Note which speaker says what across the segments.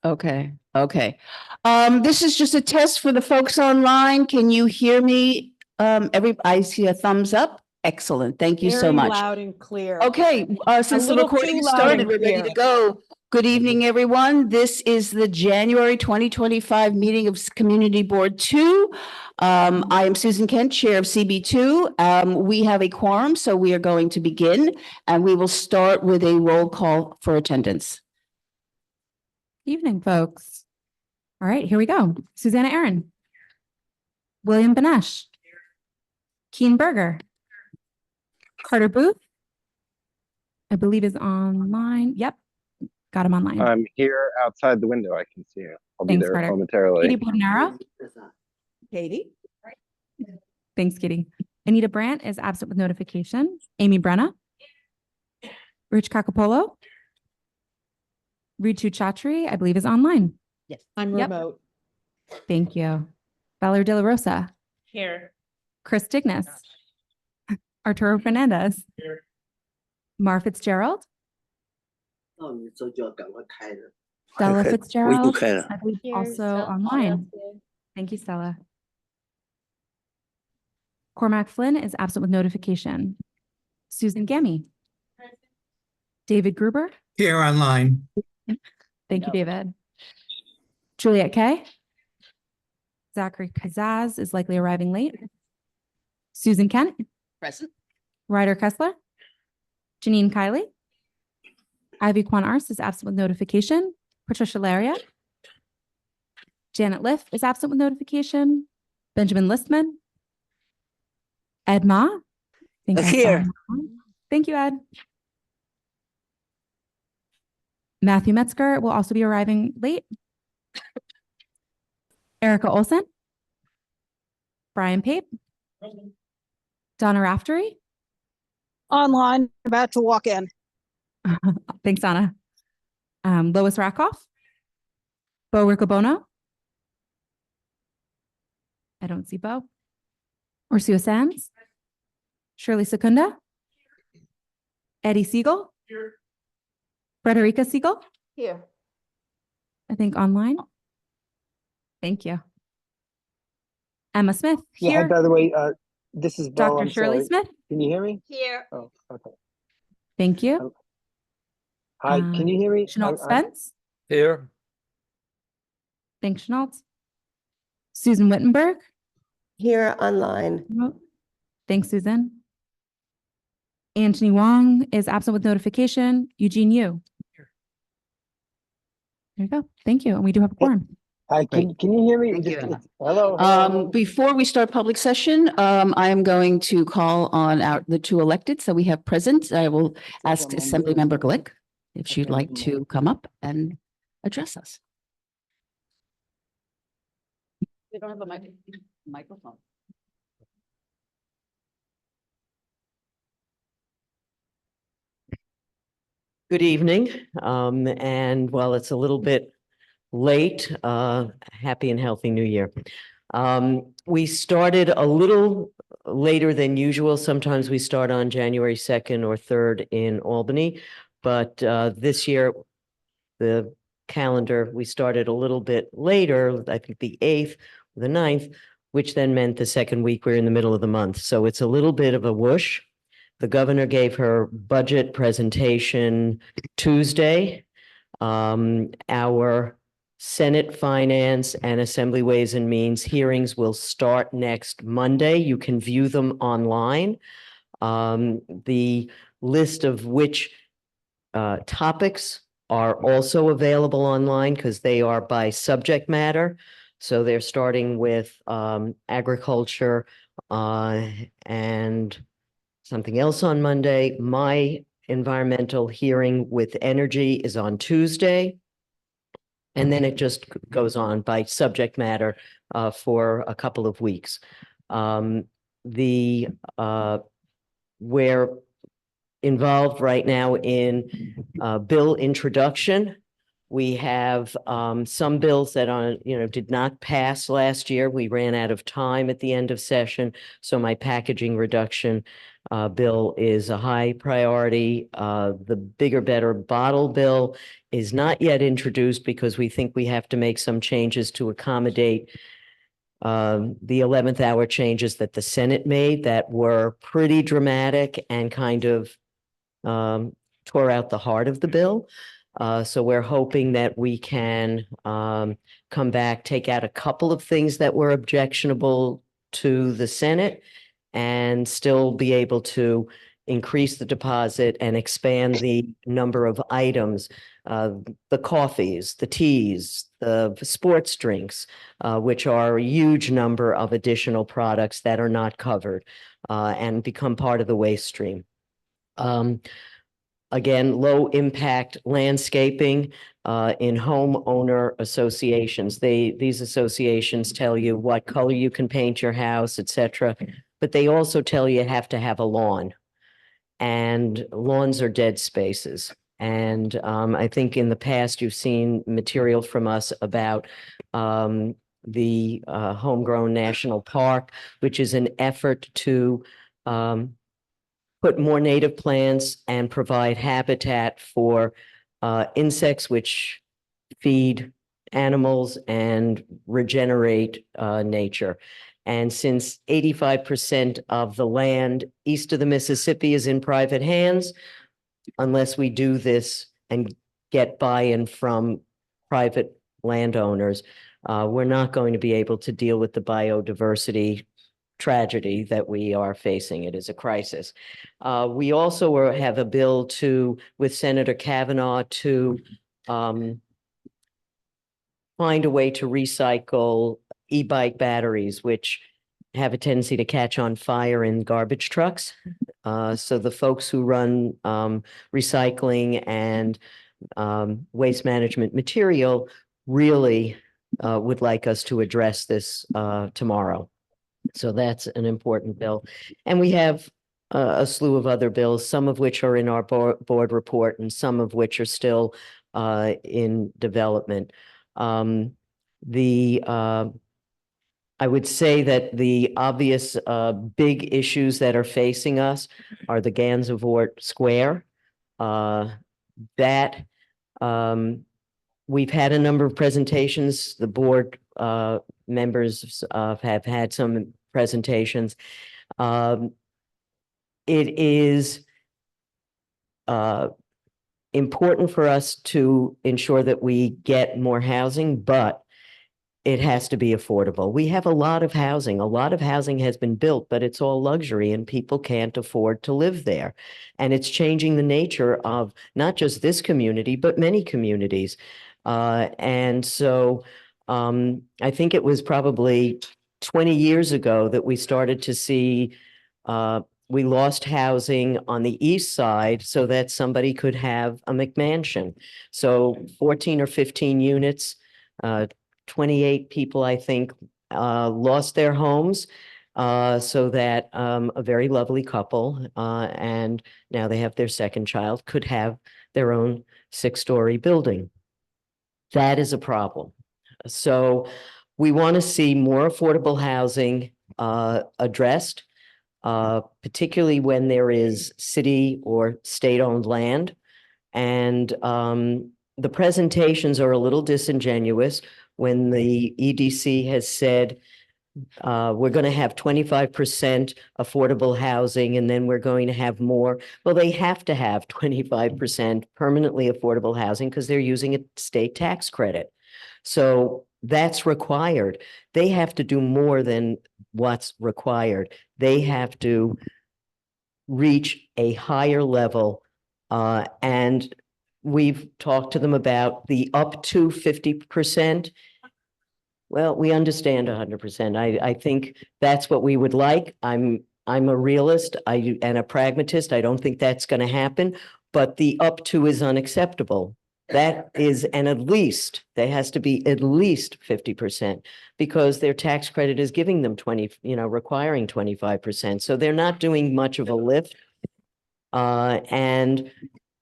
Speaker 1: Okay. This is just a test for the folks online. Can you hear me? I see a thumbs up. Excellent. Thank you so
Speaker 2: Very
Speaker 1: much.
Speaker 2: loud and clear.
Speaker 1: Okay, since the
Speaker 2: little
Speaker 1: recording
Speaker 2: too
Speaker 1: has
Speaker 2: loud
Speaker 1: started,
Speaker 2: and
Speaker 1: we're ready to
Speaker 2: clear.
Speaker 1: go. Good evening, everyone. This is the January 2025 meeting of Community Board 2. I am Susan Kent, Chair of CB2. We have a quorum, so we are going to begin, and we will start with a roll call for attendance.
Speaker 3: Evening, folks. All right, here we go. Susanna Aaron. William Benesh. Keen Berger. Carter Booth. I believe is online. Yep, got him online.
Speaker 4: I'm here outside the window. I can see you. I'll
Speaker 3: Thanks,
Speaker 4: be there
Speaker 3: Carter.
Speaker 4: momentarily.
Speaker 3: Katie Bonaro.
Speaker 2: Katie?
Speaker 3: Thanks, Katie. Anita Brandt is absent with notification. Amy Brenna. Rich Cacapolo. Ritu Chatri, I believe, is online.
Speaker 2: Yes. I'm
Speaker 3: Yep.
Speaker 2: remote.
Speaker 3: Thank you. Valerie De La Rosa.
Speaker 2: Here.
Speaker 3: Chris Dignas. Arturo Fernandez.
Speaker 5: Here.
Speaker 3: Mar Fitzgerald.
Speaker 5: 那你这就要赶快开了。
Speaker 3: Stella
Speaker 5: 我已经
Speaker 3: Fitzgerald,
Speaker 5: 开了。
Speaker 3: I believe also online. Thank you, Stella. Cormac Flynn is absent with notification. Susan Gammy. David Gruber.
Speaker 6: Here online.
Speaker 3: Thank you, David. Juliet Kay. Zachary Kazaz is likely arriving late. Susan Kent.
Speaker 1: Present.
Speaker 3: Ryder Kessler. Janine Kiley. Ivy Kwan Ars is absent with notification. Patricia Laria. Janet Liff is absent with notification. Benjamin Listman. Ed Ma. I think I saw
Speaker 5: Here.
Speaker 3: him. Thank you, Ed. Matthew Metzger will also be arriving late. Erica Olson. Brian Pape. Donna Raftery.
Speaker 2: Online, about to walk in.
Speaker 3: Thanks, Anna. Lois Rakoff. Bo Riccobono. I don't see Bo. Ursula Sands. Shirley Secunda. Eddie Siegel.
Speaker 5: Here.
Speaker 3: Frederica Siegel.
Speaker 2: Here.
Speaker 3: I think online. Thank you. Emma Smith
Speaker 4: Yeah,
Speaker 3: here.
Speaker 4: by the way, this is Bo.
Speaker 3: Dr.
Speaker 4: I'm
Speaker 3: Shirley
Speaker 4: sorry.
Speaker 3: Smith.
Speaker 4: Can you hear me?
Speaker 2: Here.
Speaker 4: Oh, okay.
Speaker 3: Thank you.
Speaker 4: Hi, can you hear me?
Speaker 3: Chenault Spence.
Speaker 5: Here.
Speaker 3: Thanks, Chenault. Susan Wittenberg.
Speaker 7: Here online.
Speaker 3: Thanks, Susan. Anthony Wong is absent with notification. Eugene Yu. There you go. Thank you. And we do have a quorum.
Speaker 4: Hi, can you hear me?
Speaker 1: Thank you,
Speaker 4: Just-
Speaker 1: Emma.
Speaker 4: Hello.
Speaker 1: Before we start public session, I am going to call on the two electeds that we have present. I will ask Assemblymember Glick if she'd like to come up and address us. They don't have a microphone.
Speaker 8: Good evening, and while it's a little bit late, happy and healthy New Year. We started a little later than usual. Sometimes we start on January 2nd or 3rd in Albany, but this year, the calendar, we started a little bit later, I think the 8th, the 9th, which then meant the second week we're in the middle of the month. So it's a little bit of a whoosh. The governor gave her budget presentation Tuesday. Our Senate Finance and Assembly Ways and Means hearings will start next Monday. You can view them online. The list of which topics are also available online because they are by subject matter. So they're starting with agriculture and something else on Monday. My environmental hearing with energy is on Tuesday. And then it just goes on by subject matter for a couple of weeks. We're involved right now in bill introduction. We have some bills that did not pass last year. We ran out of time at the end of session. So my packaging reduction bill is a high priority. The bigger, better bottle bill is not yet introduced because we think we have to make some changes to accommodate the 11th hour changes that the Senate made that were pretty dramatic and kind of tore out the heart of the bill. So we're hoping that we can come back, take out a couple of things that were objectionable to the Senate and still be able to increase the deposit and expand the number of items, the coffees, the teas, the sports drinks, which are a huge number of additional products that are not covered and become part of the waste stream. Again, low impact landscaping in homeowner associations. These associations tell you what color you can paint your house, etc. But they also tell you have to have a lawn. And lawns are dead spaces. And I think in the past you've seen material from us about the Homegrown National Park, which is an effort to put more native plants and provide habitat for insects which feed animals and regenerate nature. And since 85% of the land east of the Mississippi is in private hands, unless we do this and get buy-in from private landowners, we're not going to be able to deal with the biodiversity tragedy that we are facing. It is a crisis. We also have a bill with Senator Kavanaugh to find a way to recycle e-bike batteries, which have a tendency to catch on fire in garbage trucks. So the folks who run recycling and waste management material really would like us to address this tomorrow. So that's an important bill. And we have a slew of other bills, some of which are in our board report and some of which are still in development. I would say that the obvious big issues that are facing us are the Gansevoort Square. We've had a number of presentations. The board members have had some presentations. It is important for us to ensure that we get more housing, but it has to be affordable. We have a lot of housing. A lot of housing has been built, but it's all luxury and people can't afford to live there. And it's changing the nature of not just this community, but many communities. And so I think it was probably 20 years ago that we started to see we lost housing on the east side so that somebody could have a McMansion. So 14 or 15 units, 28 people, I think, lost their homes so that a very lovely couple, and now they have their second child, could have their own 6-story building. That is a problem. So we want to see more affordable housing addressed, particularly when there is city or state-owned land. And the presentations are a little disingenuous when the EDC has said we're going to have 25% affordable housing and then we're going to have more. Well, they have to have 25% permanently affordable housing because they're using a state tax credit. So that's required. They have to do more than what's required. They have to reach a higher level and we've talked to them about the up to 50%. Well, we understand 100%. I think that's what we would like. I'm a realist and a pragmatist. I don't think that's going to happen, but the up to is unacceptable. That is, and at least there has to be at least 50% because their tax credit is giving them requiring 25%. So they're not doing much of a lift. And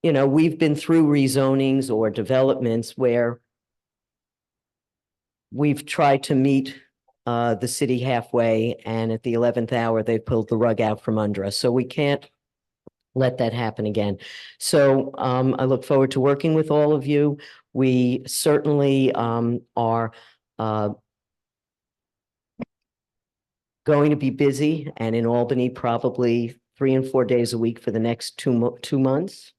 Speaker 8: we've been through rezonings or developments where we've tried to meet the city halfway, and at the 11th hour, they pulled the rug out from under us. So we can't let that happen again. So I look forward to working with all of you. We certainly are going to be busy, and in Albany, probably 3 and 4 days a week for the next 2 months.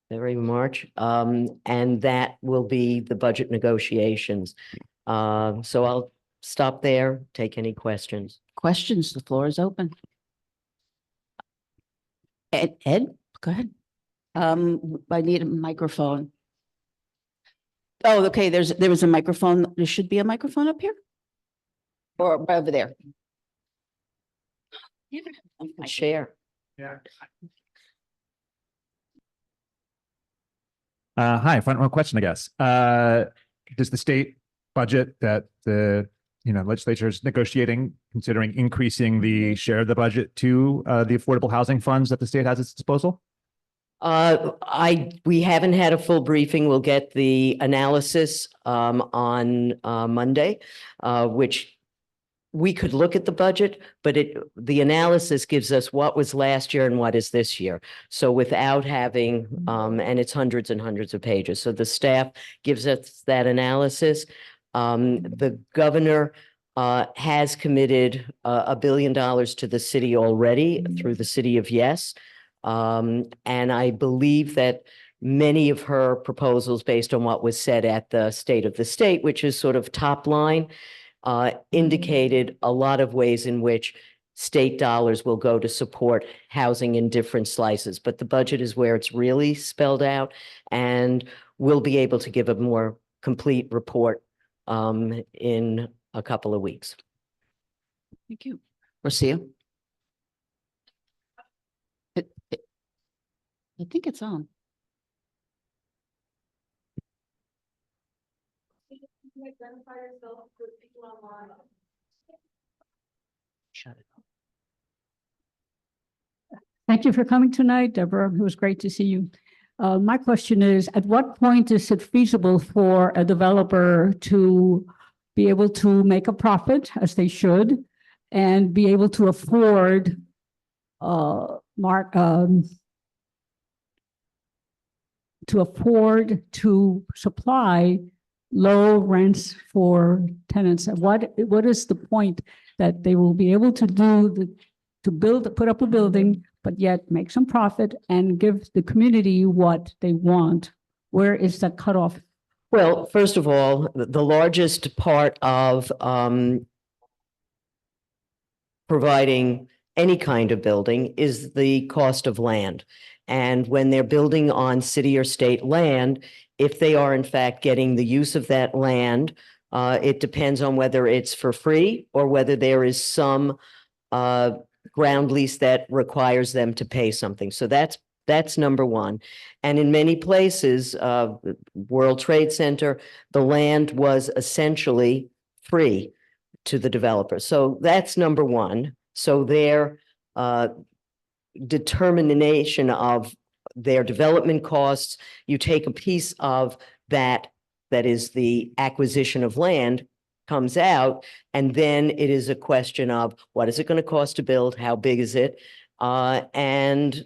Speaker 8: February, March, and that will be the budget negotiations. So I'll stop there, take any questions.
Speaker 1: Questions? The floor is open. Ed, go ahead. I need a microphone. Oh, okay, there was a microphone. There should be a microphone up here? Or over there?
Speaker 8: Share.
Speaker 6: Hi, front row question, I guess. Does the state budget that the legislature is negotiating, considering increasing the share of the budget to the affordable housing funds that the state has at its disposal?
Speaker 8: We haven't had a full briefing. We'll get the analysis on Monday, which we could look at the budget, but the analysis gives us what was last year and what is this year. So without having, and it's hundreds and hundreds of pages. So the staff gives us that analysis. The governor has committed $1 billion to the city already through the City of Yes. And I believe that many of her proposals, based on what was said at the State of the State, which is sort of top line, indicated a lot of ways in which state dollars will go to support housing in different slices. But the budget is where it's really spelled out, and we'll be able to give a more complete report in a couple of weeks.
Speaker 1: Thank you. Marcia? I think it's on. Shut it off.
Speaker 9: Thank you for coming tonight, Deborah. It was great to see you. My question is, at what point is it feasible for a developer to be able to make a profit, as they should, and be able to afford to supply low rents for tenants? What is the point that they will be able to put up a building, but yet make some profit and give the community what they want? Where is that cutoff?
Speaker 8: Well, first of all, the largest part of providing any kind of building is the cost of land. And when they're building on city or state land, if they are in fact getting the use of that land, it depends on whether it's for free or whether there is some ground lease that requires them to pay something. So that's number one. And in many places, World Trade Center, the land was essentially free to the developer. So that's number one. So their determination of their development costs, you take a piece of that is the acquisition of land, comes out, and then it is a question of what is it going to cost to build, how big is it, and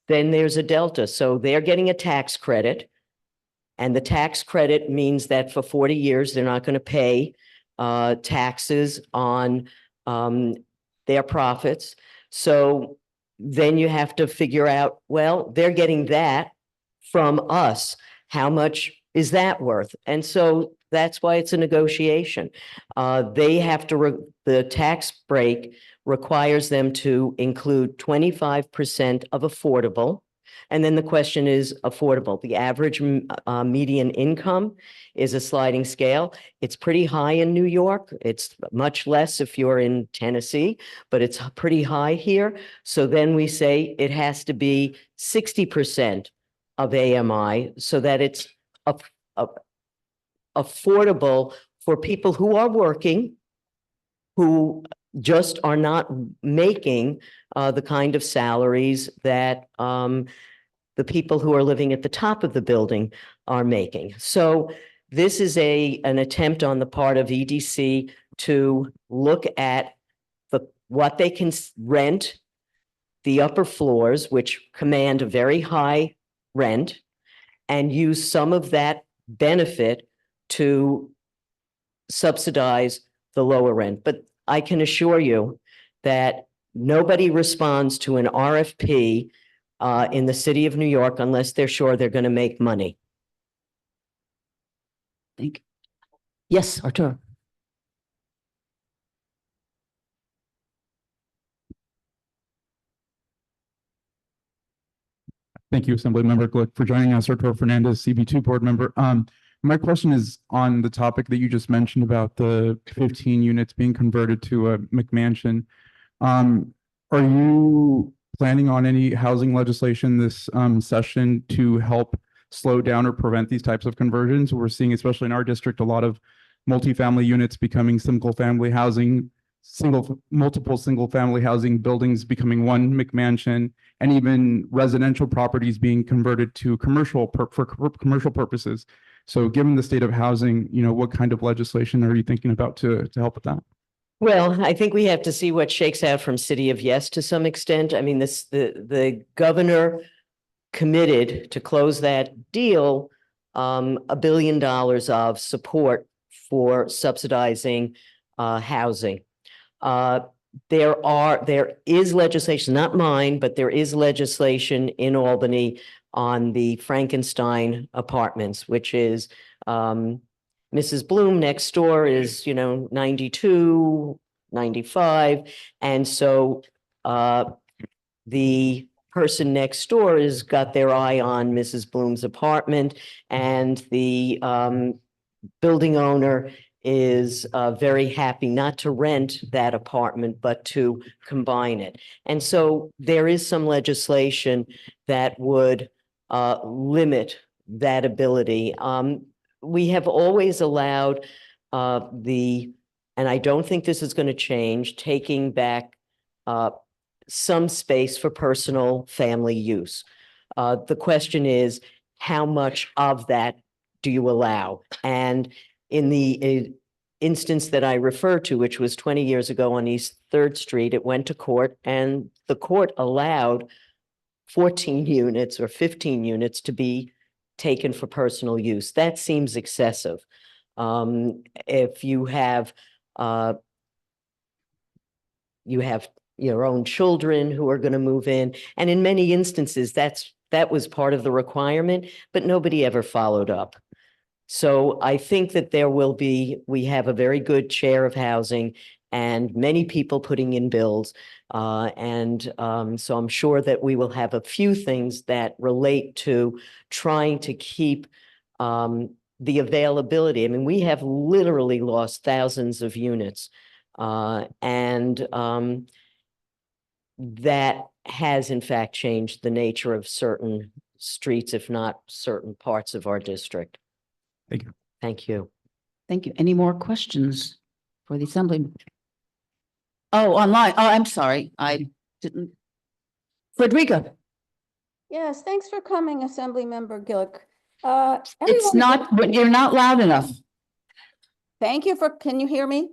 Speaker 8: then there's a delta. So they're getting a tax credit, and the tax credit means that for 40 years they're not going to pay taxes on their profits. So then you have to figure out, well, they're getting that from us. How much is that worth? And so that's why it's a negotiation. They have to, the tax break requires them to include 25% of affordable. And then the question is affordable. The average median income is a sliding scale. It's pretty high in New York. It's much less if you're in Tennessee, but it's pretty high here. So then we say it has to be 60% of AMI so that it's affordable for people who are working, who just are not making the kind of salaries that the people who are living at the top of the building are making. So this is an attempt on the part of EDC to look at what they can rent, the upper floors, which command a very high rent, and use some of that benefit to subsidize the lower rent. But I can assure you that nobody responds to an RFP in the city of New York unless they're sure they're going to make money.
Speaker 1: Thank you. Yes, Artur.
Speaker 10: Thank you, Assemblymember Glick, for joining us. Arturo Fernandez, CB2 board member. My question is on the topic that you just mentioned about the 15 units being converted to a McMansion. Are you planning on any housing legislation this session to help slow down or prevent these types of conversions? We're seeing, especially in our district, a lot of multifamily units becoming single-family housing, multiple single-family housing buildings becoming one McMansion, and even residential properties being converted to commercial for commercial purposes. So given the state of housing, what kind of legislation are you thinking about to help with that?
Speaker 8: Well, I think we have to see what shakes out from City of Yes to some extent. I mean, the governor committed to close that deal, $1 billion of support for subsidizing housing. There is legislation, not mine, but there is legislation in Albany on the Frankenstein apartments, which is Mrs. Bloom next door is, 92, 95. And so the person next door has got their eye on Mrs. Bloom's apartment, and the building owner is very happy not to rent that apartment, but to combine it. And so there is some legislation that would limit that ability. We have always allowed and I don't think this is going to change, taking back some space for personal family use. The question is, how much of that do you allow? And in the instance that I refer to, which was 20 years ago on East 3rd Street, it went to court, and the court allowed 14 units or 15 units to be taken for personal use. That seems excessive. If you have your own children who are going to move in, and in many instances, that was part of the requirement, but nobody ever followed up. So I think that we have a very good share of housing and many people putting in bills. So I'm sure that we will have a few things that relate to trying to keep the availability. I mean, we have literally lost thousands of units. That has in fact changed the nature of certain streets, if not certain parts of our district.
Speaker 10: Thank you.
Speaker 8: Thank you.
Speaker 1: Thank you. Any more questions for the Assembly? Oh, online. Oh, I'm sorry. I didn't. Frederica,
Speaker 2: Yes, thanks for coming, Assemblymember Gillick.
Speaker 1: it's not, but you're not loud enough.
Speaker 2: Can you hear me?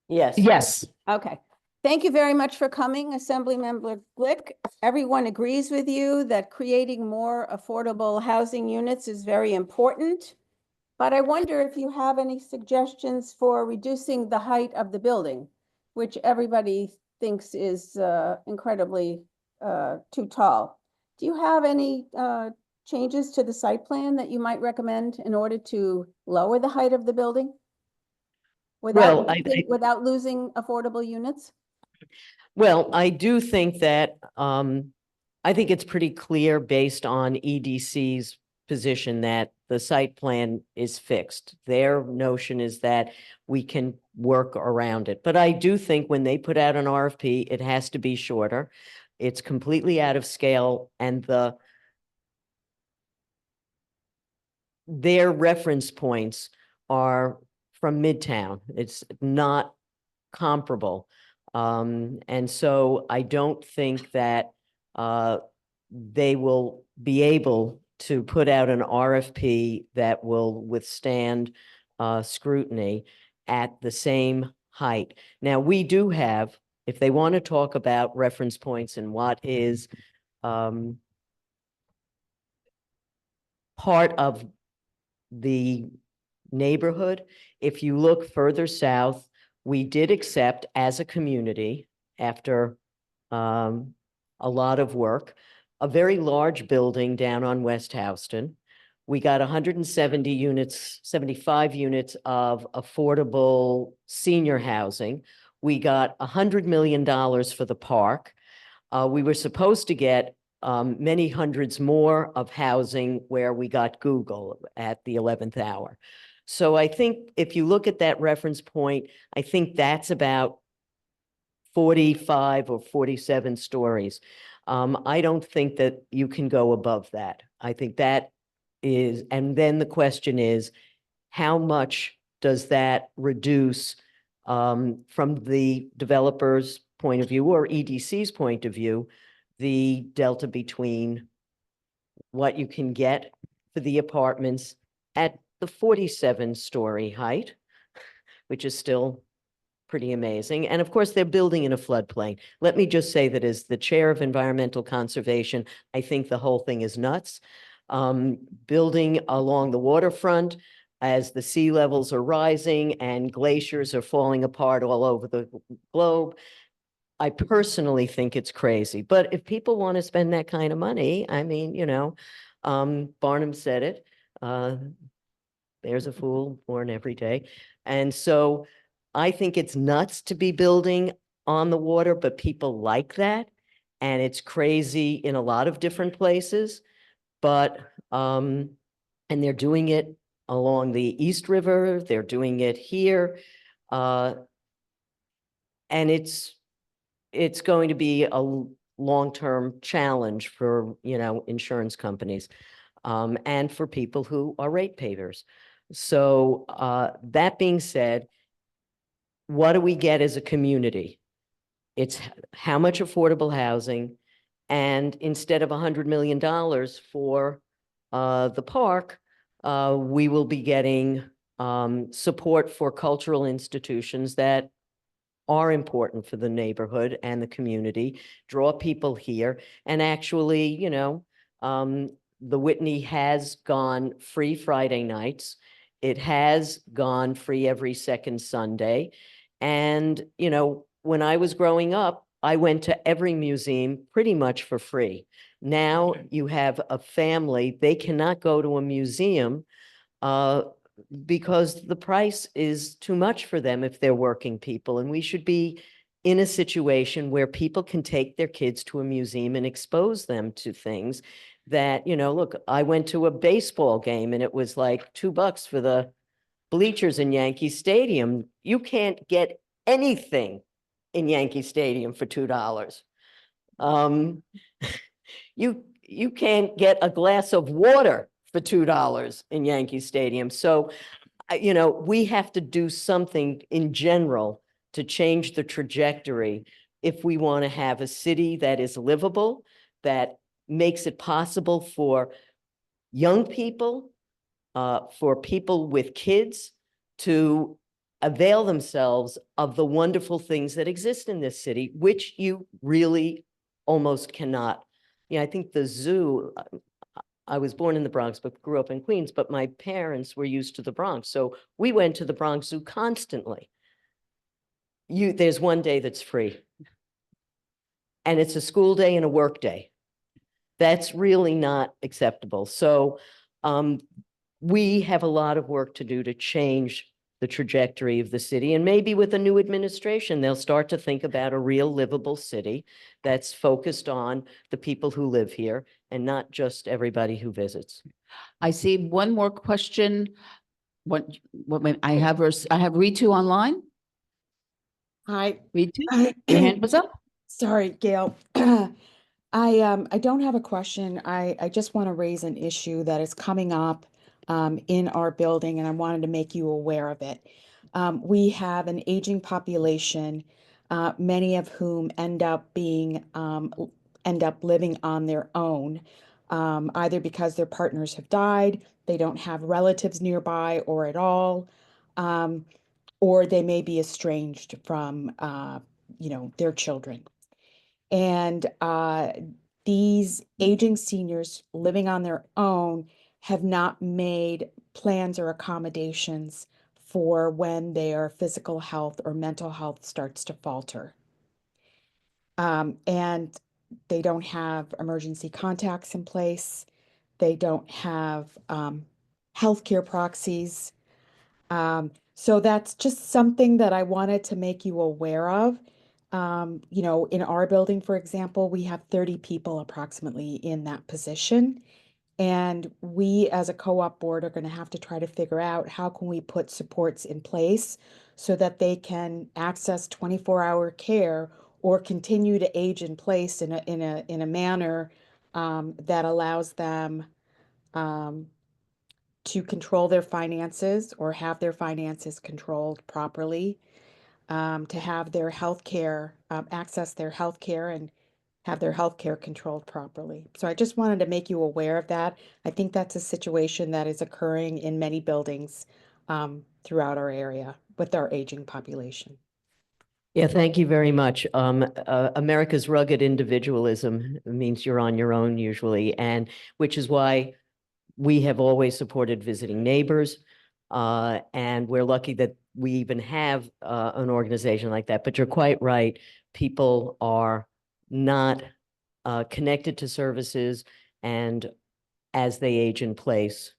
Speaker 8: Yes.
Speaker 1: Yes.
Speaker 2: Okay. Thank you very much for coming, Assemblymember Glick. Everyone agrees with you that creating more affordable housing units is very important. But I wonder if you have any suggestions for reducing the height of the building, which everybody thinks is incredibly too tall. Do you have any changes to the site plan that you might recommend in order to lower the height of the building? Without losing affordable units?
Speaker 8: Well, I do think that, I think it's pretty clear based on EDC's position that the site plan is fixed. Their notion is that we can work around it. But I do think when they put out an RFP, it has to be shorter. It's completely out of scale, and their reference points are from Midtown. It's not comparable. And so I don't think that they will be able to put out an RFP that will withstand scrutiny. at the same height. Now, we do have, if they want to talk about reference points and what is part of the neighborhood, if you look further south, we did accept as a community, after a lot of work, a very large building down on West Houston. We got 170 units, 75 units of affordable senior housing. We got $100 million for the park. We were supposed to get many hundreds more of housing where we got Google at the 11th hour. So I think if you look at that reference point, I think that's about 45 or 47 stories. I don't think that you can go above that. I think that is, and then the question is, how much does that reduce from the developer's point of view or EDC's point of view, the delta between what you can get for the apartments at the 47-story height, which is still pretty amazing. And of course, they're building in a floodplain. Let me just say that as the chair of environmental conservation, I think the whole thing is nuts. Building along the waterfront as the sea levels are rising and glaciers are falling apart all over the globe. I personally think it's crazy, but if people want to spend that kind of money, I mean, you know, Barnum said it, there's a fool born every day. And so I think it's nuts to be building on the water, but people like that. And it's crazy in a lot of different places, but, and they're doing it along the East River, they're doing it here. And it's going to be a long-term challenge for, you know, insurance companies, and for people who are ratepayers. So that being said, what do we get as a community? It's how much affordable housing, and instead of $100 million for the park, we will be getting support for cultural institutions that are important for the neighborhood and the community, draw people here. And actually, you know, the Whitney has gone free Friday nights. It has gone free every second Sunday. And, you know, when I was growing up, I went to every museum pretty much for free. Now you have a family, they cannot go to a museum because the price is too much for them if they're working people. And we should be in a situation where people can take their kids to a museum and expose them to things that, you know, look, I went to a baseball game and it was like $2 for the bleachers in Yankee Stadium. You can't get anything in Yankee Stadium for $2. You can't get a glass of water for $2 in Yankee Stadium. So, you know, we have to do something in general to change the trajectory if we want to have a city that is livable, that makes it possible for young people, for people with kids to avail themselves of the wonderful things that exist in this city, which you really almost cannot. Yeah, I think the zoo, I was born in the Bronx, but grew up in Queens, but my parents were used to the Bronx. So we went to the Bronx Zoo constantly. There's one day that's free. And it's a school day and a work day. That's really not acceptable. So we have a lot of work to do to change the trajectory of the city. And maybe with a new administration, they'll start to think about a real livable city that's focused on the people who live here and not just everybody who visits.
Speaker 1: I see one more question. I have Ritu online.
Speaker 11: Hi.
Speaker 1: Ritu, your hand was up.
Speaker 11: Sorry, Gail. I don't have a question. I just want to raise an issue that is coming up in our building, and I wanted to make you aware of it. We have an aging population, many of whom end up living on their own, either because their partners have died, they don't have relatives nearby, or at all. or they may be estranged from, their children. And these aging seniors living on their own have not made plans or accommodations for when their physical health or mental health starts to falter. And they don't have emergency contacts in place. They don't have healthcare proxies. So that's just something that I wanted to make you aware of. In our building, for example, we have 30 people approximately in that position. And we, as a co-op board, are going to have to try to figure out how can we put supports in place so that they can access 24-hour care or continue to age in place in a manner that allows them to control their finances or have their finances controlled properly, to have their health care, access their health care and have their health care controlled properly. So I just wanted to make you aware of that. I think that's a situation that is occurring in many buildings throughout our area with our aging population.
Speaker 8: Yeah, thank you very much. America's rugged individualism means you're on your own usually, and which is why we have always supported visiting neighbors. And we're lucky that we even have an organization like that. But you're quite right. People are not connected to services, and as they age in place,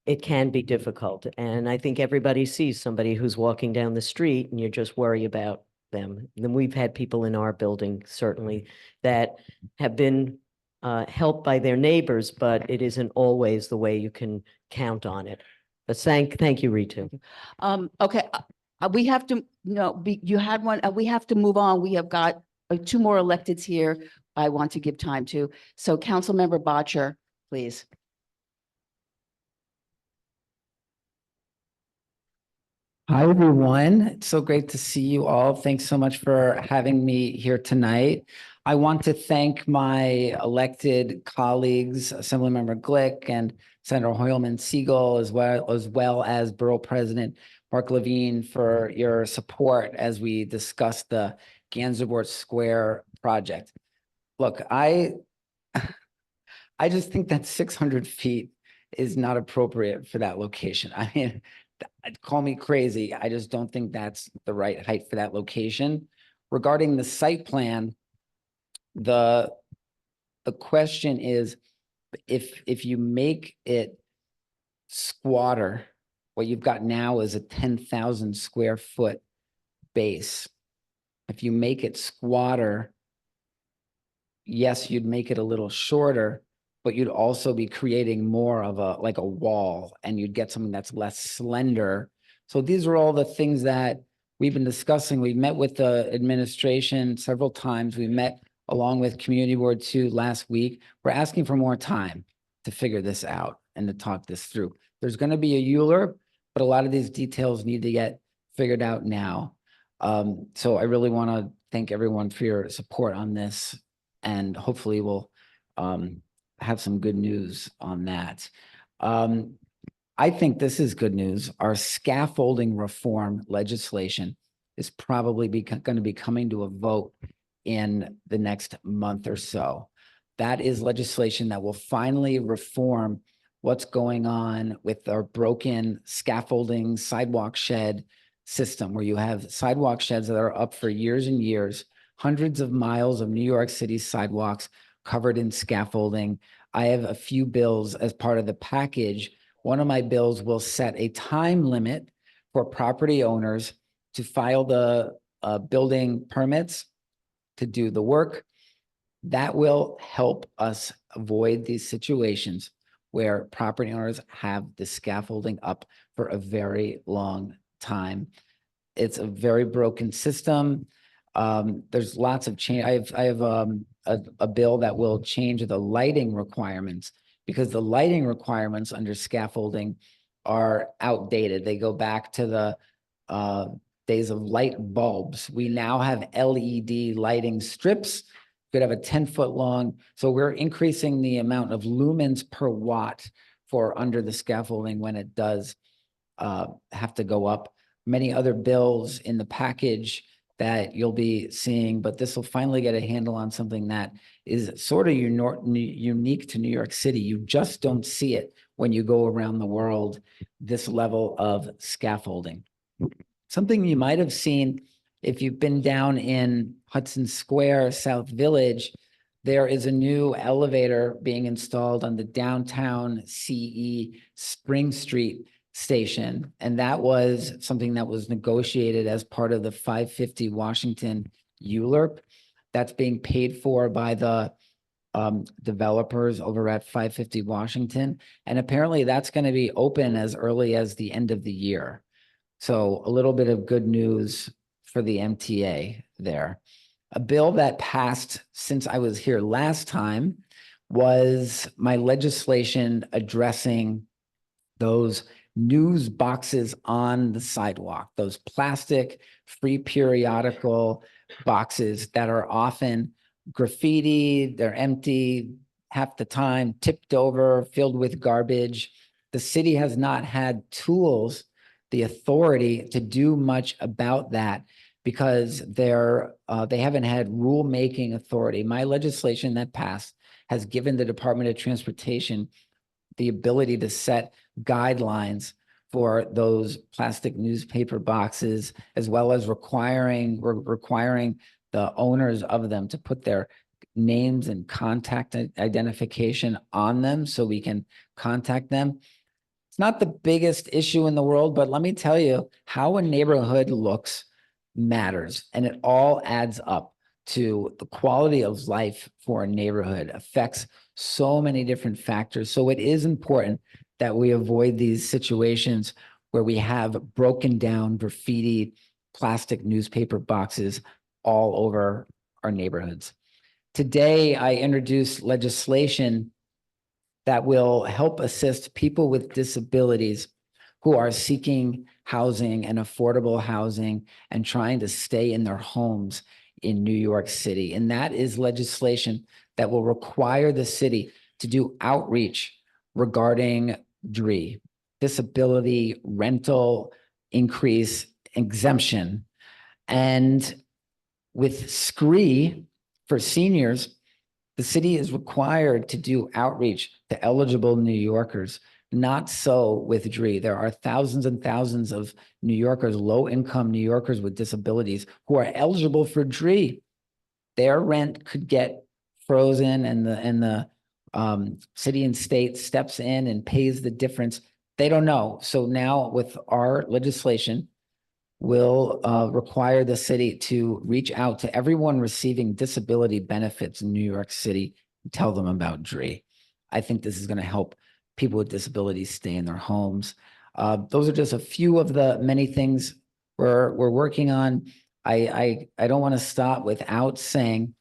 Speaker 8: it can be difficult. And I think everybody sees somebody who's walking down the street and you just worry about them. Then we've had people in our building, certainly, that have been helped by their neighbors, but it isn't always the way you can count on it. But thank you, Ritu.
Speaker 1: Okay, we have to, you had one, we have to move on. We have got two more electeds here I want to give time to. So Councilmember Botcher, please.
Speaker 12: Hi, everyone. It's so great to see you all. Thanks so much for having me here tonight. I want to thank my elected colleagues, Assemblymember Glick and Senator Hoylman Siegel, as well as Borough President Mark Levine, for your support as we discuss the Gansevoort Square project. Look, I just think that 600 feet is not appropriate for that location. I mean, call me crazy. I just don't think that's the right height for that location. Regarding the site plan, the question is, if you make it squatter, what you've got now is a 10,000 square foot base. If you make it squatter, yes, you'd make it a little shorter, but you'd also be creating more of like a wall, and you'd get something that's less slender. So these are all the things that we've been discussing. We met with the administration several times. We met along with Community Board 2 last week. We're asking for more time to figure this out and to talk this through. There's going to be a ULURP, but a lot of these details need to get figured out now. So I really want to thank everyone for your support on this, and hopefully we'll have some good news on that. I think this is good news. Our scaffolding reform legislation is probably going to be coming to a vote in the next month or so. That is legislation that will finally reform what's going on with our broken scaffolding sidewalk shed system, where you have sidewalk sheds that are up for years and years, hundreds of miles of New York City sidewalks covered in scaffolding. I have a few bills as part of the package. One of my bills will set a time limit for property owners to file the building permits to do the work. That will help us avoid these situations where property owners have the scaffolding up for a very long time. It's a very broken system. There's lots of change. I have a bill that will change the lighting requirements, because the lighting requirements under scaffolding are outdated. They go back to the days of light bulbs. We now have LED lighting strips. Could have a 10-foot long. So we're increasing the amount of lumens per watt for under the scaffolding when it does have to go up. Many other bills in the package that you'll be seeing, but this will finally get a handle on something that is sort of unique to New York City. You just don't see it when you go around the world, this level of scaffolding. Something you might have seen if you've been down in Hudson Square, South Village, there is a new elevator being installed on the downtown CE Spring Street station. And that was something that was negotiated as part of the 550 Washington ULURP. That's being paid for by the developers over at 550 Washington. And apparently that's going to be open as early as the end of the year. So a little bit of good news for the MTA there. A bill that passed since I was here last time was my legislation addressing those news boxes on the sidewalk, those plastic free periodical boxes that are often graffitied, they're empty half the time, tipped over, filled with garbage. The city has not had tools, the authority to do much about that because they haven't had rulemaking authority. My legislation that passed has given the Department of Transportation the ability to set guidelines for those plastic newspaper boxes, as well as requiring the owners of them to put their names and contact identification on them so we can contact them. It's not the biggest issue in the world, but let me tell you, how a neighborhood looks matters, and it all adds up to the quality of life for a neighborhood, affects so many different factors. So it is important that we avoid these situations where we have broken down graffiti plastic newspaper boxes all over our neighborhoods. Today, I introduced legislation that will help assist people with disabilities who are seeking housing and affordable housing and trying to stay in their homes in New York City. And that is legislation that will require the city to do outreach regarding DRE, disability rental increase exemption. And with SCREE for seniors, the city is required to do outreach to eligible New Yorkers. Not so with DRE. There are thousands and thousands of New Yorkers, low-income New Yorkers with disabilities who are eligible for DRE. Their rent could get frozen and the city and state steps in and pays the difference. They don't know. So now with our legislation, we'll require the city to reach out to everyone receiving disability benefits in New York City and tell them about DRE. I think this is going to help people with disabilities stay in their homes. Those are just a few of the many things we're working on. I don't want to stop without saying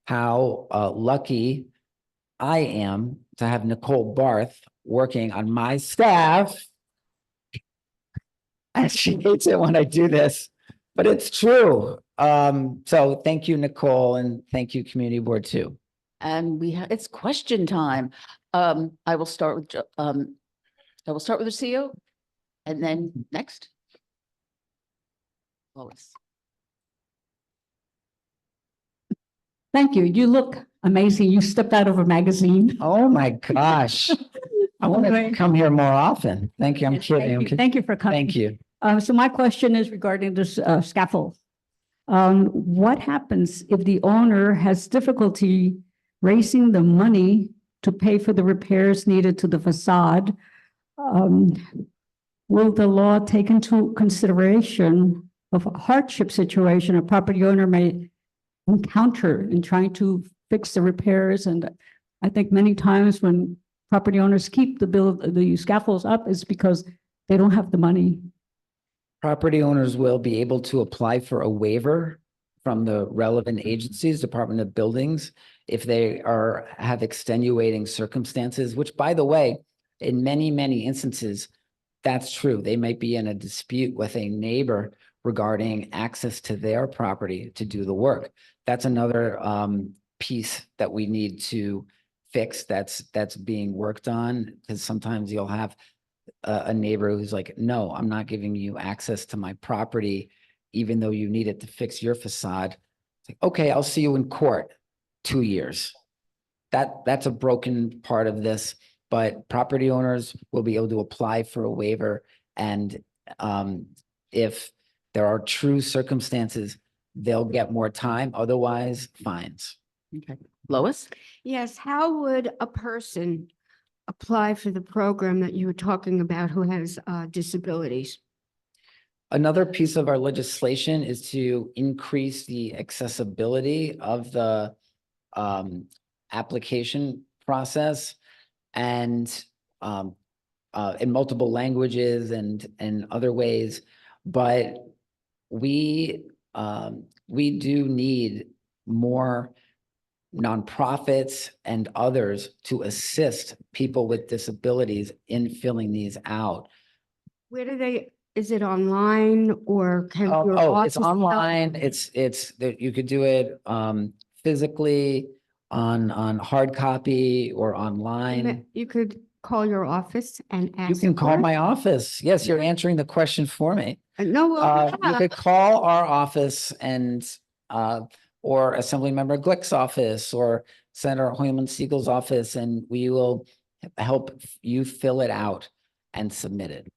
Speaker 12: how lucky I am to have Nicole Barth working on my staff. And she hates it when I do this, but it's true. So thank you, Nicole, and thank you, Community Board 2.
Speaker 1: And it's question time. I will start with the CEO and then next. Lois.
Speaker 9: Thank you. You look amazing. You stepped out of a magazine.
Speaker 12: Oh my gosh. I want to come here more often. Thank you. I'm kidding.
Speaker 9: Thank you for coming.
Speaker 12: Thank you.
Speaker 9: So my question is regarding this scaffold. What happens if the owner has difficulty raising the money to pay for the repairs needed to the facade? Will the law take into consideration of a hardship situation a property owner may encounter in trying to fix the repairs? And I think many times when property owners keep the scaffolds up is because they don't have the money.
Speaker 12: Property owners will be able to apply for a waiver from the relevant agencies, Department of Buildings, if they have extenuating circumstances, which, by the way, in many, many instances, that's true. They might be in a dispute with a neighbor regarding access to their property to do the work. That's another piece that we need to fix that's being worked on, because sometimes you'll have a neighbor who's like, no, I'm not giving you access to my property, even though you need it to fix your facade. It's like, okay, I'll see you in court, 2 years. That's a broken part of this, but property owners will be able to apply for a waiver. And if there are true circumstances, they'll get more time, otherwise fines.
Speaker 1: Okay. Lois?
Speaker 13: Yes, how would a person apply for the program that you were talking about who has disabilities?
Speaker 12: Another piece of our legislation is to increase the accessibility of the application process and in multiple languages and other ways. But we do need more nonprofits and others to assist people with disabilities in filling these out.
Speaker 13: Where do they, is it online or can your
Speaker 12: Oh, it's
Speaker 13: office help?
Speaker 12: online. It's that you could do it physically on hard copy or online.
Speaker 13: You could call your office and ask.
Speaker 12: You can call
Speaker 13: for it?
Speaker 12: my office. Yes, you're answering the question for me.
Speaker 13: No, well,
Speaker 12: You
Speaker 13: yeah.
Speaker 12: could call our office and or Assemblymember Glick's office or Senator Hoyman Siegel's office, and we will help you fill it out and submit it.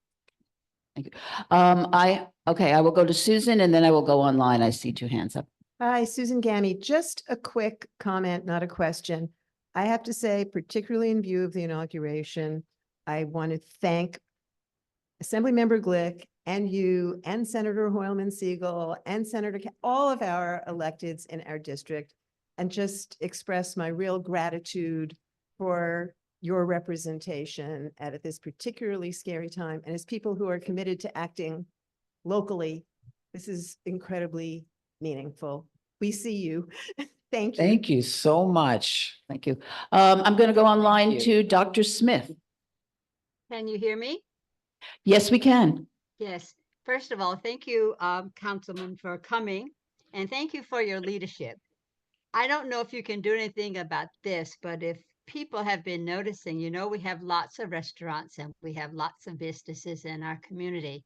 Speaker 1: Thank you. I will go to Susan and then I will go online. I see 2 hands up.
Speaker 14: Hi, Susan Gammy. Just a quick comment, not a question. I have to say, particularly in view of the inauguration, I want to thank Assemblymember Glick and you and Senator Hoyman Siegel and all of our electeds in our district, and just express my real gratitude for your representation at this particularly scary time. And as people who are committed to acting locally, this is incredibly meaningful. We see you. Thank you.
Speaker 12: Thank you so much.
Speaker 1: Thank you. I'm going to go online
Speaker 12: you.
Speaker 1: to Dr. Smith.
Speaker 15: Can you hear me?
Speaker 1: Yes, we can.
Speaker 15: Yes. First of all, thank you, Councilman, for coming, and thank you for your leadership. I don't know if you can do anything about this, but if people have been noticing, you know, we have lots of restaurants and we have lots of businesses in our community,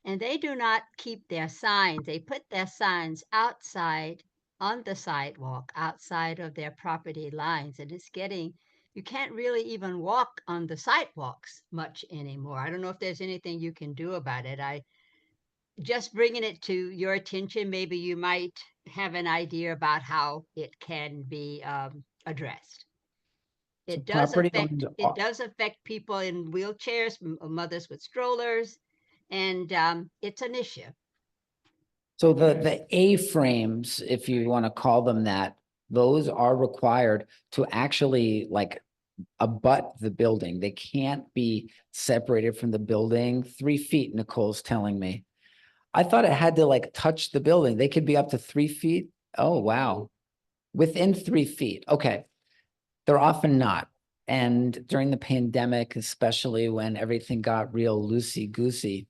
Speaker 15: and they do not keep their signs. They put their signs outside on the sidewalk, outside of their property lines, and it's getting, you can't really even walk on the sidewalks much anymore. I don't know if there's anything you can do about it. I just bringing it to your attention, maybe you might have an idea about how it can be addressed. It does affect people in wheelchairs, mothers with strollers, and it's an issue.
Speaker 12: So the A-frames, if you want to call them that, those are required to actually like abut the building. They can't be separated from the building 3 feet, Nicole's telling me. I thought it had to like touch the building. They could be up to 3 feet. Oh, wow. Within 3 feet. Okay. They're often not. And during the pandemic, especially when everything got real loosey-goosey,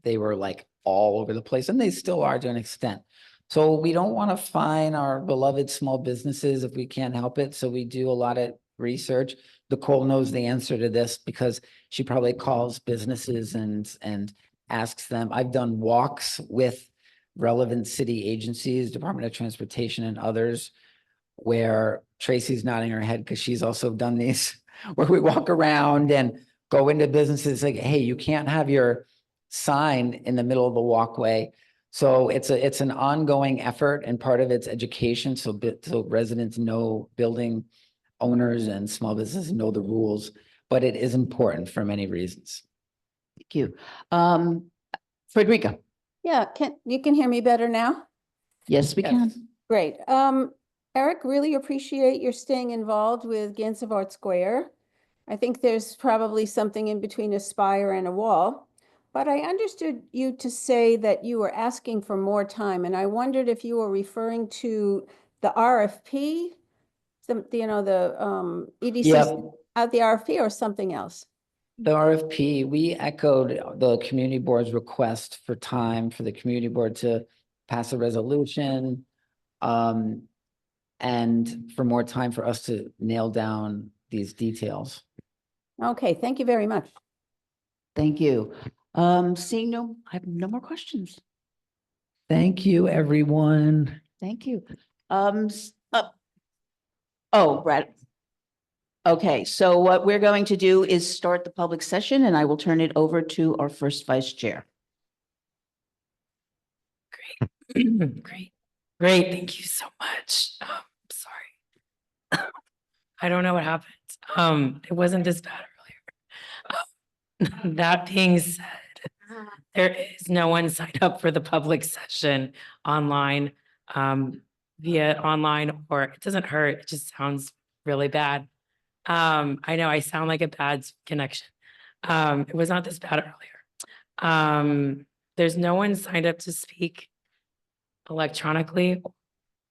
Speaker 12: they were like all over the place, and they still are to an extent. So we don't want to fine our beloved small businesses if we can't help it. So we do a lot of research. Nicole knows the answer to this because she probably calls businesses and asks them. I've done walks with relevant city agencies, Department of Transportation and others, where Tracy's nodding her head because she's also done these, where we walk around and go into businesses like, hey, you can't have your sign in the middle of the walkway. So it's an ongoing effort, and part of it's education. So residents know, building owners and small businesses know the rules, but it is important for many reasons.
Speaker 1: Thank you. Frederica.
Speaker 2: Yeah, you can hear me better now?
Speaker 1: Yes, we can.
Speaker 2: Great. Eric, really appreciate your staying involved with Gansevoort Square. I think there's probably something in between a spire and a wall, but I understood you to say that you were asking for more time, and I wondered if you were referring to the RFP, the EDC
Speaker 12: Yep.
Speaker 2: out the RFP, or something else?
Speaker 12: The RFP, we echoed the community board's request for time for the community board to pass a resolution, and for more time for us to nail down these details.
Speaker 2: Okay, thank you very much.
Speaker 1: Thank you. Seeing no, I have no more questions.
Speaker 12: Thank you, everyone.
Speaker 1: Thank you. Oh, Brad. Okay, so what we're going to do is start the public session and I will turn it over to our first vice chair.
Speaker 16: Great. Great. Thank you so much. Sorry. I don't know what happened. It wasn't this bad earlier. That being said, there is no one signed up for the public session online, via online, or it doesn't hurt. It just sounds really bad. I know I sound like a bad connection. It was not this bad earlier. There's no one signed up to speak electronically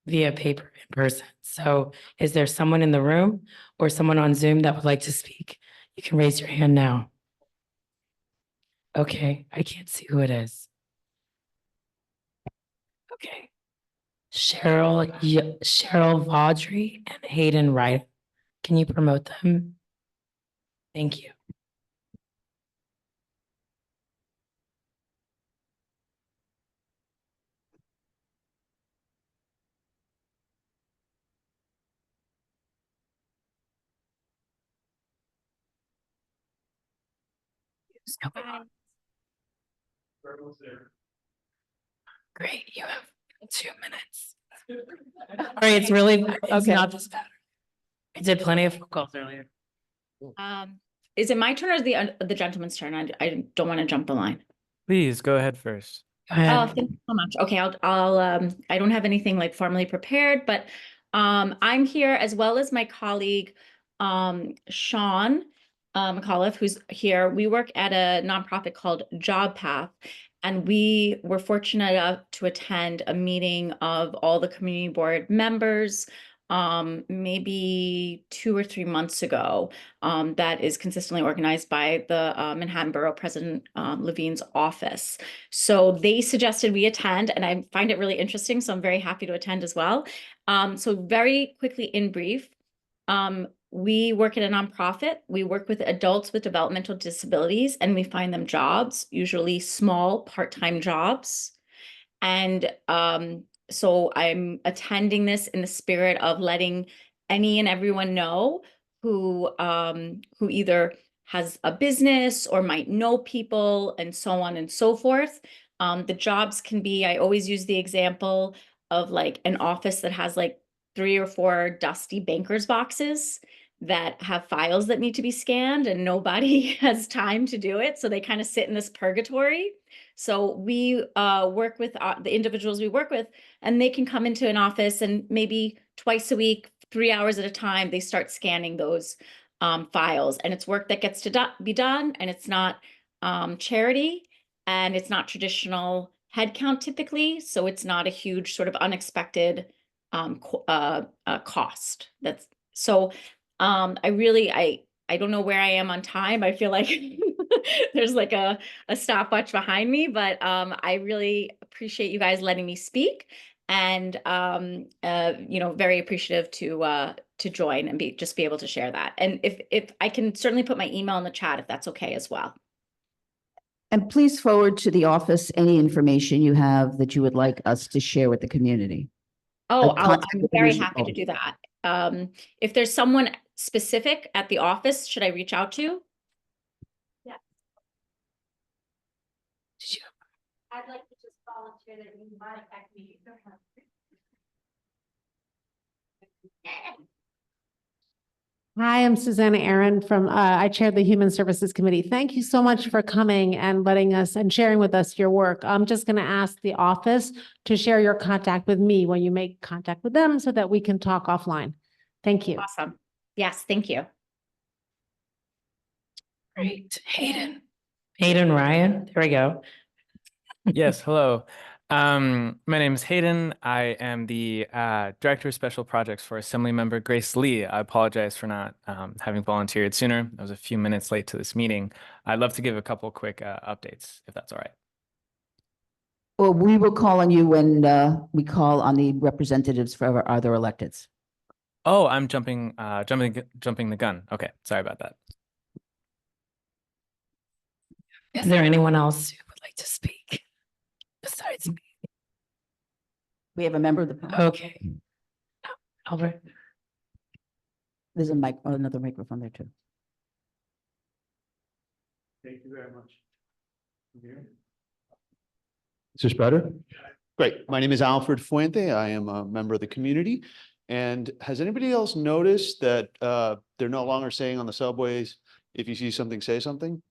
Speaker 16: via paper in person. So is there someone in the room or someone on Zoom that would like to speak? You can raise your hand now. Okay, I can't see who it is. Okay. Cheryl Vaudry and Hayden Wright. Can you promote them? Thank you. Who's coming on? Great, you have 2 minutes. All right, it's really, it's not this bad. I did plenty of phone calls earlier.
Speaker 17: Is it my turn or the gentleman's turn? I don't want to jump the line.
Speaker 18: Please go ahead first.
Speaker 17: Oh, thank you so much. Okay, I don't have anything like formally prepared, but I'm here as well as my colleague Sean McAuliffe, who's here. We work at a nonprofit called Job Path, and we were fortunate enough to attend a meeting of all the community board members maybe 2 or 3 months ago, that is consistently organized by the Manhattan Borough President Levine's office. So they suggested we attend, and I find it really interesting, so I'm very happy to attend as well. So very quickly in brief, we work at a nonprofit. We work with adults with developmental disabilities, and we find them jobs, usually small part-time jobs. And so I'm attending this in the spirit of letting any and everyone know who either has a business or might know people and so on and so forth. The jobs can be, I always use the example of like an office that has like 3 or 4 dusty banker's boxes that have files that need to be scanned and nobody has time to do it. So they kind of sit in this purgatory. So we work with the individuals we work with, and they can come into an office and maybe twice a week, 3 hours at a time, they start scanning those files. And it's work that gets to be done, and it's not charity, and it's not traditional headcount typically. So it's not a huge sort of unexpected cost. That's so I don't know where I am on time. I feel like there's like a stopwatch behind me, but I really appreciate you guys letting me speak, and very appreciative to join and be able to share that. And if I can certainly put my email in the chat if that's okay as well.
Speaker 1: And please forward to the office any information you have that you would like us to share with the community.
Speaker 17: Oh, I'm very happy to do that. If there's someone specific at the office, should I reach out to? Yeah. I'd like to just volunteer that you contact me.
Speaker 19: Hi, I'm Susanna Aaron from, I chair the Human Services Committee. Thank you so much for coming and letting us and sharing with us your work. I'm just going to ask the office to share your contact with me when you make contact with them so that we can talk offline. Thank you.
Speaker 17: Awesome. Yes, thank you.
Speaker 16: Great. Hayden Ryan. There we go.
Speaker 18: Yes, hello. My name is Hayden. I am the Director of Special Projects for Assemblymember Grace Lee. I apologize for not having volunteered sooner. I was a few minutes late to this meeting. I'd love to give a couple quick updates, if that's all right.
Speaker 1: Well, we will call on you when we call on the representatives for our other electeds.
Speaker 18: Oh, I'm jumping the gun. Okay, sorry about that.
Speaker 16: Is there anyone else who would like to speak besides me?
Speaker 1: We have a member of the public.
Speaker 16: Okay. Albert?
Speaker 1: There's a mic, another microphone there too.
Speaker 6: Thank you very much.
Speaker 20: Is this better? Great. My name is Alfred Fuente. I am a member of the community. And has anybody else noticed that they're no longer saying on the subways, if you see something, say something?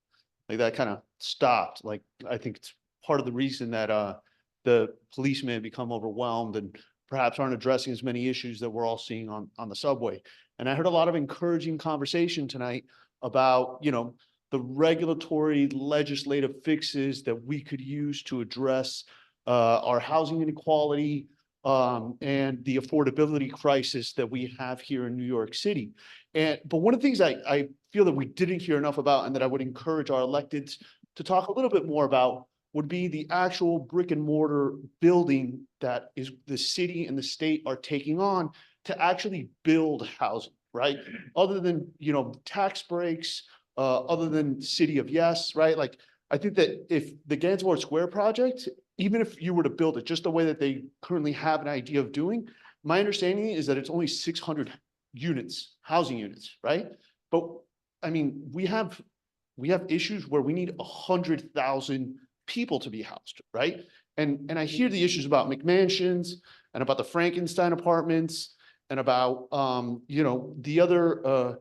Speaker 20: Like that kind of stopped. Like, I think it's part of the reason that the police may have become overwhelmed and perhaps aren't addressing as many issues that we're all seeing on the subway. And I heard a lot of encouraging conversation tonight about, you know, the regulatory legislative fixes that we could use to address our housing inequality and the affordability crisis that we have here in New York City. But one of the things I feel that we didn't hear enough about and that I would encourage our electeds to talk a little bit more about would be the actual brick and mortar building that is the city and the state are taking on to actually build housing, right? Other than, you know, tax breaks, other than City of Yes, right? Like, I think that if the Gansevoort Square project, even if you were to build it just the way that they currently have an idea of doing, my understanding is that it's only 600 units, housing units, right? But I mean, we have issues where we need 100,000 people to be housed, right? And I hear the issues about McMansions and about the Frankenstein apartments and about you know, the other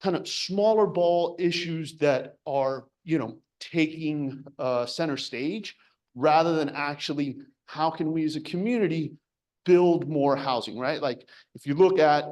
Speaker 20: kind of smaller ball issues that are, you know, taking center stage rather than actually how can we as a community build more housing, right? Like if you look at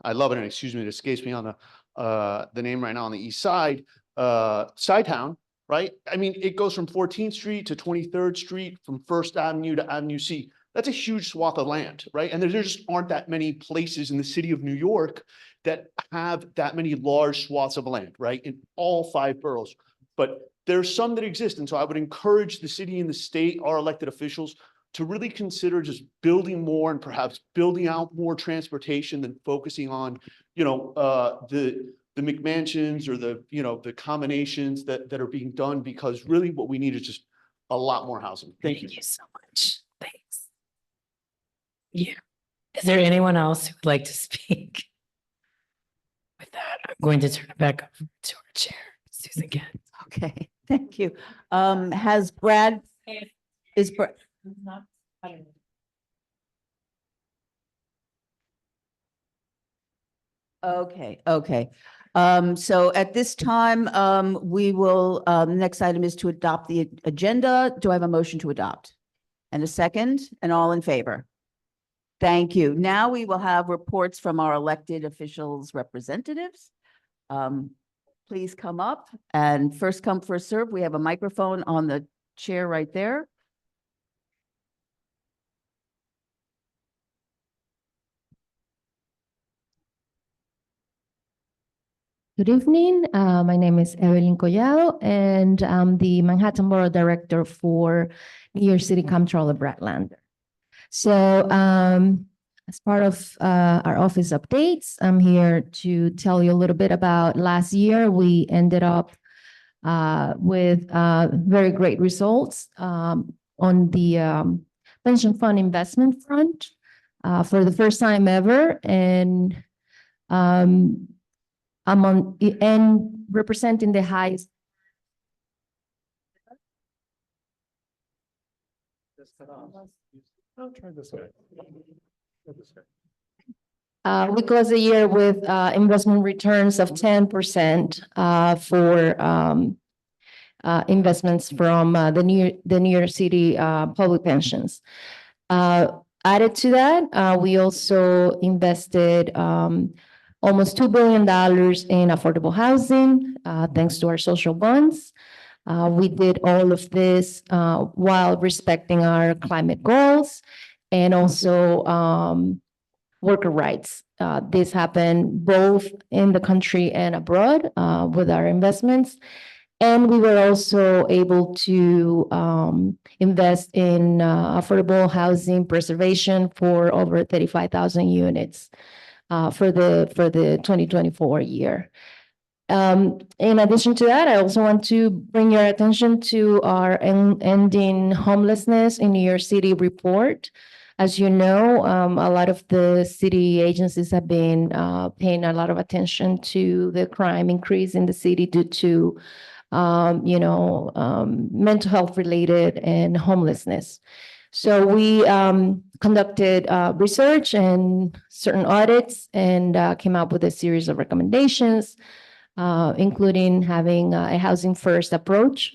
Speaker 20: I love it, and excuse me, it escapes me on the name right now on the east side, Sci-Town, right? I mean, it goes from 14th Street to 23rd Street, from First Avenue to Avenue C. That's a huge swath of land, right? And there just aren't that many places in the city of New York that have that many large swaths of land, right? In all 5 boroughs. But there's some that exist. And so I would encourage the city and the state, our elected officials, to really consider just building more and perhaps building out more transportation than focusing on, you know, the McMansions or the, you know, the combinations that are being done, because really what we need is just a lot more housing. Thank you.
Speaker 16: Thank you so much. Thanks. Yeah. Is there anyone else who would like to speak? With that, I'm going to turn it back over to our chair, Susan Kent.
Speaker 1: Okay, thank you. Has Brad, is Brad? Okay. So at this time, we will, the next item is to adopt the agenda. Do I have a motion to adopt? And a second, and all in favor? Thank you. Now we will have reports from our elected officials representatives. Please come up, and first come, first serve. We have a microphone on the chair right there.
Speaker 21: Good evening. My name is Evelyn Collado, and I'm the Manhattan Borough Director for New York City Comptroller Brad Lander. So as part of our office updates, I'm here to tell you a little bit about last year. We ended up with very great results on the pension fund investment front for the first time ever. And I'm on and representing the highest.
Speaker 6: I'll try this way.
Speaker 21: We closed the year with investment returns of 10% for investments from the New York City public pensions. Added to that, we also invested almost $2 billion in affordable housing, thanks to our social bonds. We did all of this while respecting our climate goals and also worker rights. This happened both in the country and abroad with our investments. And we were also able to invest in affordable housing preservation for over 35,000 units for the 2024 year. In addition to that, I also want to bring your attention to our ending homelessness in New York City report. As you know, a lot of the city agencies have been paying a lot of attention to the crime increase in the city due to, mental health related and homelessness. So we conducted research and certain audits and came up with a series of recommendations, including having a housing first approach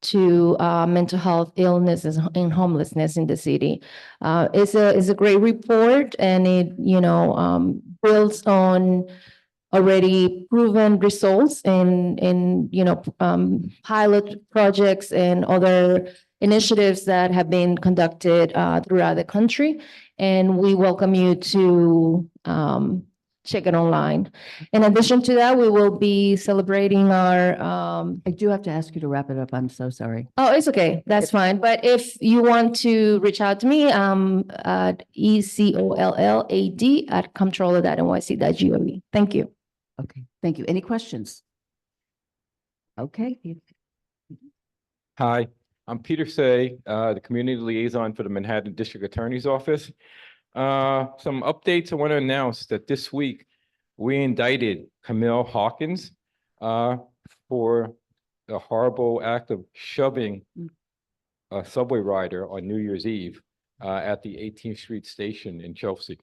Speaker 21: to mental health illnesses and homelessness in the city. It's a great report, and it builds on already proven results in pilot projects and other initiatives that have been conducted throughout the country. And we welcome you to check it online. In addition to that, we will be celebrating our
Speaker 1: I do have to ask you to wrap it up. I'm so sorry.
Speaker 21: oh, it's okay. That's fine. But if you want to reach out to me, at ecollad@comptroller.nyc.gov. Thank you.
Speaker 1: Okay, thank you. Any questions? Okay.
Speaker 5: Hi, I'm Peter Say, the Community Liaison for the Manhattan District Attorney's Office. Some updates I want to announce that this week we indicted Camille Hawkins for the horrible act of shoving a subway rider on New Year's Eve at the 18th Street Station in Chelsea.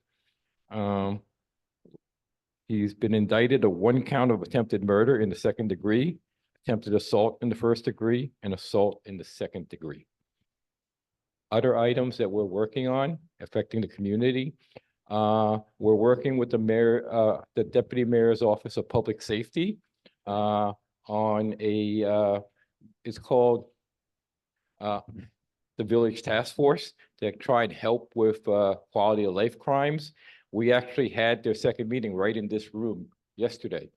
Speaker 5: He's been indicted of 1 count of attempted murder in the 2nd degree, attempted assault in the 1st degree, and assault in the 2nd degree. Other items that we're working on affecting the community. We're working with the mayor, the deputy mayor's office of public safety on a, it's called the Village Task Force to try and help with quality of life crimes. We actually had their 2nd meeting right in this room yesterday.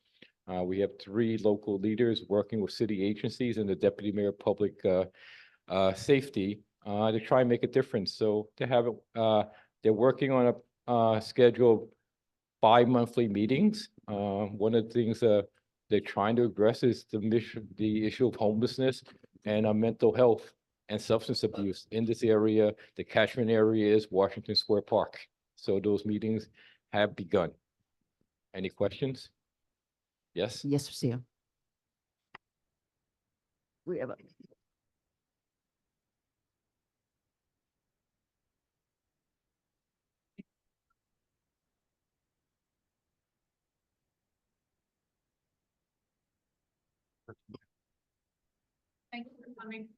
Speaker 5: We have 3 local leaders working with city agencies and the deputy mayor of public safety to try and make a difference. So to have it, they're working on a schedule of bi-monthly meetings. One of the things they're trying to address is the issue of homelessness and mental health and substance abuse in this area. The catchment area is Washington Square Park. So those meetings have begun. Any questions? Yes?
Speaker 1: Yes, Lucia. We have a.
Speaker 9: Thank you for coming.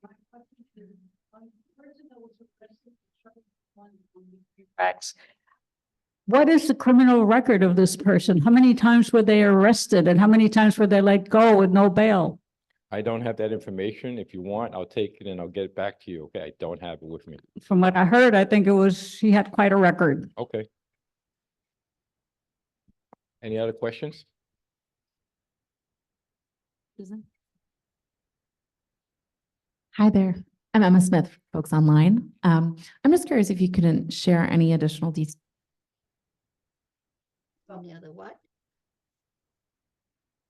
Speaker 9: What is the criminal record of this person? How many times were they arrested and how many times were they let go with no bail?
Speaker 5: I don't have that information. If you want, I'll take it and I'll get it back to you. Okay, I don't have it with me.
Speaker 9: From what I heard, I think he had quite a record.
Speaker 5: Okay. Any other questions?
Speaker 1: Susan?
Speaker 3: Hi there. I'm Emma Smith, folks online. I'm just curious if you couldn't share any additional details.
Speaker 15: From the other what?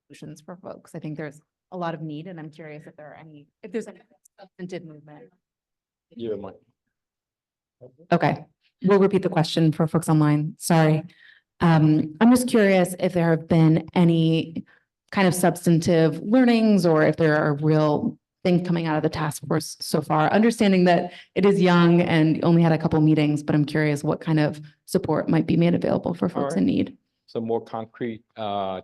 Speaker 3: Solutions for folks. I think there's a lot of need, and I'm curious if there's any substantive movement.
Speaker 5: Yeah, Mike.
Speaker 3: Okay, we'll repeat the question for folks online. Sorry. I'm just curious if there have been any kind of substantive learnings or if there are real things coming out of the task force so far, understanding that it is young and only had a couple meetings, but I'm curious what kind of support might be made available for folks in need.
Speaker 5: Some more concrete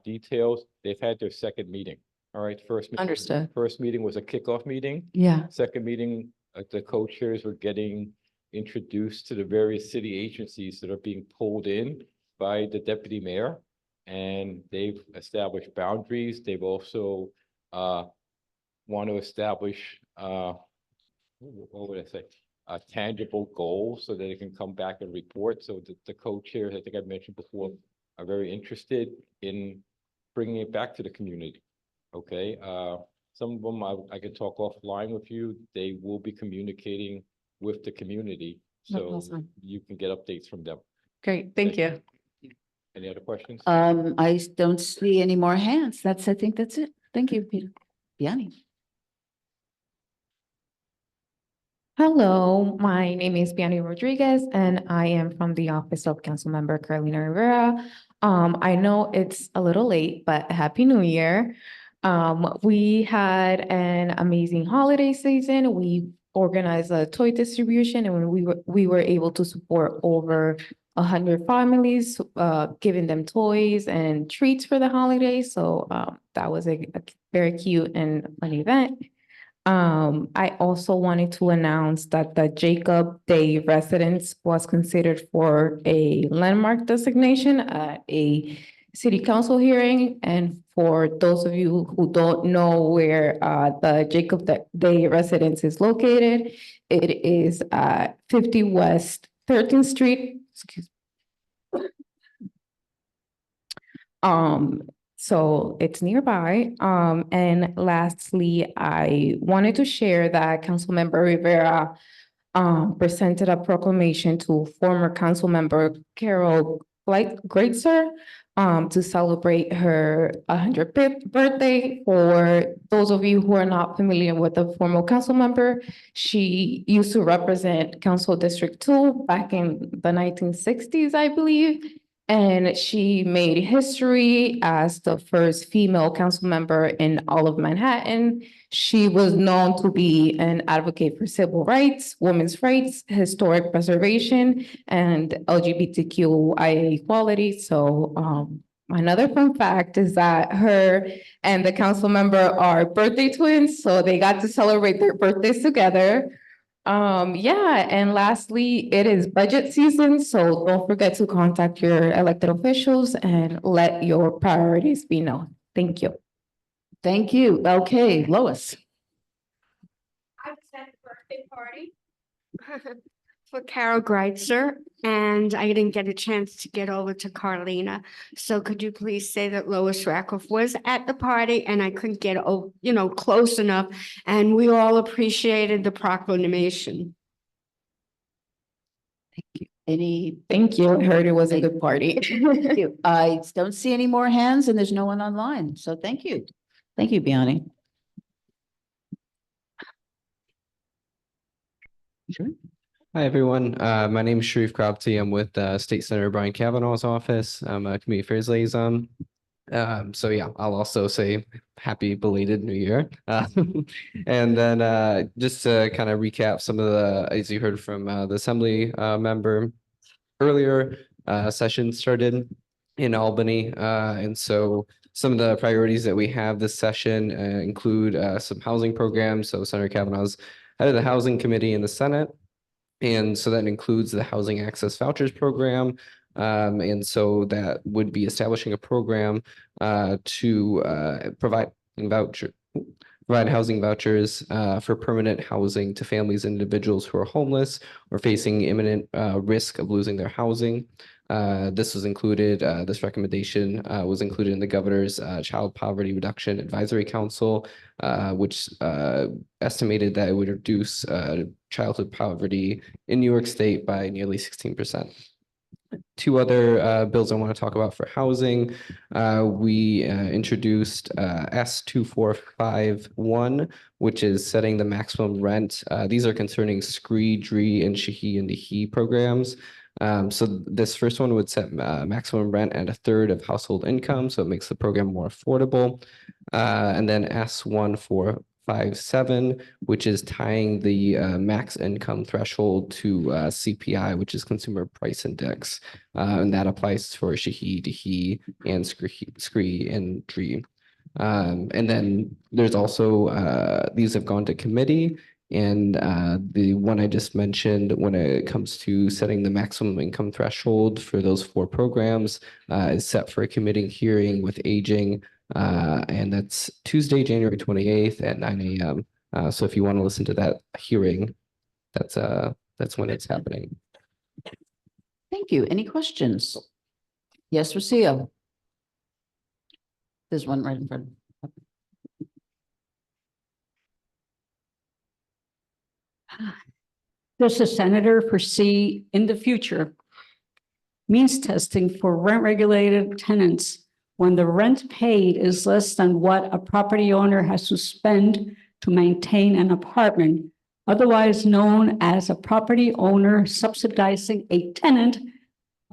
Speaker 5: details. They've had their 2nd meeting. All right,
Speaker 3: Understood.
Speaker 5: First meeting was a kickoff meeting.
Speaker 3: Yeah.
Speaker 5: 2nd meeting, the co-chairs were getting introduced to the various city agencies that are being pulled in by the deputy mayor. And they've established boundaries. They've also want to establish, what would I say? Tangible goals so that they can come back and report. So the co-chairs, I think I mentioned before, are very interested in bringing it back to the community. Okay, some of them I can talk offline with you. They will be communicating with the community, so
Speaker 3: Awesome.
Speaker 5: you can get updates from them.
Speaker 3: Great, thank you.
Speaker 5: Any other questions?
Speaker 1: I don't see any more hands. I think that's it. Thank you, Peter. Biani.
Speaker 7: Hello, my name is Biani Rodriguez and I am from the office of Councilmember Carolina Rivera. I know it's a little late, but Happy New Year. We had an amazing holiday season. We organized a toy distribution and we were able to support over 100 families, giving them toys and treats for the holidays. So that was a very cute and fun event. I also wanted to announce that the Jacob Day residence was considered for a landmark designation at a city council hearing. And for those of you who don't know where the Jacob Day residence is located, it is at 50 West 13th Street. So it's nearby. And lastly, I wanted to share that Councilmember Rivera presented a proclamation to former Councilmember Carol Greatser to celebrate her 105th birthday. For those of you who are not familiar with the former council member, she used to represent Council District 2 back in the 1960s, I believe. And she made history as the first female council member in all of Manhattan. She was known to be an advocate for civil rights, women's rights, historic preservation, and LGBTQIA equality. So another fun fact is that her and the council member are birthday twins, so they got to celebrate their birthdays together. Yeah, and lastly, it is budget season, so don't forget to contact your elected officials and let your priorities be known. Thank you.
Speaker 1: Thank you. Okay, Lois.
Speaker 13: I was at the birthday party for Carol Greitzer, and I didn't get a chance to get over to Carlina. So could you please say that Lois Rakoff was at the party and I couldn't get, close enough, and we all appreciated the proclamation.
Speaker 1: Thank you.
Speaker 7: I heard it was a good party.
Speaker 1: Thank you. I don't see any more hands and there's no one online. So thank you. Thank you, Biani. Sure.
Speaker 22: Hi, everyone. My name is Sharif Krabti. I'm with State Senator Brian Kavanaugh's office. I'm a community affairs liaison. So yeah, I'll also say happy belated New Year. And then just to kind of recap some of the, as you heard from the Assembly member earlier, session started in Albany. And so some of the priorities that we have this session include some housing programs. So Senator Kavanaugh's head of the Housing Committee in the Senate. And so that includes the Housing Access Vouchers Program. And so that would be establishing a program to provide housing vouchers for permanent housing to families and individuals who are homeless or facing imminent risk of losing their housing. This recommendation was included in the governor's Child Poverty Reduction Advisory Council, which estimated that it would reduce childhood poverty in New York State by nearly 16%. Two other bills I want to talk about for housing. We introduced S2451, which is setting the maximum rent. These are concerning SCREE, DREE, and SHAHI and DHE programs. So this first one would set maximum rent at 1/3 of household income, so it makes the program more affordable. And then S1457, which is tying the max income threshold to CPI, which is Consumer Price Index, and that applies for SHAHI, DHE, and SCREE and DREE. And then there's also these have gone to committee. And the one I just mentioned, when it comes to setting the maximum income threshold for those 4 programs, is set for a committee hearing with aging, and that's Tuesday, January 28th at 9 a.m. So if you want to listen to that hearing, that's when it's happening.
Speaker 1: Thank you. Any questions? Yes, Rocio. There's one right in front.
Speaker 9: Does the senator foresee in the future means testing for rent regulated tenants when the rent paid is less than what a property owner has to spend to maintain an apartment, otherwise known as a property owner subsidizing a tenant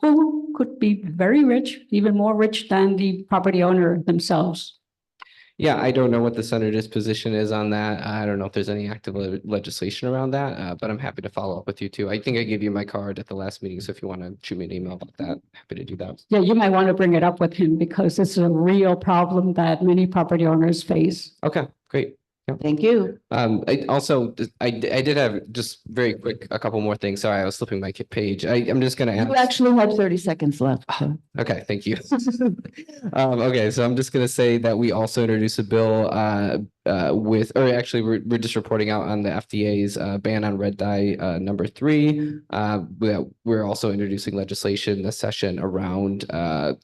Speaker 9: who could be very rich, even more rich than the property owner themselves.
Speaker 22: Yeah, I don't know what the senator's position is on that. I don't know if there's any active legislation around that, but I'm happy to follow up with you too. I think I gave you my card at the last meeting, so if you want to shoot me an email about that, happy to do that.
Speaker 9: Yeah, you might want to bring it up with him because this is a real problem that many property owners face.
Speaker 22: Okay, great.
Speaker 1: Thank you.
Speaker 22: I also, I did have just very quick, a couple more things. Sorry, I was flipping my page. I'm just gonna ask.
Speaker 1: You actually have 30 seconds left. so.
Speaker 22: Okay, thank you. Okay, so I'm just gonna say that we also introduced a bill or actually we're just reporting out on the FDA's ban on red dye number 3. We're also introducing legislation this session around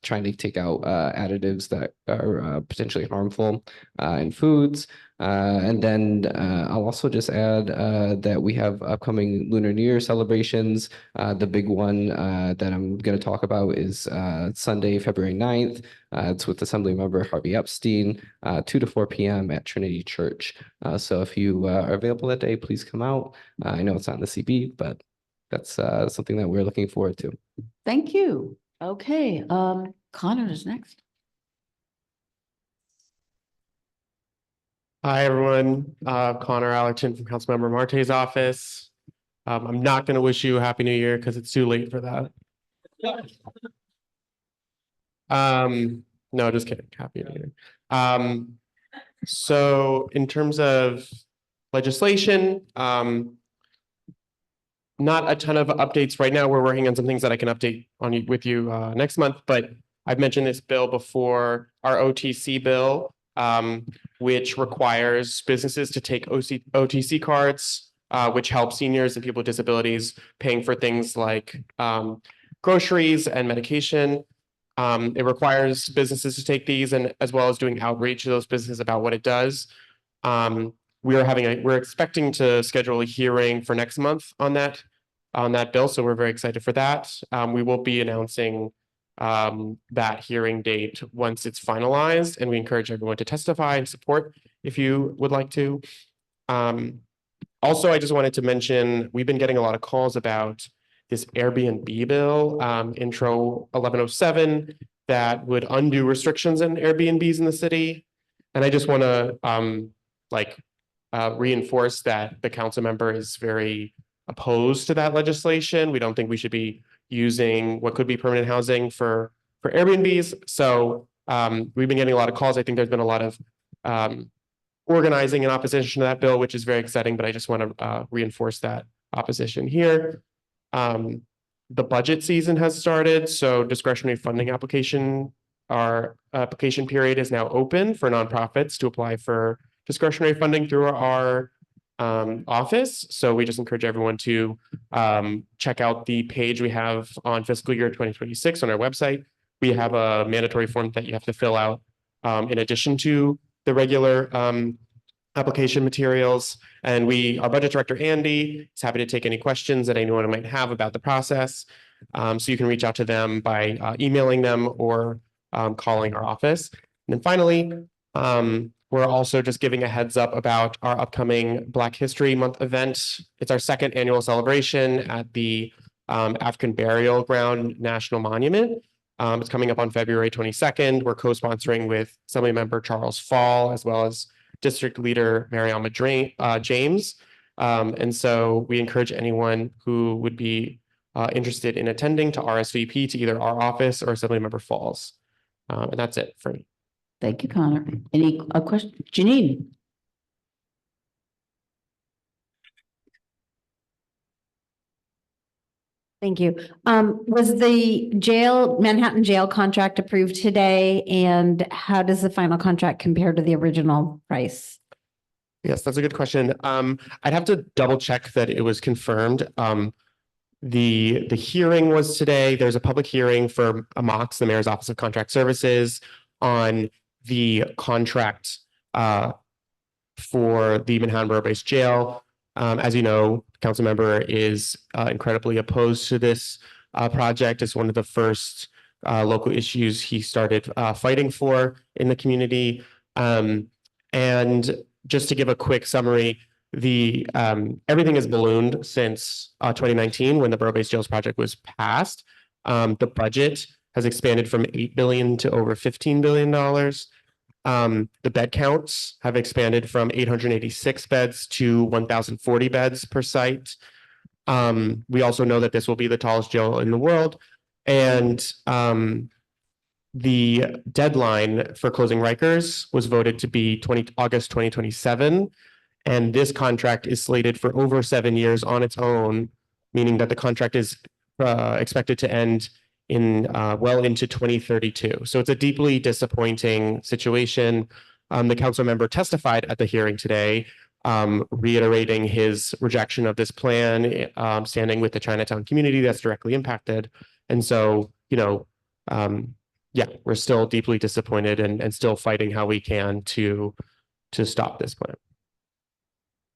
Speaker 22: trying to take out additives that are potentially harmful in foods. And then I'll also just add that we have upcoming Lunar New Year celebrations. The big one that I'm going to talk about is Sunday, February 9th. It's with Assemblymember Harvey Epstein, 2 to 4 p.m. at Trinity Church. So if you are available that day, please come out. I know it's not in the CB, but that's something that we're looking forward to.
Speaker 1: Thank you. Okay, Connor is next.
Speaker 4: Hi, everyone. Connor Allerton from Councilmember Marte's office. I'm not going to wish you a Happy New Year because it's too late for that. No, just kidding. Happy New Year. So in terms of legislation, not a ton of updates right now. We're working on some things that I can update on with you next month, but I've mentioned this bill before, our OTC bill, which requires businesses to take OTC cards, which help seniors and people with disabilities paying for things like groceries and medication. It requires businesses to take these and as well as doing outreach to those businesses about what it does. We're expecting to schedule a hearing for next month on that bill, so we're very excited for that. We will be announcing that hearing date once it's finalized, and we encourage everyone to testify and support if you would like to. Also, I just wanted to mention, we've been getting a lot of calls about this Airbnb bill, Intro 1107, that would undo restrictions in Airbnbs in the city. And I just want to reinforce that the council member is very opposed to that legislation. We don't think we should be using what could be permanent housing for Airbnbs. So we've been getting a lot of calls. I think there's been a lot of organizing in opposition to that bill, which is very exciting, but I just want to reinforce that opposition here. The budget season has started, so discretionary funding our application period is now open for nonprofits to apply for discretionary funding through our office. So we just encourage everyone to check out the page we have on fiscal year 2026 on our website. We have a mandatory form that you have to fill out in addition to the regular application materials. And our budget director, Andy, is happy to take any questions that anyone might have about the process. So you can reach out to them by emailing them or calling our office. And then finally, we're also just giving a heads up about our upcoming Black History Month event. It's our second annual celebration at the African Burial Ground National Monument. It's coming up on February 22nd. We're co-sponsoring with Assemblymember Charles Fall, as well as District Leader Mariama James. And so we encourage anyone who would be interested in attending to RSVP to either our office or Assemblymember Falls. And that's it for me.
Speaker 1: Thank you, Connor. Any questions? Janine?
Speaker 10: Thank you. Was the Manhattan jail contract approved today? And how does the final contract compare to the original price?
Speaker 4: Yes, that's a good question. I'd have to double check that it was confirmed. The hearing was today. There's a public hearing for AMOX, the Mayor's Office of Contract Services, on the contract for the Manhattan Borough-based jail. As you know, the council member is incredibly opposed to this project is one of the first local issues he started fighting for in the community. And just to give a quick summary, the everything has ballooned since 2019 when the Borough-Based Jails project was passed. The budget has expanded from $8 billion to over $15 billion. The bed counts have expanded from 886 beds to 1,040 beds per site. We also know that this will be the tallest jail in the world. And the deadline for closing Rikers was voted to be August 2027. And this contract is slated for over 7 years on its own, meaning that the contract is expected to end in well into 2032. So it's a deeply disappointing situation. The council member testified at the hearing today, reiterating his rejection of this plan, standing with the Chinatown community that's directly impacted. And so, yeah, we're still deeply disappointed and still fighting how we can to stop this plan.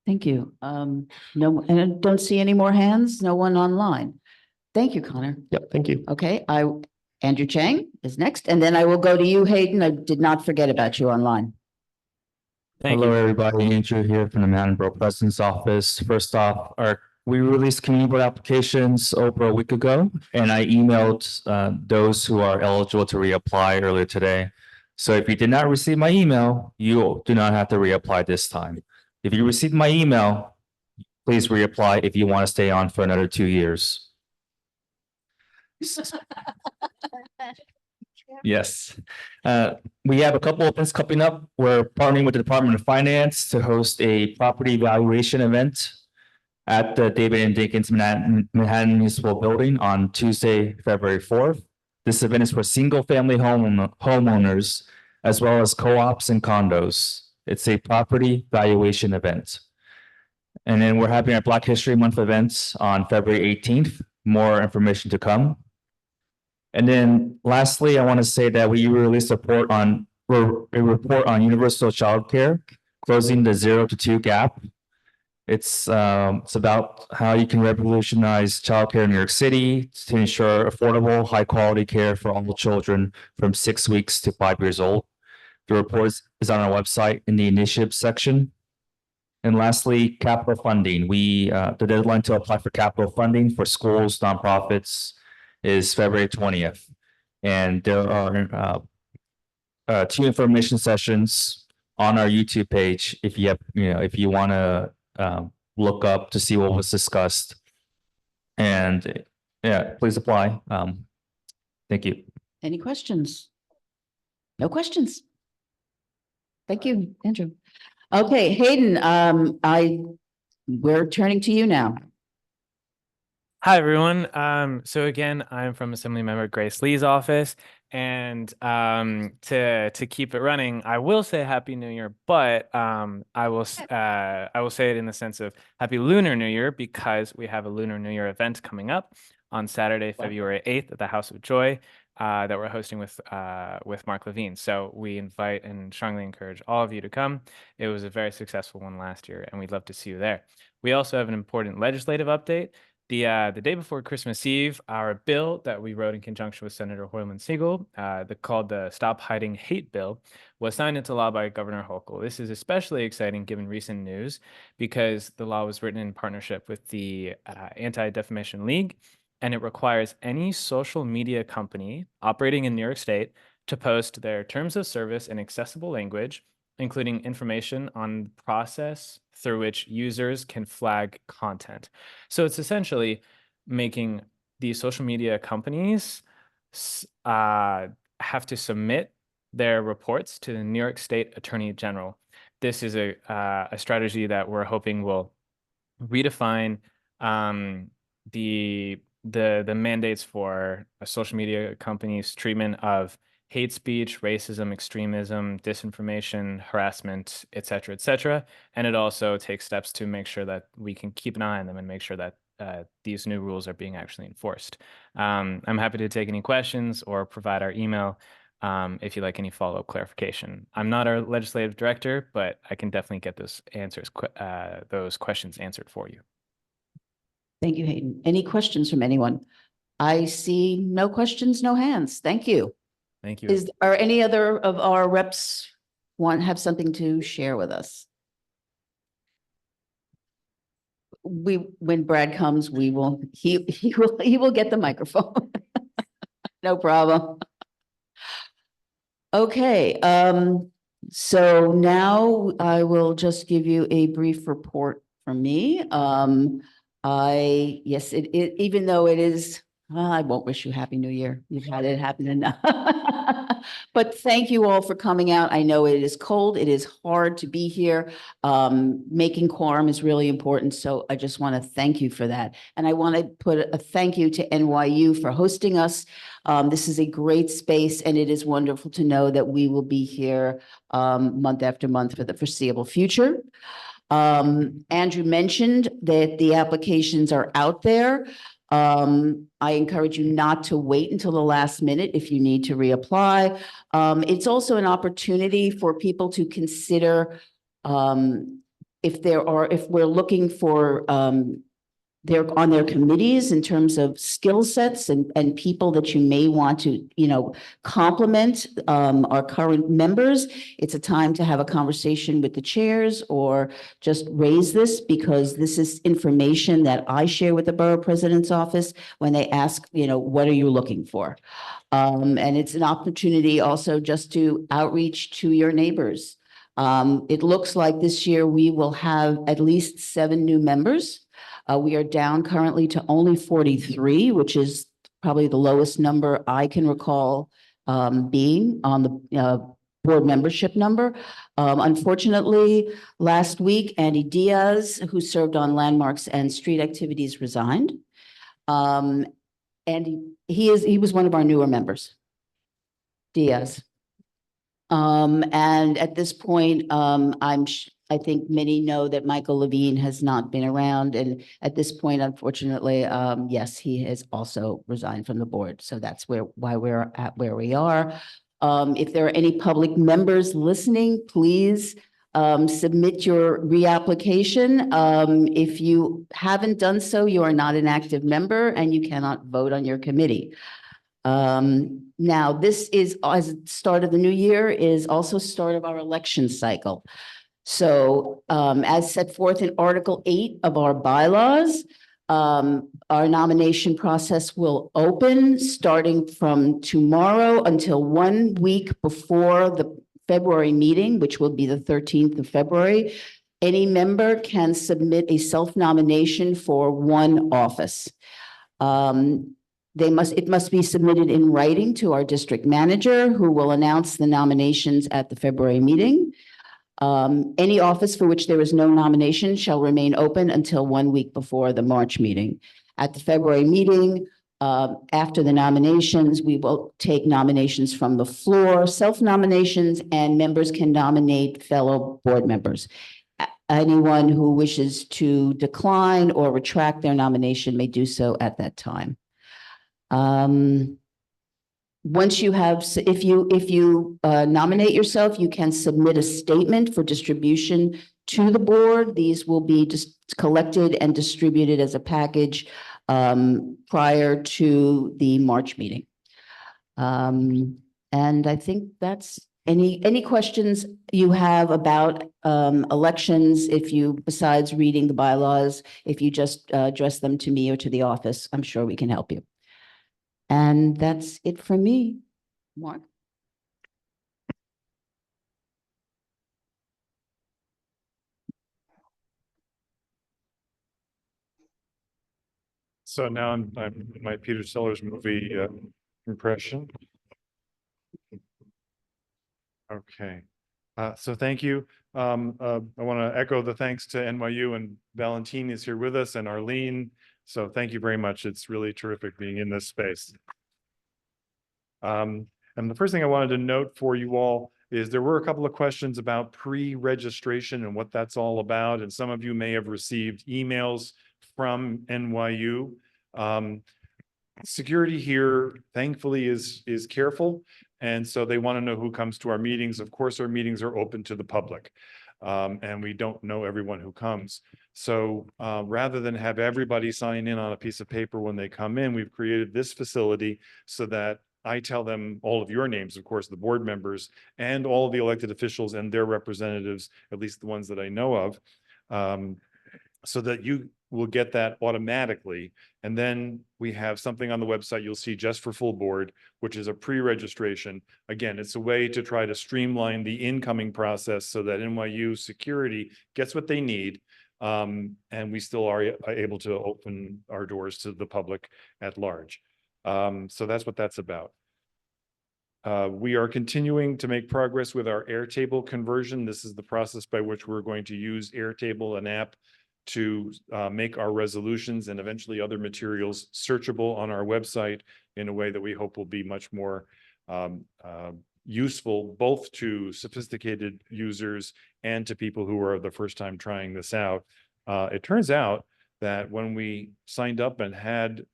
Speaker 1: Thank you. No, and I don't see any more hands, no one online. Thank you, Connor.
Speaker 4: Yep, thank you.
Speaker 1: Okay, Andrew Chang is next, and then I will go to you, Hayden. I did not forget about you online.
Speaker 8: Hello, everybody. Andrew here from the Manhattan Borough President's Office. First off, we released community board applications over a week ago, and I emailed those who are eligible to reapply earlier today. So if you did not receive my email, you do not have to reapply this time. If you received my email, please reapply if you want to stay on for another 2 years. Yes. We have a couple of things coming up. We're partnering with the Department of Finance to host a property valuation event at the David and Dinkins Manhattan Municipal Building on Tuesday, February 4th. This event is for single-family homeowners as well as co-ops and condos. It's a property valuation event. And then we're having our Black History Month events on February 18th. More information to come. And then lastly, I want to say that we released a report on universal childcare, closing the 0 to 2 gap. It's about how you can revolutionize childcare in New York City to ensure affordable, high quality care for all children from 6 weeks to 5 years old. The report is on our website in the initiatives section. And lastly, capital funding. The deadline to apply for capital funding for schools, nonprofits is February 20th. And there are 2 information sessions on our YouTube page if you have, if you want to look up to see what was discussed. And yeah, please apply. Thank you.
Speaker 1: Any questions? No questions. Thank you, Andrew. Okay, Hayden, we're turning to you now.
Speaker 18: Hi, everyone. So again, I'm from Assemblymember Grace Lee's office, and to keep it running, I will say Happy New Year, but I will say it in the sense of Happy Lunar New Year because we have a Lunar New Year event coming up on Saturday, February 8th at the House of Joy that we're hosting with Mark Levine. So we invite and strongly encourage all of you to come. It was a very successful one last year, and we'd love to see you there. We also have an important legislative update. The day before Christmas Eve, our bill that we wrote in conjunction with Senator Hoyland Siegel, called the Stop Hiding Hate Bill, was signed into law by Governor Hochul. This is especially exciting given recent news because the law was written in partnership with the Anti-Defamation League, and it requires any social media company operating in New York State to post their terms of service in accessible language, including information on the process through which users can flag content. So it's essentially making these social media companies have to submit their reports to the New York State Attorney General. This is a strategy that we're hoping will redefine the mandates for social media companies' treatment of hate speech, racism, extremism, disinformation, harassment, et cetera, and it also takes steps to make sure that we can keep an eye on them and make sure that these new rules are being actually enforced. I'm happy to take any questions or provide our email if you'd like any follow-up clarification. I'm not our legislative director, but I can definitely get those questions answered for you.
Speaker 1: Thank you, Hayden. Any questions from anyone? I see no questions, no hands. Thank you.
Speaker 18: Thank you.
Speaker 1: Are any other of our reps have something to share with us? When Brad comes, he will get the microphone. No problem. Okay, so now I will just give you a brief report from me. Yes, even though it is, well, I won't wish you Happy New Year. You've had it happen enough. But thank you all for coming out. I know it is cold. It is hard to be here. Making quorum is really important. So I just want to thank you for that. And I want to put a thank you to NYU for hosting us. This is a great space, and it is wonderful to know that we will be here month after month for the foreseeable future. Andrew mentioned that the applications are out there. I encourage you not to wait until the last minute if you need to reapply. It's also an opportunity for people to consider if we're looking for they're on their committees in terms of skill sets and people that you may want to, complement our current members. It's a time to have a conversation with the chairs or just raise this, because this is information that I share with the borough president's office when they ask, what are you looking for? And it's an opportunity also just to outreach to your neighbors. It looks like this year we will have at least 7 new members. We are down currently to only 43, which is probably the lowest number I can recall being on the board membership number. Unfortunately, last week, Andy Diaz, who served on landmarks and street activities, resigned. And he was one of our newer members, Diaz. And at this point, I think many know that Michael Levine has not been around. And at this point, unfortunately, yes, he has also resigned from the board. So that's why we're at where we are. If there are any public members listening, please submit your reapplication. If you haven't done so, you are not an active member and you cannot vote on your committee. Now, this is, as the start of the new year, is also start of our election cycle. So as set forth in Article 8 of our bylaws, our nomination process will open starting from tomorrow until 1 week before the February meeting, which will be the 13th of February. Any member can submit a self-nomination for one office. It must be submitted in writing to our district manager, who will announce the nominations at the February meeting. Any office for which there is no nomination shall remain open until 1 week before the March meeting. At the February meeting, after the nominations, we will take nominations from the floor, self-nominations, and members can nominate fellow board members. Anyone who wishes to decline or retract their nomination may do so at that time. Once you have, if you nominate yourself, you can submit a statement for distribution to the board. These will be just collected and distributed as a package prior to the March meeting. And I think that's any questions you have about elections, besides reading the bylaws, if you just address them to me or to the office, I'm sure we can help you. And that's it for me. Mark?
Speaker 11: So now I'm my Peter Sellers movie impression. Okay. So thank you. I want to echo the thanks to NYU, and Valentine is here with us, and Arlene. So thank you very much. It's really terrific being in this space. And the first thing I wanted to note for you all is there were a couple of questions about pre-registration and what that's all about. And some of you may have received emails from NYU. Security here, thankfully, is careful. And so they want to know who comes to our meetings. Of course, our meetings are open to the public. and we don't know everyone who comes. So rather than have everybody sign in on a piece of paper when they come in, we've created this facility so that I tell them all of your names, of course, the board members and all of the elected officials and their representatives, at least the ones that I know of, so that you will get that automatically. And then we have something on the website you'll see just for full board, which is a pre-registration. Again, it's a way to try to streamline the incoming process so that NYU security gets what they need. And we still are able to open our doors to the public at large. So that's what that's about. We are continuing to make progress with our Airtable conversion. This is the process by which we're going to use Airtable, an app, to make our resolutions and eventually other materials searchable on our website in a way that we hope will be much more useful both to sophisticated users and to people who are the first time trying this out. It turns out that when we signed up and had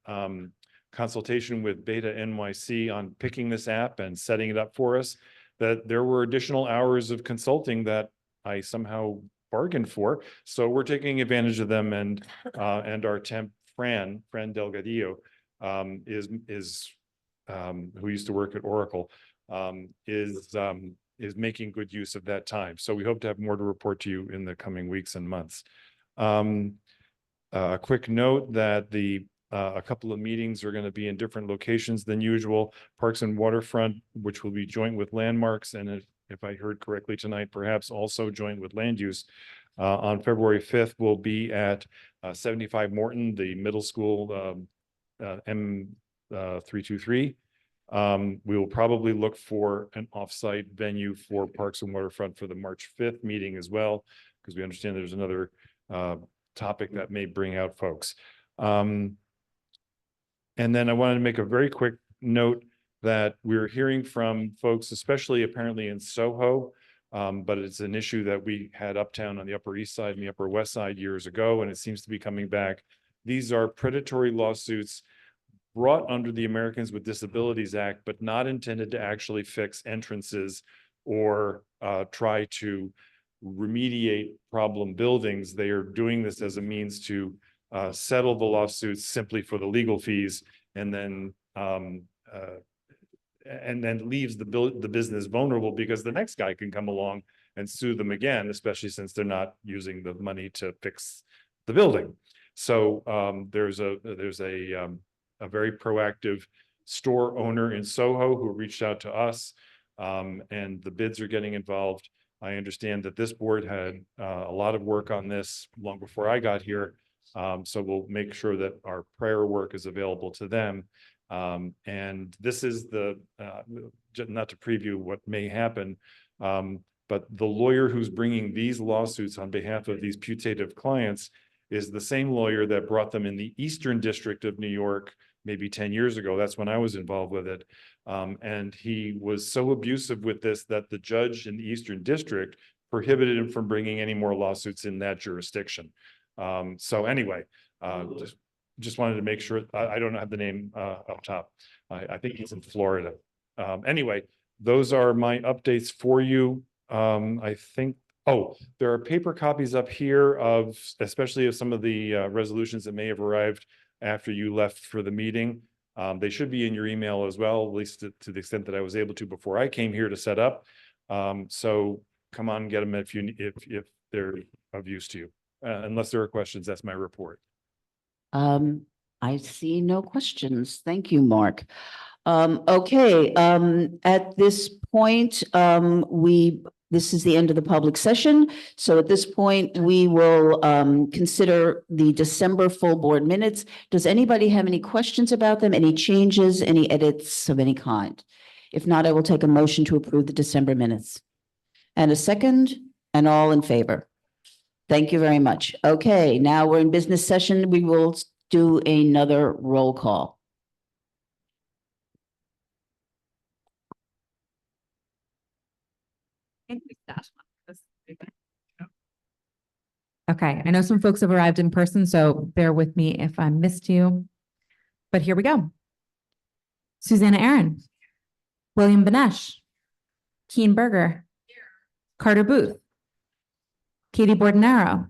Speaker 11: consultation with Beta NYC on picking this app and setting it up for us, that there were additional hours of consulting that I somehow bargained for. So we're taking advantage of them, and our temp Fran Delgadillo who used to work at Oracle is making good use of that time. So we hope to have more to report to you in the coming weeks and months. A quick note that a couple of meetings are going to be in different locations than usual. Parks and Waterfront, which will be joint with Landmarks, and if I heard correctly tonight, perhaps also joint with Land Use. On February 5th, we'll be at 75 Morton, the middle school M323. We will probably look for an offsite venue for Parks and Waterfront for the March 5th meeting as well, because we understand there's another topic that may bring out folks. And then I wanted to make a very quick note that we're hearing from folks, especially apparently in Soho, but it's an issue that we had uptown on the Upper East Side and the Upper West Side years ago, and it seems to be coming back. These are predatory lawsuits brought under the Americans with Disabilities Act, but not intended to actually fix entrances or try to remediate problem buildings. They are doing this as a means to settle the lawsuits simply for the legal fees, and then leaves the business vulnerable because the next guy can come along and sue them again, especially since they're not using the money to fix the building. So there's a very proactive store owner in Soho who reached out to us, and the bids are getting involved. I understand that this board had a lot of work on this long before I got here. So we'll make sure that our prior work is available to them. And this is not to preview what may happen, but the lawyer who's bringing these lawsuits on behalf of these putative clients is the same lawyer that brought them in the Eastern District of New York maybe 10 years ago. That's when I was involved with it. And he was so abusive with this that the judge in the Eastern District prohibited him from bringing any more lawsuits in that jurisdiction. So anyway, just wanted to make sure. I don't have the name up top. I think he's in Florida. Anyway, those are my updates for you. I think, there are paper copies up here of, especially of some of the resolutions that may have arrived after you left for the meeting. They should be in your email as well, at least to the extent that I was able to before I came here to set up. So come on, get them if they're of use to you. Unless there are questions, that's my report.
Speaker 1: I see no questions. Thank you, Mark. Okay, at this point, this is the end of the public session. So at this point, we will consider the December full board minutes. Does anybody have any questions about them? Any changes, any edits of any kind? If not, I will take a motion to approve the December minutes. And a second, and all in favor. Thank you very much. Okay, now we're in business session. We will do another roll call.
Speaker 3: Okay, I know some folks have arrived in person, so bear with me if I missed you. But here we go. Susanna Aaron, William Benesh, Keen Berger, Carter Booth, Katie Bordenaro,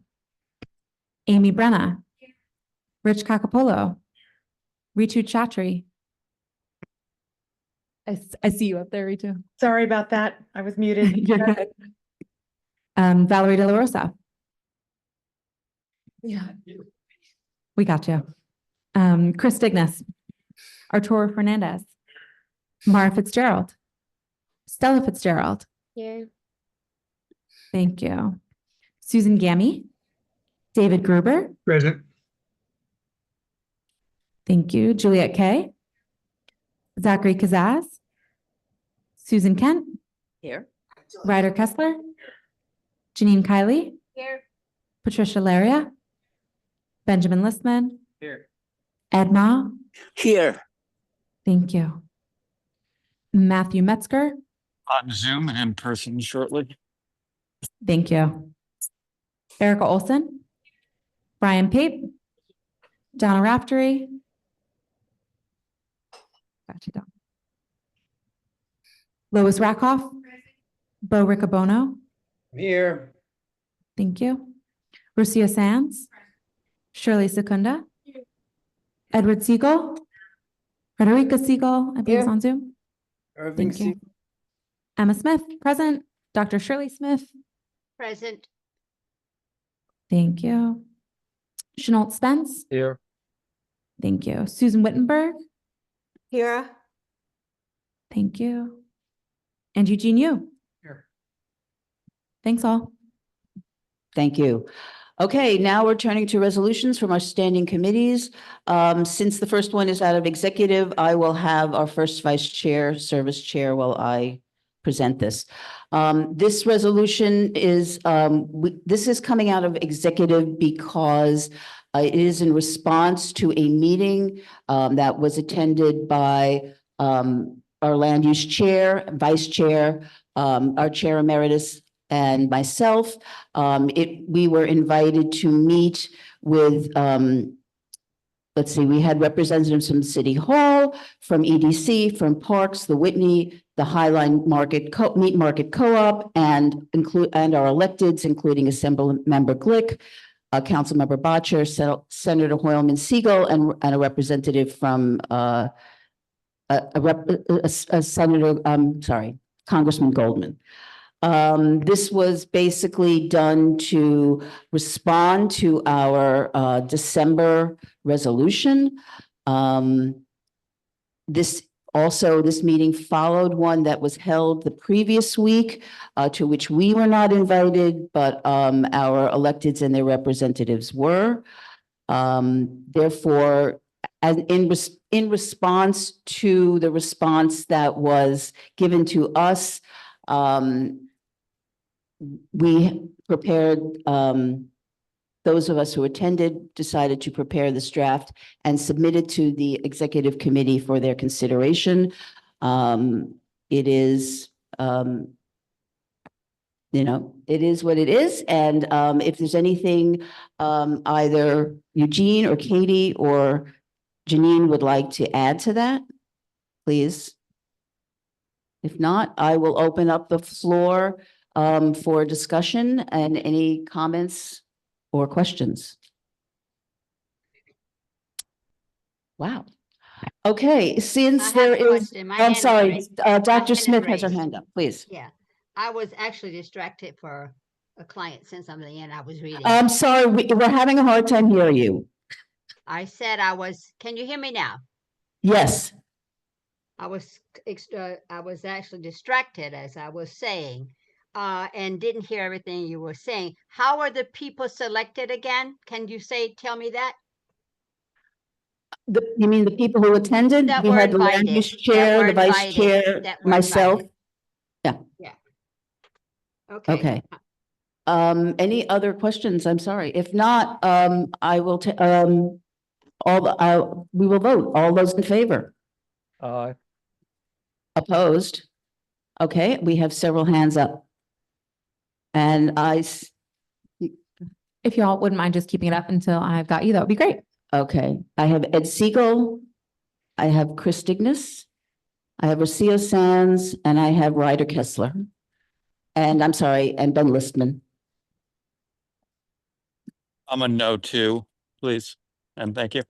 Speaker 3: Amy Brenna, Rich Kakapolo, Ritu Chatri. I see you up there, Ritu.
Speaker 2: Sorry about that. I was muted.
Speaker 3: You're good. Valerie De La Rosa.
Speaker 2: Yeah.
Speaker 3: We got you. Chris Dignas, Arturo Fernandez, Mara Fitzgerald, Stella Fitzgerald.
Speaker 13: Yeah.
Speaker 3: Thank you. Susan Gammy, David Gruber.
Speaker 6: Present.
Speaker 3: Thank you. Juliet Kay, Zachary Kazaz, Susan Kent,
Speaker 16: Here.
Speaker 3: Ryder Kessler, Janine Kiley,
Speaker 13: Here.
Speaker 3: Patricia Laria, Benjamin Listman,
Speaker 18: Here.
Speaker 3: Ed Ma.
Speaker 14: Here.
Speaker 3: Thank you. Matthew Metzger.
Speaker 14: On Zoom and in person shortly.
Speaker 3: Thank you. Erica Olson, Brian Pape, Donna Raftery. Got you down. Lois Rakoff, Bo Riccobono.
Speaker 14: Here.
Speaker 3: Thank you. Lucia Sands, Shirley Secunda, Edward Siegel, Frederica Siegel, I believe is
Speaker 14: Here.
Speaker 3: on Zoom.
Speaker 14: Irving
Speaker 3: Thank you. Emma Smith, present. Dr. Shirley Smith.
Speaker 15: Present.
Speaker 3: Thank you. Chenault Spence.
Speaker 5: Here.
Speaker 3: Thank you. Susan Wittenberg.
Speaker 13: Here.
Speaker 3: Thank you. And Eugene Yu.
Speaker 18: Here.
Speaker 3: Thanks all.
Speaker 1: Thank you. Okay, now we're turning to resolutions from our standing committees. Since the first one is out of executive, I will have our first vice chair, service chair, while I present this. This resolution is, this is coming out of executive because it is in response to a meeting that was attended by our land use chair, vice chair, our chair emeritus, and myself. We were invited to meet with, let's see, we had representatives from City Hall, from EDC, from Parks, the Whitney, the Highline Meat Market Co-op, and our electeds, including Assembly Member Glick, Councilmember Botcher, Senator Hoylman Siegel, and a representative from Congressman Goldman. This was basically done to respond to our December resolution. This meeting followed one that was held the previous week, to which we were not invited, but our electeds and their representatives were. Therefore, in response to the response that was given to us, we prepared, those of us who attended decided to prepare this draft and submit it to the executive committee for their consideration. It is, it is what it is. And if there's anything either Eugene or Katie or Janine would like to add to that, please. If not, I will open up the floor for discussion and any comments or questions. Wow. Okay, since there is, I'm sorry, Dr. Smith has her hand up, please.
Speaker 15: Yeah, I was actually distracted for a client sent something in. I was reading.
Speaker 1: I'm sorry, we're having a hard time hearing you.
Speaker 15: I said can you hear me now?
Speaker 1: Yes.
Speaker 15: I was actually distracted as I was saying, and didn't hear everything you were saying. How are the people selected again? Can you tell me that?
Speaker 1: You mean the people who attended?
Speaker 15: That
Speaker 1: We
Speaker 15: were
Speaker 1: had the land
Speaker 15: invited,
Speaker 1: use
Speaker 15: that
Speaker 1: chair,
Speaker 15: were
Speaker 1: the vice
Speaker 15: invited,
Speaker 1: chair,
Speaker 15: that were
Speaker 1: myself.
Speaker 15: invited.
Speaker 1: Yeah.
Speaker 15: Yeah.
Speaker 1: Okay. Any other questions? I'm sorry. If not, I will, we will vote. All those in favor?
Speaker 5: Aye.
Speaker 1: Opposed? Okay, we have several hands up. And
Speaker 3: if y'all wouldn't mind just keeping it up until I've got you, that would be great.
Speaker 1: Okay, I have Ed Siegel, I have Chris Dignas, I have Rocio Sands, and I have Ryder Kessler. And I'm sorry, and Ben Listman.
Speaker 14: I'm a no too, please. And thank you.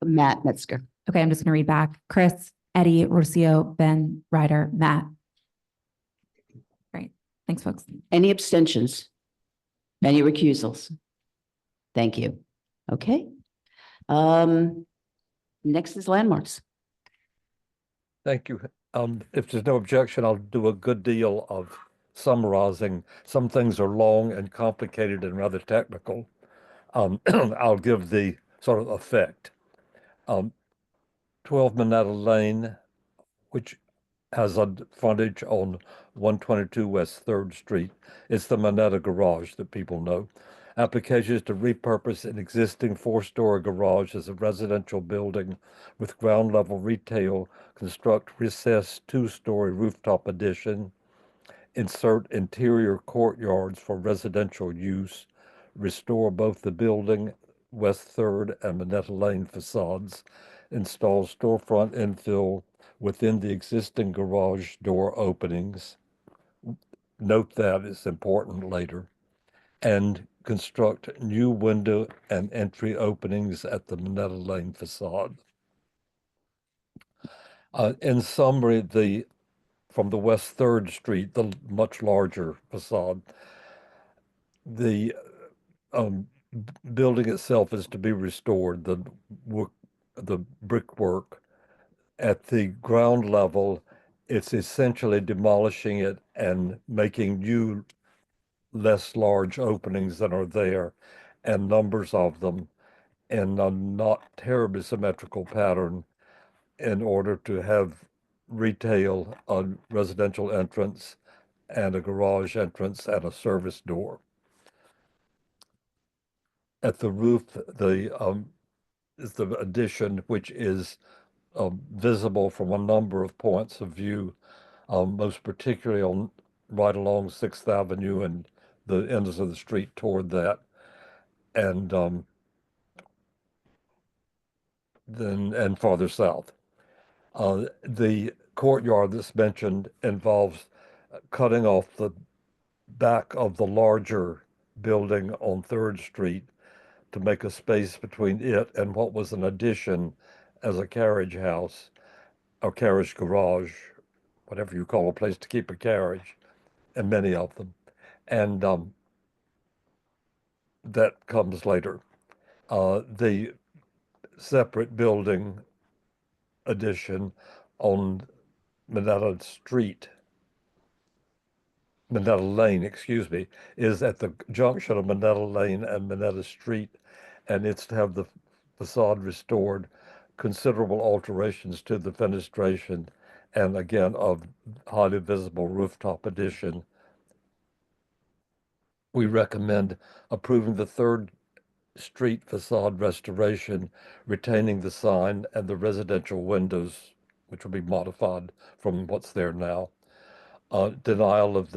Speaker 1: Matt Metzger.
Speaker 3: Okay, I'm just going to read back. Chris, Eddie, Rocio, Ben, Ryder, Matt. Great. Thanks, folks.
Speaker 1: Any abstentions? Any recusals? Thank you. Okay. Next is landmarks.
Speaker 12: Thank you. If there's no objection, I'll do a good deal of summarizing. Some things are long and complicated and rather technical. I'll give the sort of effect. 12 Minetta Lane, which has a frontage on 122 West 3rd Street. It's the Minetta Garage that people know. Applications to repurpose an existing 4-story garage as a residential building with ground level retail, construct recessed 2-story rooftop addition, insert interior courtyards for residential use, restore both the building, West 3rd and Minetta Lane facades, install storefront infill within the existing garage door openings. Note that it's important later. And construct new window and entry openings at the Minetta Lane facade. In summary, from the West 3rd Street, the much larger facade, the building itself is to be restored, the brickwork. At the ground level, it's essentially demolishing it and making new, less large openings than are there, and numbers of them in a not terribly symmetrical pattern in order to have retail, a residential entrance, and a garage entrance and a service door. At the roof, is the addition, which is visible from a number of points of view, most particularly right along 6th Avenue and the ends of the street toward that. And then farther south. The courtyard that's mentioned involves cutting off the back of the larger building on 3rd Street to make a space between it and what was an addition as a carriage house, or carriage garage, whatever you call a place to keep a carriage, and many of them. And that comes later. The separate building addition on Minetta Lane, excuse me, is at the junction of Minetta Lane and Minetta Street, and it's to have the facade restored, considerable alterations to the fenestration, and again, of highly visible rooftop addition. We recommend approving the 3rd Street facade restoration, retaining the sign and the residential windows, which will be modified from what's there now. Denial of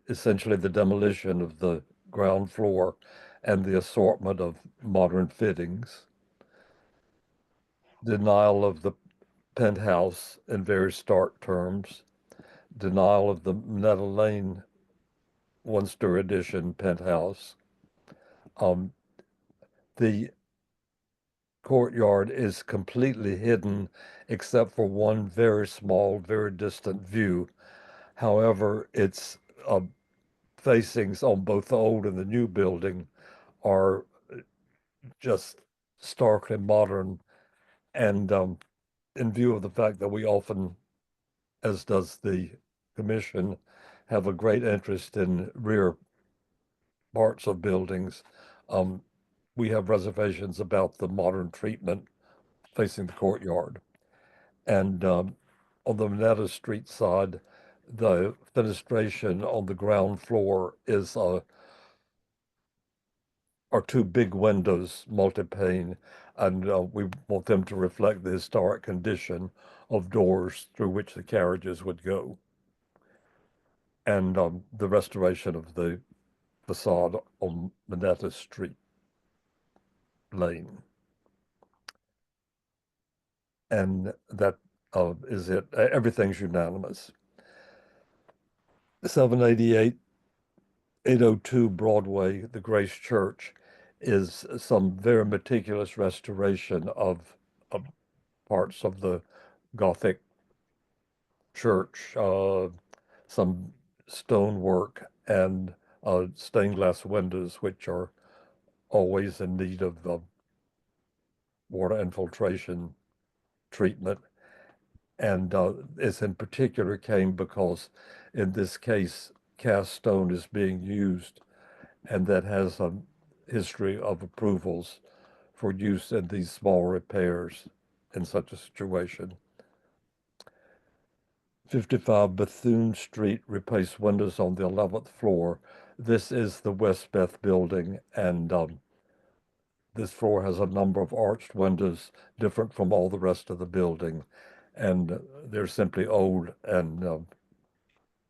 Speaker 12: essentially the demolition of the ground floor and the assortment of modern fittings. Denial of the penthouse in very stark terms. Denial of the Minetta Lane 1-story addition penthouse. The courtyard is completely hidden except for one very small, very distant view. However, its facings on both the old and the new building are just starkly modern. And in view of the fact that we often, as does the commission, have a great interest in rear parts of buildings, we have reservations about the modern treatment facing the courtyard. And on the Minetta Street side, the fenestration on the ground floor is are 2 big windows, multi-pane, and we want them to reflect the historic condition of doors through which the carriages would go. And the restoration of the facade on Minetta Street Lane. And that is it. Everything's unanimous. 788, 802 Broadway, the Grace Church, is some very meticulous restoration of parts of the Gothic church, some stonework and stained glass windows, which are always in need of water infiltration treatment. And this in particular came because in this case, cast stone is being used, and that has a history of approvals for use in these small repairs in such a situation. 55 Bethune Street replaced windows on the 11th floor. This is the West Beth building, and this floor has a number of arched windows different from all the rest of the building, and they're simply old and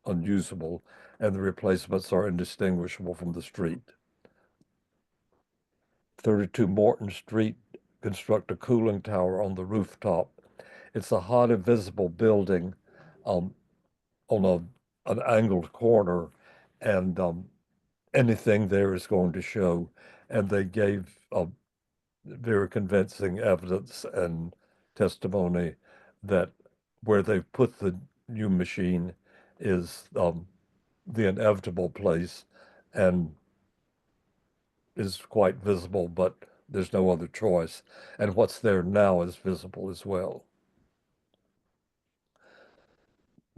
Speaker 12: unusable, and the replacements are indistinguishable from the street. 32 Morton Street, construct a cooling tower on the rooftop. It's a highly visible building on an angled corner, and anything there is going to show. And they gave very convincing evidence and testimony that where they've put the new machine is the inevitable place and is quite visible, but there's no other choice. And what's there now is visible as well.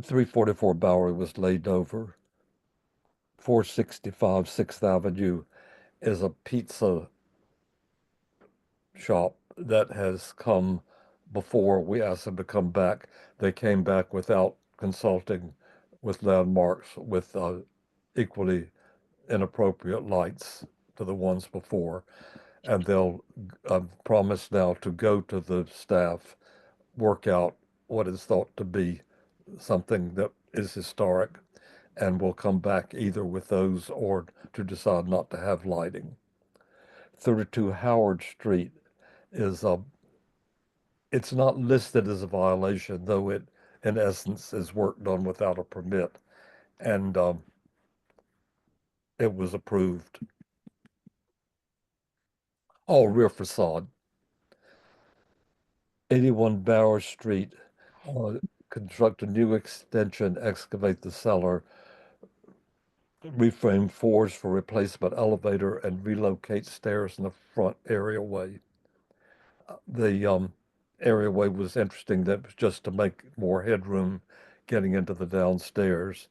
Speaker 12: 344 Bowery was laid over. 465 6th Avenue is a pizza shop that has come before we asked them to come back. They came back without consulting with landmarks with equally inappropriate lights to the ones before. And they'll promise now to go to the staff, work out what is thought to be something that is historic, and will come back either with those or to decide not to have lighting. 32 Howard Street is it's not listed as a violation, though it in essence is work done without a permit, and it was approved. All rear facade. 81 Bower Street, construct a new extension, excavate the cellar, reframe floors for replacement elevator, and relocate stairs in the front areaway. The areaway was interesting. That was just to make more headroom getting into the downstairs.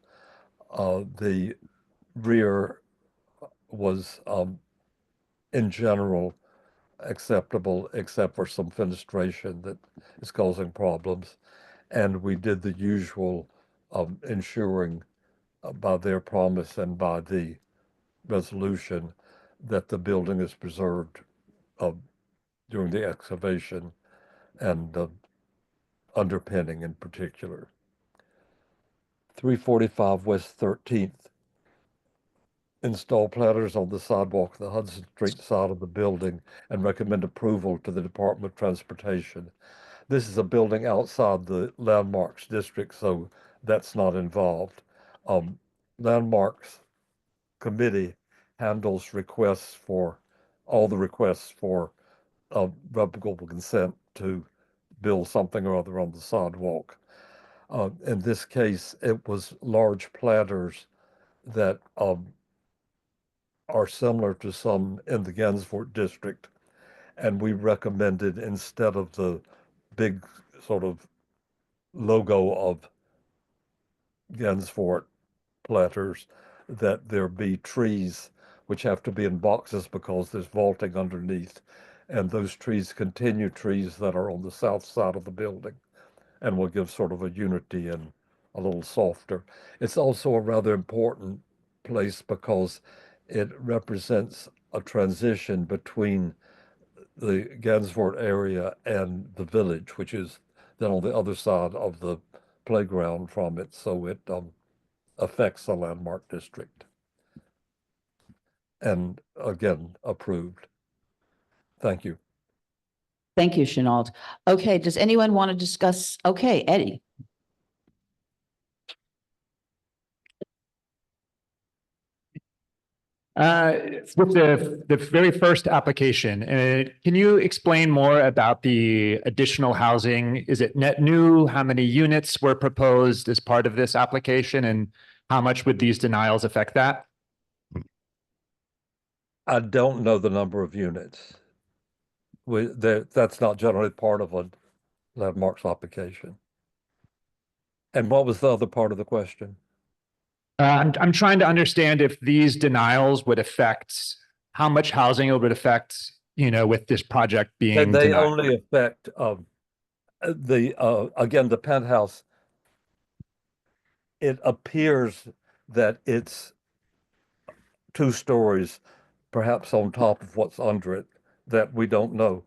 Speaker 12: The rear was in general acceptable, except for some fenestration that is causing problems. And we did the usual ensuring by their promise and by the resolution that the building is preserved during the excavation and underpinning in particular. 345 West 13th. Install platters on the sidewalk of the Hudson Street side of the building and recommend approval to the Department of Transportation. This is a building outside the landmarks district, so that's not involved. Landmarks committee handles requests for all the requests for revocable consent to build something or other on the sidewalk. In this case, it was large platters that are similar to some in the Gansevoort district. And we recommended, instead of the big sort of logo of Gansevoort platters, that there be trees which have to be in boxes because there's vaulting underneath. And those trees continue trees that are on the south side of the building and will give sort of a unity and a little softer. It's also a rather important place because it represents a transition between the Gansevoort area and the village, which is then on the other side of the playground from it. So it affects the landmark district. And again, approved. Thank you.
Speaker 1: Thank you, Chenault. Okay, does anyone want to discuss? Okay, Eddie.
Speaker 6: With the very first application, can you explain more about the additional housing? Is it net new? How many units were proposed as part of this application, and how much would these denials affect that?
Speaker 12: I don't know the number of units. That's not generally part of a landmarks application. And what was the other part of the question?
Speaker 6: I'm trying to understand if these denials would affect how much housing it would affect, with this project being
Speaker 12: They
Speaker 6: denied.
Speaker 12: only affect again, the penthouse. It appears that it's 2 stories, perhaps on top of what's under it, that we don't know.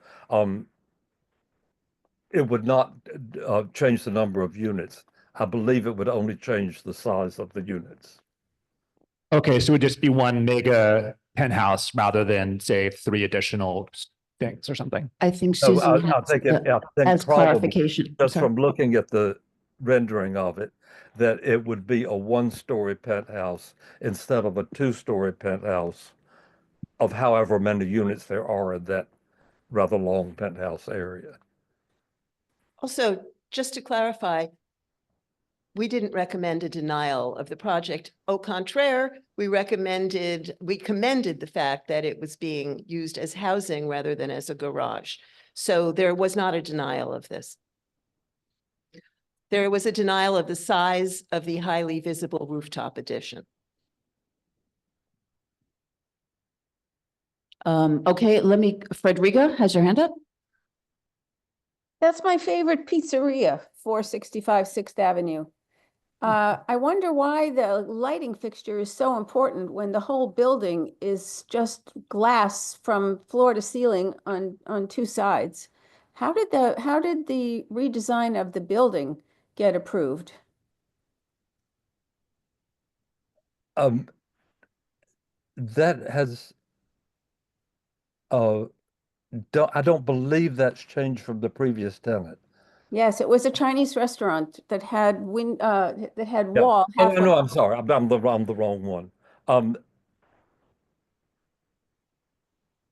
Speaker 12: It would not change the number of units. I believe it would only change the size of the units.
Speaker 6: Okay, so it would just be one mega penthouse rather than, say, 3 additional things or something.
Speaker 1: I think
Speaker 12: So
Speaker 1: Susan
Speaker 12: I
Speaker 1: has,
Speaker 12: think
Speaker 1: has
Speaker 12: probably,
Speaker 1: clarification. I'm
Speaker 12: just
Speaker 1: sorry.
Speaker 12: from looking at the rendering of it, that it would be a 1-story penthouse instead of a 2-story penthouse of however many units there are in that rather long penthouse area.
Speaker 17: Also, just to clarify, we didn't recommend a denial of the project. Au contraire, we commended the fact that it was being used as housing rather than as a garage. So there was not a denial of this. There was a denial of the size of the highly visible rooftop addition.
Speaker 1: Okay, Frederica has her hand up.
Speaker 19: That's my favorite pizzeria, 465 Sixth Avenue. I wonder why the lighting fixture is so important when the whole building is just glass from floor to ceiling on 2 sides. How did the redesign of the building get approved?
Speaker 12: That has I don't believe that's changed from the previous tenant.
Speaker 19: Yes, it was a Chinese restaurant that had
Speaker 12: Yeah.
Speaker 19: wall.
Speaker 12: Oh,
Speaker 19: half
Speaker 12: no,
Speaker 19: wall.
Speaker 12: I'm sorry. I'm the wrong one.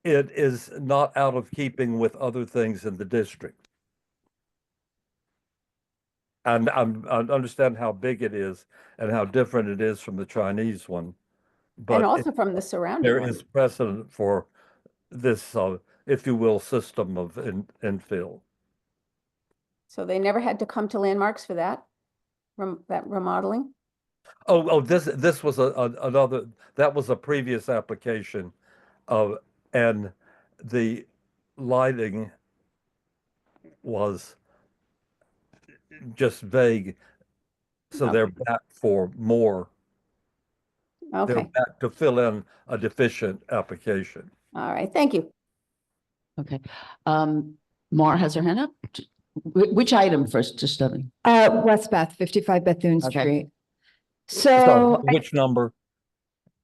Speaker 12: It is not out of keeping with other things in the district. And I understand how big it is and how different it is from the Chinese one. But
Speaker 19: And also from the surrounding
Speaker 12: there
Speaker 19: one.
Speaker 12: is precedent for this, if you will, system of infill.
Speaker 19: So they never had to come to landmarks for that, that remodeling?
Speaker 12: This was another, that was a previous application and the lighting was just vague. So they're back for more. They're
Speaker 19: Okay,
Speaker 12: back to fill in a deficient application.
Speaker 19: all right, thank you.
Speaker 1: Okay. Mar has her hand up. Which item first, just studying?
Speaker 23: West Bath, 55 Bethune
Speaker 1: Okay.
Speaker 23: Street.
Speaker 12: Sorry,
Speaker 23: So
Speaker 12: which number?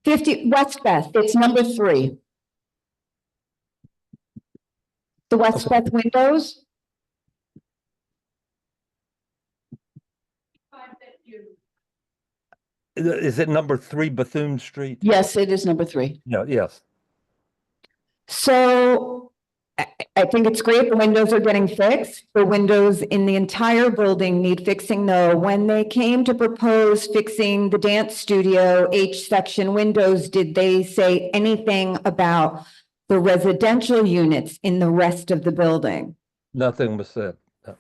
Speaker 23: 50 West Bath,
Speaker 1: It's number 3.
Speaker 23: the West Bath windows.
Speaker 12: Is it number 3 Bethune Street?
Speaker 1: Yes, it is number 3.
Speaker 12: Yeah, yes.
Speaker 23: So I think it's great the windows are getting fixed. The windows in the entire building need fixing though. When they came to propose fixing the dance studio H-section windows, did they say anything about the residential units in the rest of the building?
Speaker 12: Nothing was said. No.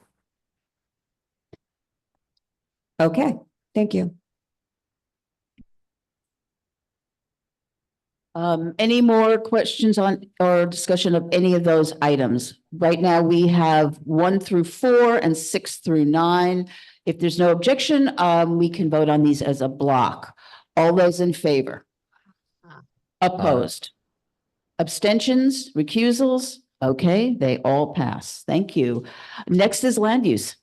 Speaker 23: Okay, thank you.
Speaker 1: Any more questions on or discussion of any of those items? Right now, we have 1 through 4 and 6 through 9. If there's no objection, we can vote on these as a block. All those in favor? Opposed? Abstentions, recusals? Okay, they all pass. Thank you. Next is land use.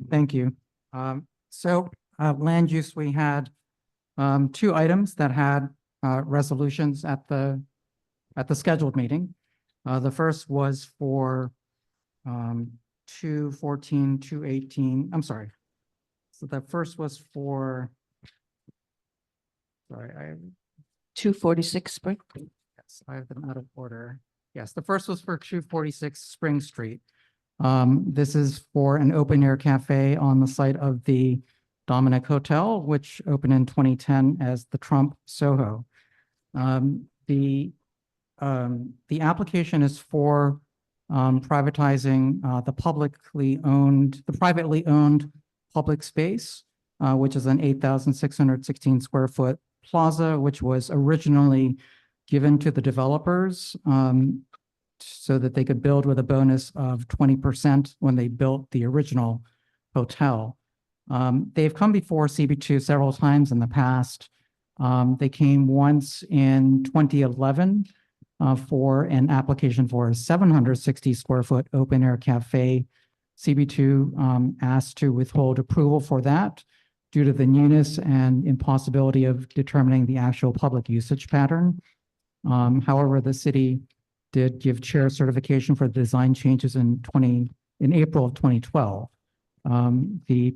Speaker 24: Thank you. Land use, we had 2 items that had resolutions at the
Speaker 7: at the scheduled meeting. The first was for 214, 218, I'm sorry. So the first was for, sorry,
Speaker 1: 246 Spring.
Speaker 7: yes, I have them out of order. Yes, the first was for 246 Spring Street. This is for an open air cafe on the site of the Dominic Hotel, which opened in 2010 as the Trump Soho. The application is for privatizing the privately owned public space, which is an 8,616 square foot plaza, which was originally given to the developers so that they could build with a bonus of 20% when they built the original hotel. They've come before CB2 several times in the past. They came once in 2011 for an application for a 760 square foot open air cafe. CB2 asked to withhold approval for that due to the newness and impossibility of determining the actual public usage pattern. However, the city did give chair certification for the design changes in April of 2012. The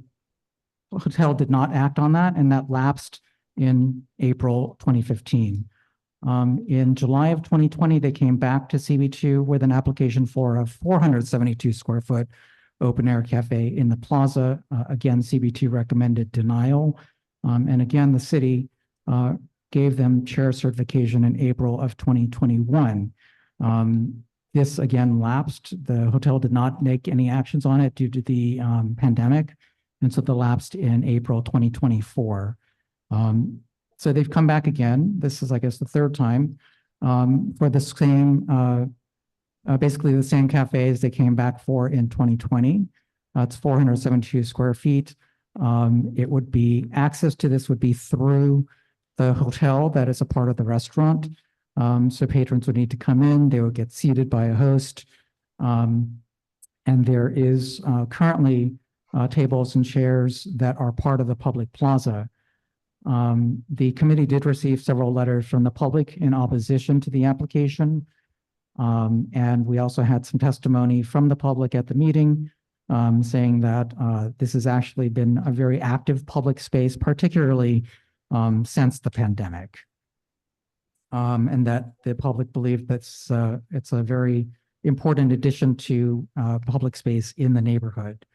Speaker 7: hotel did not act on that, and that lapsed in April 2015. In July of 2020, they came back to CB2 with an application for a 472 square foot open air cafe in the plaza. Again, CB2 recommended denial. And again, the city gave them chair certification in April of 2021. This again lapsed. The hotel did not make any actions on it due to the pandemic. And so the lapsed in April 2024. So they've come back again. This is, I guess, the third time for the same, basically the same cafe as they came back for in 2020. It's 472 square feet. It would be, access to this would be through the hotel that is a part of the restaurant. So patrons would need to come in, they would get seated by a host. And there is currently tables and chairs that are part of the public plaza. The committee did receive several letters from the public in opposition to the application. And we also had some testimony from the public at the meeting saying that this has actually been a very active public space, particularly since the pandemic. And that the public believed that's it's a very important addition to public space in the neighborhood.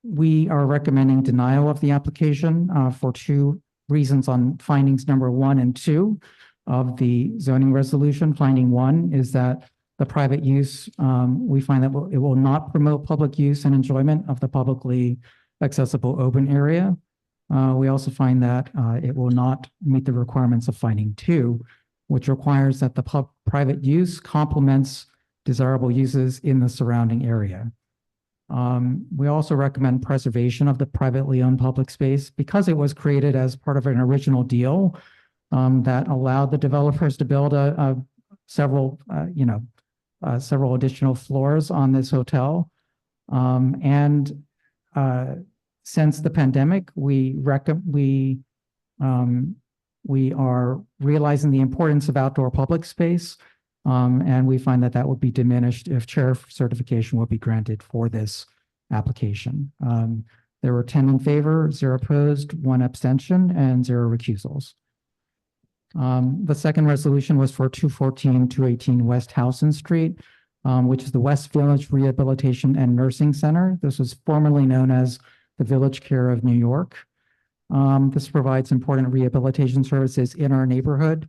Speaker 7: We are recommending denial of the application for two reasons on findings number 1 and 2 of the zoning resolution. Finding 1 is that the private use, we find that it will not promote public use and enjoyment of the publicly accessible open area. We also find that it will not meet the requirements of finding 2, which requires that the private use complements desirable uses in the surrounding area. We also recommend preservation of the privately owned public space because it was created as part of an original deal that allowed the developers to build several additional floors on this hotel. Since the pandemic, we are realizing the importance of outdoor public space. And we find that that would be diminished if chair certification would be granted for this application. There were 10 in favor, 0 opposed, 1 abstention, and 0 recusals. The second resolution was for 214, 218 West Howson Street, which is the West Village Rehabilitation and Nursing Center. This was formerly known as the Village Care of New York. This provides important rehabilitation services in our neighborhood.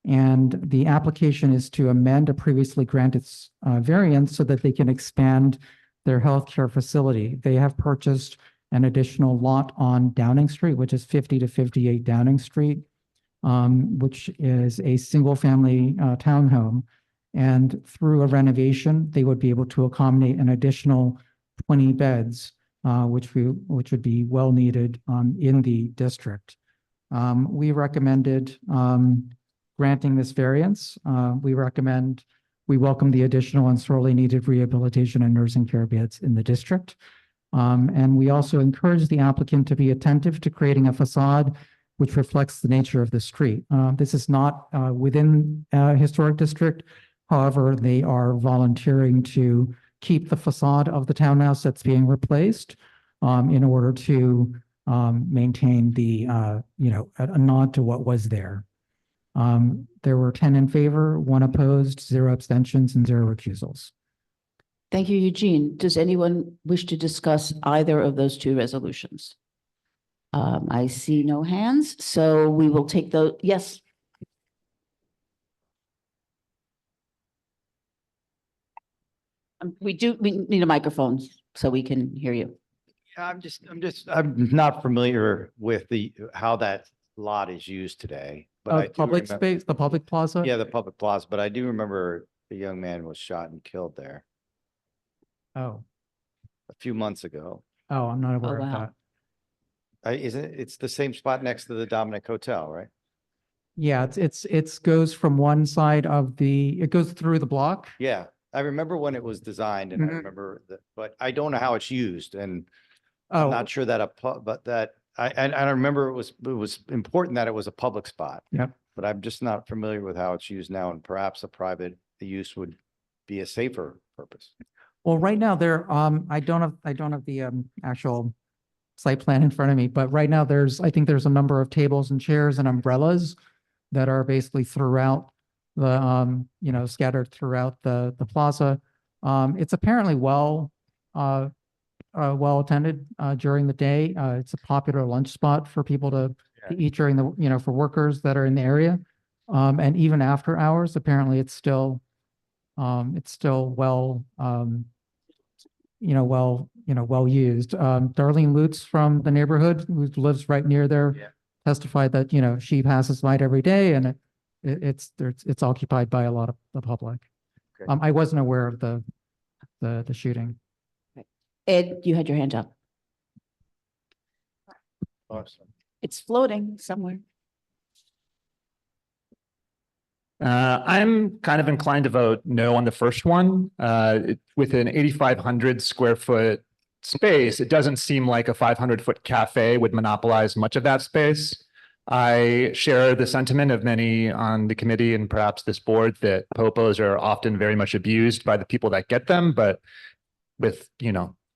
Speaker 7: And the application is to amend a previously granted variance so that they can expand their healthcare facility. They have purchased an additional lot on Downing Street, which is 50 to 58 Downing Street, which is a single family townhome. And through a renovation, they would be able to accommodate an additional 20 beds, which would be well needed in the district. We recommended granting this variance. We welcome the additional and sorely needed rehabilitation and nursing care beds in the district. And we also encourage the applicant to be attentive to creating a facade which reflects the nature of the street. This is not within a historic district. However, they are volunteering to keep the facade of the townhouse that's being replaced in order to maintain the, a nod to what was there. There were 10 in favor, 1 opposed, 0 abstentions, and 0 recusals.
Speaker 1: Thank you, Eugene. Does anyone wish to discuss either of those 2 resolutions? I see no hands, so we will take those. Yes. We need a microphone so we can hear you.
Speaker 9: I'm not familiar with how that lot is used today. But I do
Speaker 7: Public
Speaker 9: remember-
Speaker 7: space, the public plaza?
Speaker 9: Yeah, the public plaza, but I do remember a young man was shot and killed there
Speaker 7: Oh,
Speaker 9: a few months ago.
Speaker 7: I'm not aware of
Speaker 1: wow.
Speaker 7: that.
Speaker 9: It's the same spot next to the Dominic Hotel, right?
Speaker 7: Yeah, it's goes from one side of it goes through the block.
Speaker 9: Yeah, I remember when it was designed and I
Speaker 7: Mhm.
Speaker 9: remember that, but I don't know how it's used and
Speaker 7: Oh.
Speaker 9: I'm not sure that but that I remember it was important that it was a public spot.
Speaker 7: Yep.
Speaker 9: But I'm just not familiar with how it's used now and perhaps a private use would be a safer purpose.
Speaker 7: Well, right now I don't have the actual site plan in front of me, but right now I think there's a number of tables and chairs and umbrellas that are basically throughout the, scattered throughout the plaza. It's apparently well attended during the day. It's a popular lunch spot for people to eat during the, for workers that are in the area. And even after hours, apparently it's still well, well used. Darlene Lutz from the neighborhood, who lives right near there, testified that, she passes by it every day and it's occupied by a lot of the public. I wasn't aware of the shooting.
Speaker 1: Ed, you had your hand up.
Speaker 9: Awesome.
Speaker 1: It's floating somewhere.
Speaker 6: I'm kind of inclined to vote no on the first one. With an 8,500 square foot space, it doesn't seem like a 500-foot cafe would monopolize much of that space. I share the sentiment of many on the committee and perhaps this board that popos are often very much abused by the people that get them, but with,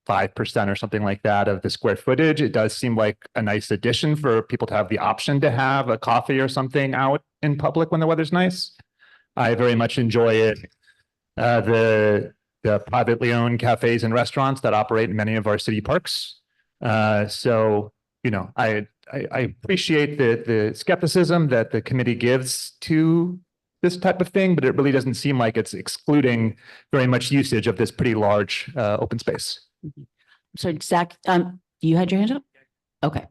Speaker 6: 5% or something like that of the square footage, it does seem like a nice addition for people to have the option to have a coffee or something out in public when the weather's nice. I very much enjoy it. The privately owned cafes and restaurants that operate in many of our city parks. So, I appreciate the skepticism that the committee gives to this type of thing, but it really doesn't seem like it's excluding very much usage of this pretty large open space.
Speaker 1: So Zach, you had your hand up? Okay.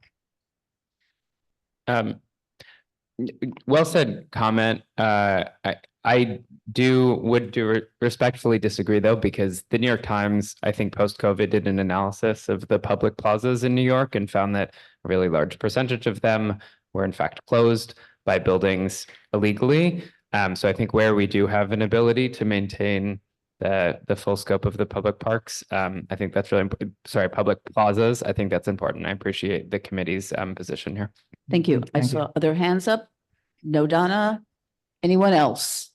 Speaker 20: Well said comment. I would respectfully disagree though, because the New York Times, I think post-COVID did an analysis of the public plazas in New York and found that a really large percentage of them were in fact closed by buildings illegally. So I think where we do have an ability to maintain the full scope of the public parks, I think that's really important. Sorry, public plazas. I think that's important. I appreciate the committee's position here.
Speaker 1: Thank you. I saw other hands up. No, Donna. Anyone else?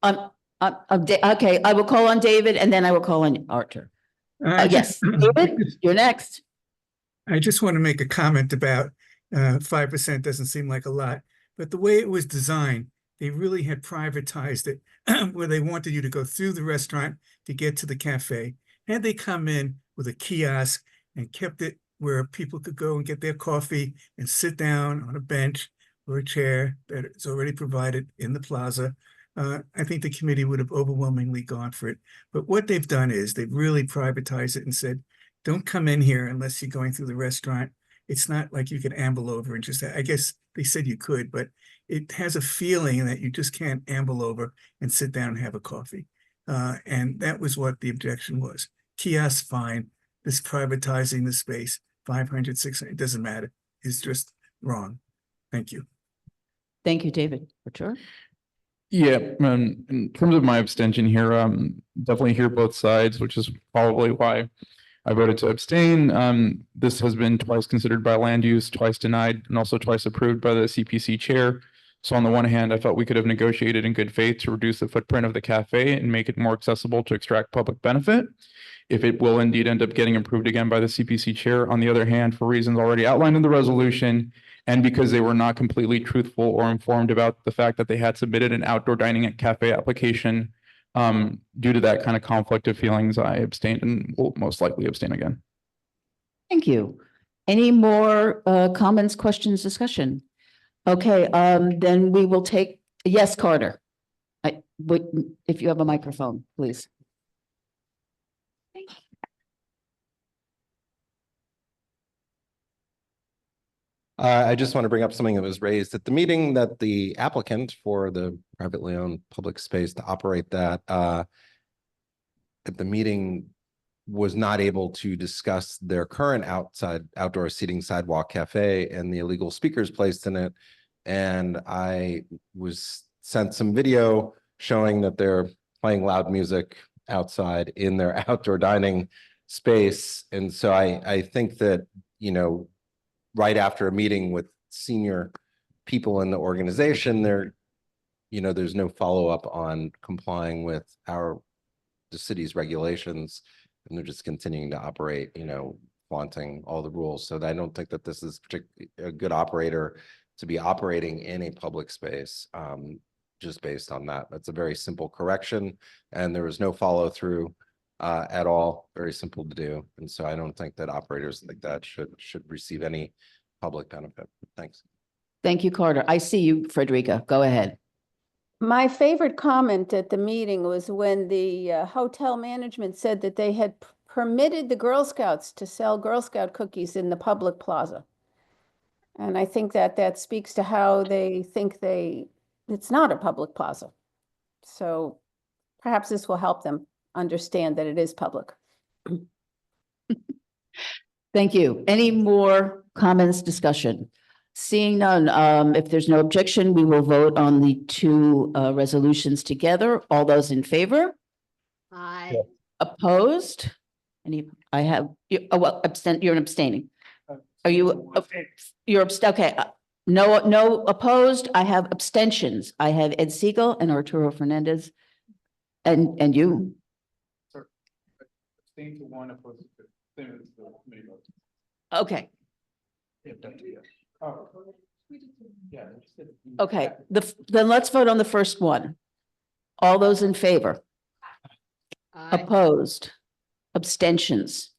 Speaker 1: Okay, I will call on David and then I will call on Arthur. Yes, David, you're next.
Speaker 21: I just want to make a comment about 5% doesn't seem like a lot, but the way it was designed, they really had privatized it where they wanted you to go through the restaurant to get to the cafe. Had they come in with a kiosk and kept it where people could go and get their coffee and sit down on a bench or a chair that is already provided in the plaza, I think the committee would have overwhelmingly gone for it. But what they've done is they've really privatized it and said, don't come in here unless you're going through the restaurant. It's not like you can amble over and just, I guess they said you could, but it has a feeling that you just can't amble over and sit down and have a coffee. And that was what the objection was. Kiosk, fine. This privatizing the space, 500, 600, it doesn't matter. It's just wrong. Thank you.
Speaker 1: Thank you, David. Arthur?
Speaker 24: Yeah, in terms of my abstention here, definitely hear both sides, which is probably why
Speaker 4: I voted to abstain. This has been twice considered by land use, twice denied, and also twice approved by the CPC chair. So on the one hand, I felt we could have negotiated in good faith to reduce the footprint of the cafe and make it more accessible to extract public benefit. If it will indeed end up getting approved again by the CPC chair, on the other hand, for reasons already outlined in the resolution, and because they were not completely truthful or informed about the fact that they had submitted an outdoor dining at cafe application, due to that kind of conflict of feelings, I abstained and will most likely abstain again.
Speaker 1: Thank you. Any more comments, questions, discussion? Okay, then we will take, yes, Carter. If you have a microphone, please.
Speaker 10: I just want to bring up something that was raised at the meeting, that the applicant for the privately owned public space to operate that at the meeting was not able to discuss their current outdoor seating sidewalk cafe and the illegal speakers placed in it. And I was sent some video showing that they're playing loud music outside in their outdoor dining space. And so I think that, you know, right after a meeting with senior people in the organization, there's no follow-up on complying with the city's regulations, and they're just continuing to operate, flaunting all the rules. So I don't think that this is particularly a good operator to be operating in a public space, just based on that. That's a very simple correction, and there was no follow-through at all. Very simple to do. And so I don't think that operators like that should receive any public benefit. Thanks.
Speaker 1: Thank you, Carter. I see you, Frederica. Go ahead.
Speaker 19: My favorite comment at the meeting was when the hotel management said that they had permitted the Girl Scouts to sell Girl Scout cookies in the public plaza. And I think that speaks to how they think it's not a public plaza. So perhaps this will help them understand that it is public.
Speaker 1: Thank you. Any more comments, discussion? Seeing none, if there's no objection, we will vote on the two resolutions together. All those in favor?
Speaker 15: Aye.
Speaker 1: Opposed? You're abstaining. Are you, okay. No opposed. I have abstentions. I have Ed Siegel and Arturo Fernandez. And you?
Speaker 4: Abstain to one, opposed to two. Same as the committee vote.
Speaker 1: Okay.
Speaker 4: Yeah.
Speaker 1: Okay, then let's vote on the first one. All those in favor?
Speaker 15: Aye.
Speaker 1: Opposed? Abstentions?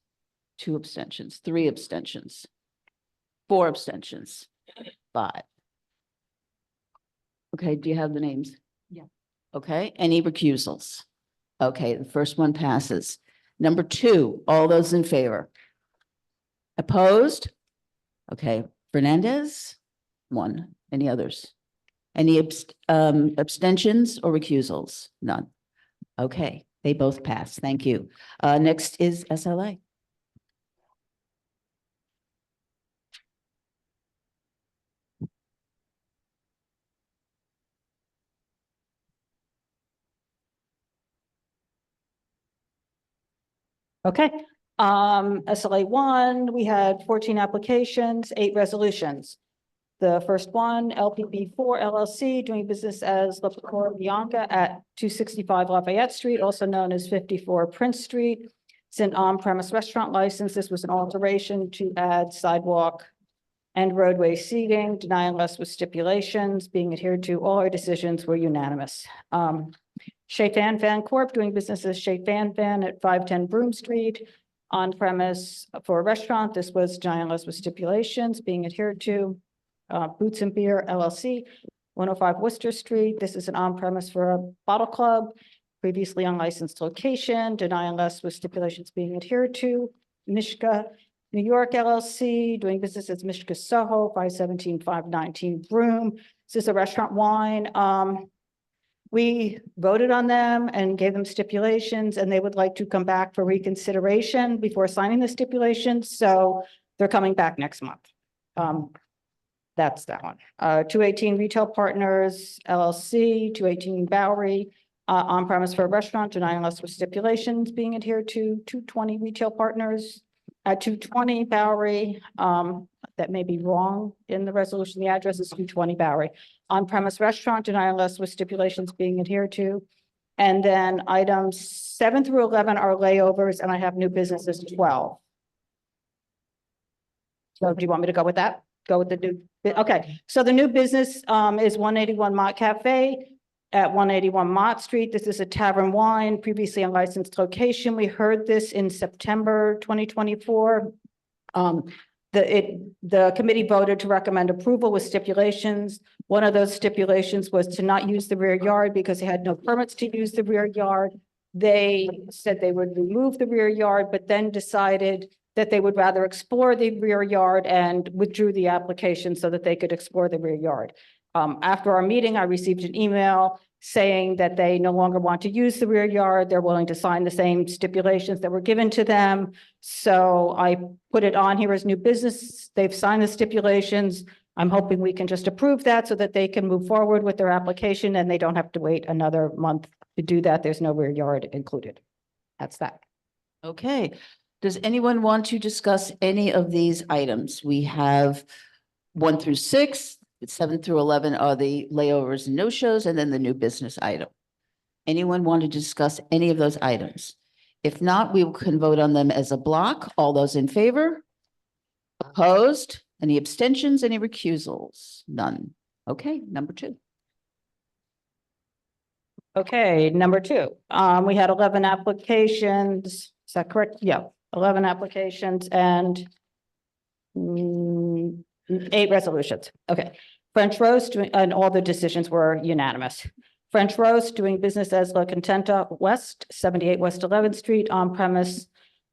Speaker 1: 2 abstentions, 3 abstentions, 4 abstentions, 5. Okay, do you have the names?
Speaker 15: Yeah.
Speaker 1: Okay, any recusals? Okay, the first one passes. Number 2, all those in favor? Opposed? Okay, Fernandez, 1. Any others? Any abstentions or recusals? None. Okay, they both pass. Thank you. Next is SLA.
Speaker 22: Okay, SLA 1, we had 14 applications, 8 resolutions. The first one, LPB 4 LLC, doing business as La Pecora Bianca at 265 Lafayette Street, also known as 54 Prince Street. It's an on-premise restaurant license. This was an alteration to add sidewalk and roadway seating, deny unless with stipulations, being adhered to. All our decisions were unanimous. Shea Fan Fan Corp. doing business as Shea Fan Fan at 510 Broome Street, on premise for a restaurant. This was deny unless with stipulations, being adhered to. Boots and Beer LLC, 105 Worcester Street. This is an on-premise for a bottle club, previously unlicensed location, deny unless with stipulations being adhered to. Mishka New York LLC, doing business as Mishka Soho, 517, 519 Broome. This is a restaurant wine. We voted on them and gave them stipulations, and they would like to come back for reconsideration before signing the stipulations. So they're coming back next month. That's that one. 218 Retail Partners LLC, 218 Bowery, On premise for a restaurant, deny unless with stipulations being adhered to. 220 Retail Partners at 220 Bowery. That may be wrong in the resolution. The address is 220 Bowery. On premise restaurant, deny unless with stipulations being adhered to. And then items 7 through 11 are layovers, and I have new businesses 12. So do you want me to go with that? Go with the new, okay. So the new business is 181 Mott Cafe at 181 Mott Street. This is a tavern wine, previously unlicensed location. We heard this in September 2024. The committee voted to recommend approval with stipulations. One of those stipulations was to not use the rear yard because they had no permits to use the rear yard. They said they would remove the rear yard, but then decided that they would rather explore the rear yard and withdrew the application so that they could explore the rear yard. After our meeting, I received an email saying that they no longer want to use the rear yard. They're willing to sign the same stipulations that were given to them. So I put it on here as new business. They've signed the stipulations. I'm hoping we can just approve that so that they can move forward with their application and they don't have to wait another month to do that. There's no rear yard included. That's that.
Speaker 1: Okay. Does anyone want to discuss any of these items? We have 1 through 6, 7 through 11 are the layovers and no-shows, and then the new business item. Anyone want to discuss any of those items? If not, we can vote on them as a block. All those in favor? Opposed? Any abstentions? Any recusals? None. Okay, number 2.
Speaker 22: Okay, number 2, we had 11 applications. Is that correct? Yeah, 11 applications and 8 resolutions. Okay. French Roast, and all the decisions were unanimous. French Roast, doing business as La Contenta West, 78 West 11th Street, on premise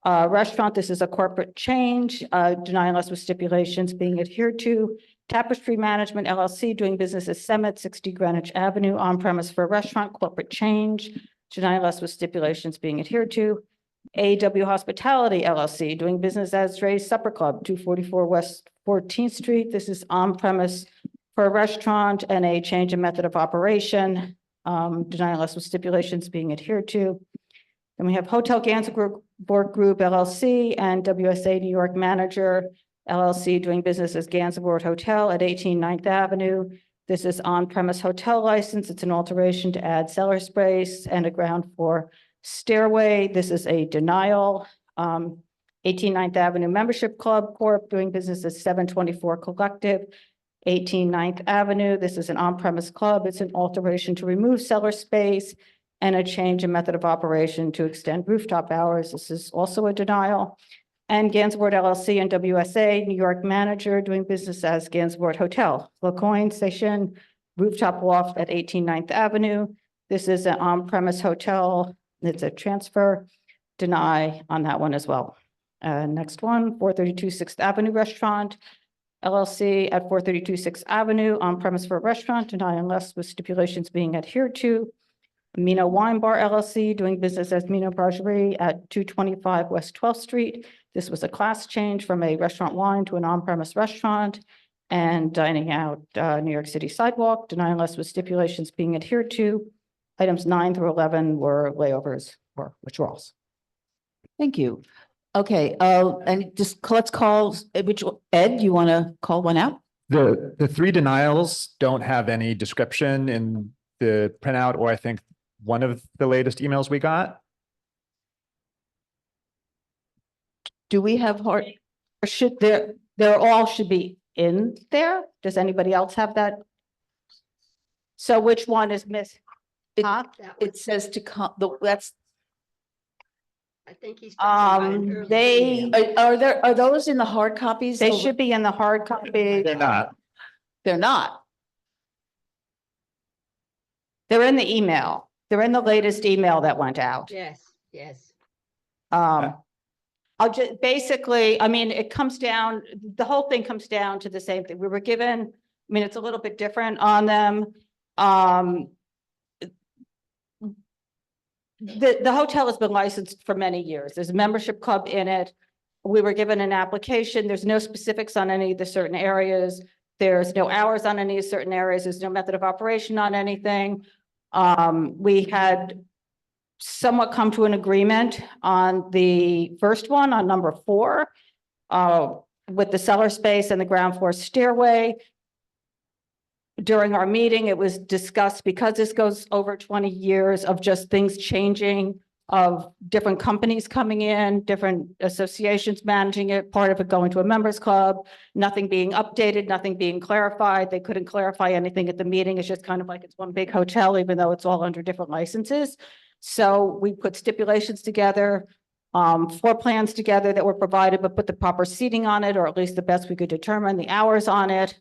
Speaker 22: restaurant. This is a corporate change, deny unless with stipulations being adhered to. Tapestry Management LLC, doing business as Summit, 60 Greenwich Avenue, on premise for a restaurant, corporate change, deny unless with stipulations being adhered to. AW Hospitality LLC, doing business as Dre's Supper Club, 244 West 14th Street. This is on premise for a restaurant and a change in method of operation, deny unless with stipulations being adhered to. Then we have Hotel Gansevoort Group LLC and WSA New York Manager LLC, doing business as Gansevoort Hotel at 18 9th Avenue. This is on-premise hotel license. It's an alteration to add cellar space and a ground floor stairway. This is a denial. 18 9th Avenue Membership Club Corp., doing business as 724 Collective, 18 9th Avenue. This is an on-premise club. It's an alteration to remove cellar space and a change in method of operation to extend rooftop hours. This is also a denial. And Gansevoort LLC and WSA New York Manager, doing business as Gansevoort Hotel, LaCoin Station, rooftop loft at 18 9th Avenue. This is an on-premise hotel. It's a transfer, deny on that one as well. Next one, 432 6th Avenue Restaurant LLC at 432 6th Avenue, on premise for a restaurant, deny unless with stipulations being adhered to. Mino Wine Bar LLC, doing business as Mino Brasserie at 225 West 12th Street. This was a class change from a restaurant wine to an on-premise restaurant and dining out New York City sidewalk, deny unless with stipulations being adhered to. Items 9 through 11 were layovers or withdrawals.
Speaker 1: Thank you. Okay, and just let's call, Ed, you want to call one out?
Speaker 6: The 3 denials don't have any description in the printout, or I think one of the latest emails we got.
Speaker 22: Do we have hard, or should they're all should be in there? Does anybody else have that? So which one is missing?
Speaker 1: It says to come, that's.
Speaker 15: I think he's talking about an earlier
Speaker 1: They,
Speaker 15: email.
Speaker 1: are those in the hard copies?
Speaker 22: They should be in the hard copy.
Speaker 6: They're not.
Speaker 1: They're not.
Speaker 22: They're in the email. They're in the latest email that went out.
Speaker 15: Yes, yes.
Speaker 22: I'll just basically, I mean, it comes down, the whole thing comes down to the same thing. We were given, I mean, it's a little bit different on them. The hotel has been licensed for many years. There's a membership club in it. We were given an application. There's no specifics on any of the certain areas. There's no hours on any certain areas. There's no method of operation on anything. We had somewhat come to an agreement on the first one, on number 4, with the cellar space and the ground floor stairway. During our meeting, it was discussed, because this goes over 20 years of just things changing, of different companies coming in, different associations managing it, part of it going to a members club, nothing being updated, nothing being clarified. They couldn't clarify anything at the meeting. It's just kind of like it's one big hotel, even though it's all under different licenses. So we put stipulations together, floor plans together that were provided, but put the proper seating on it, or at least the best we could determine, the hours on it.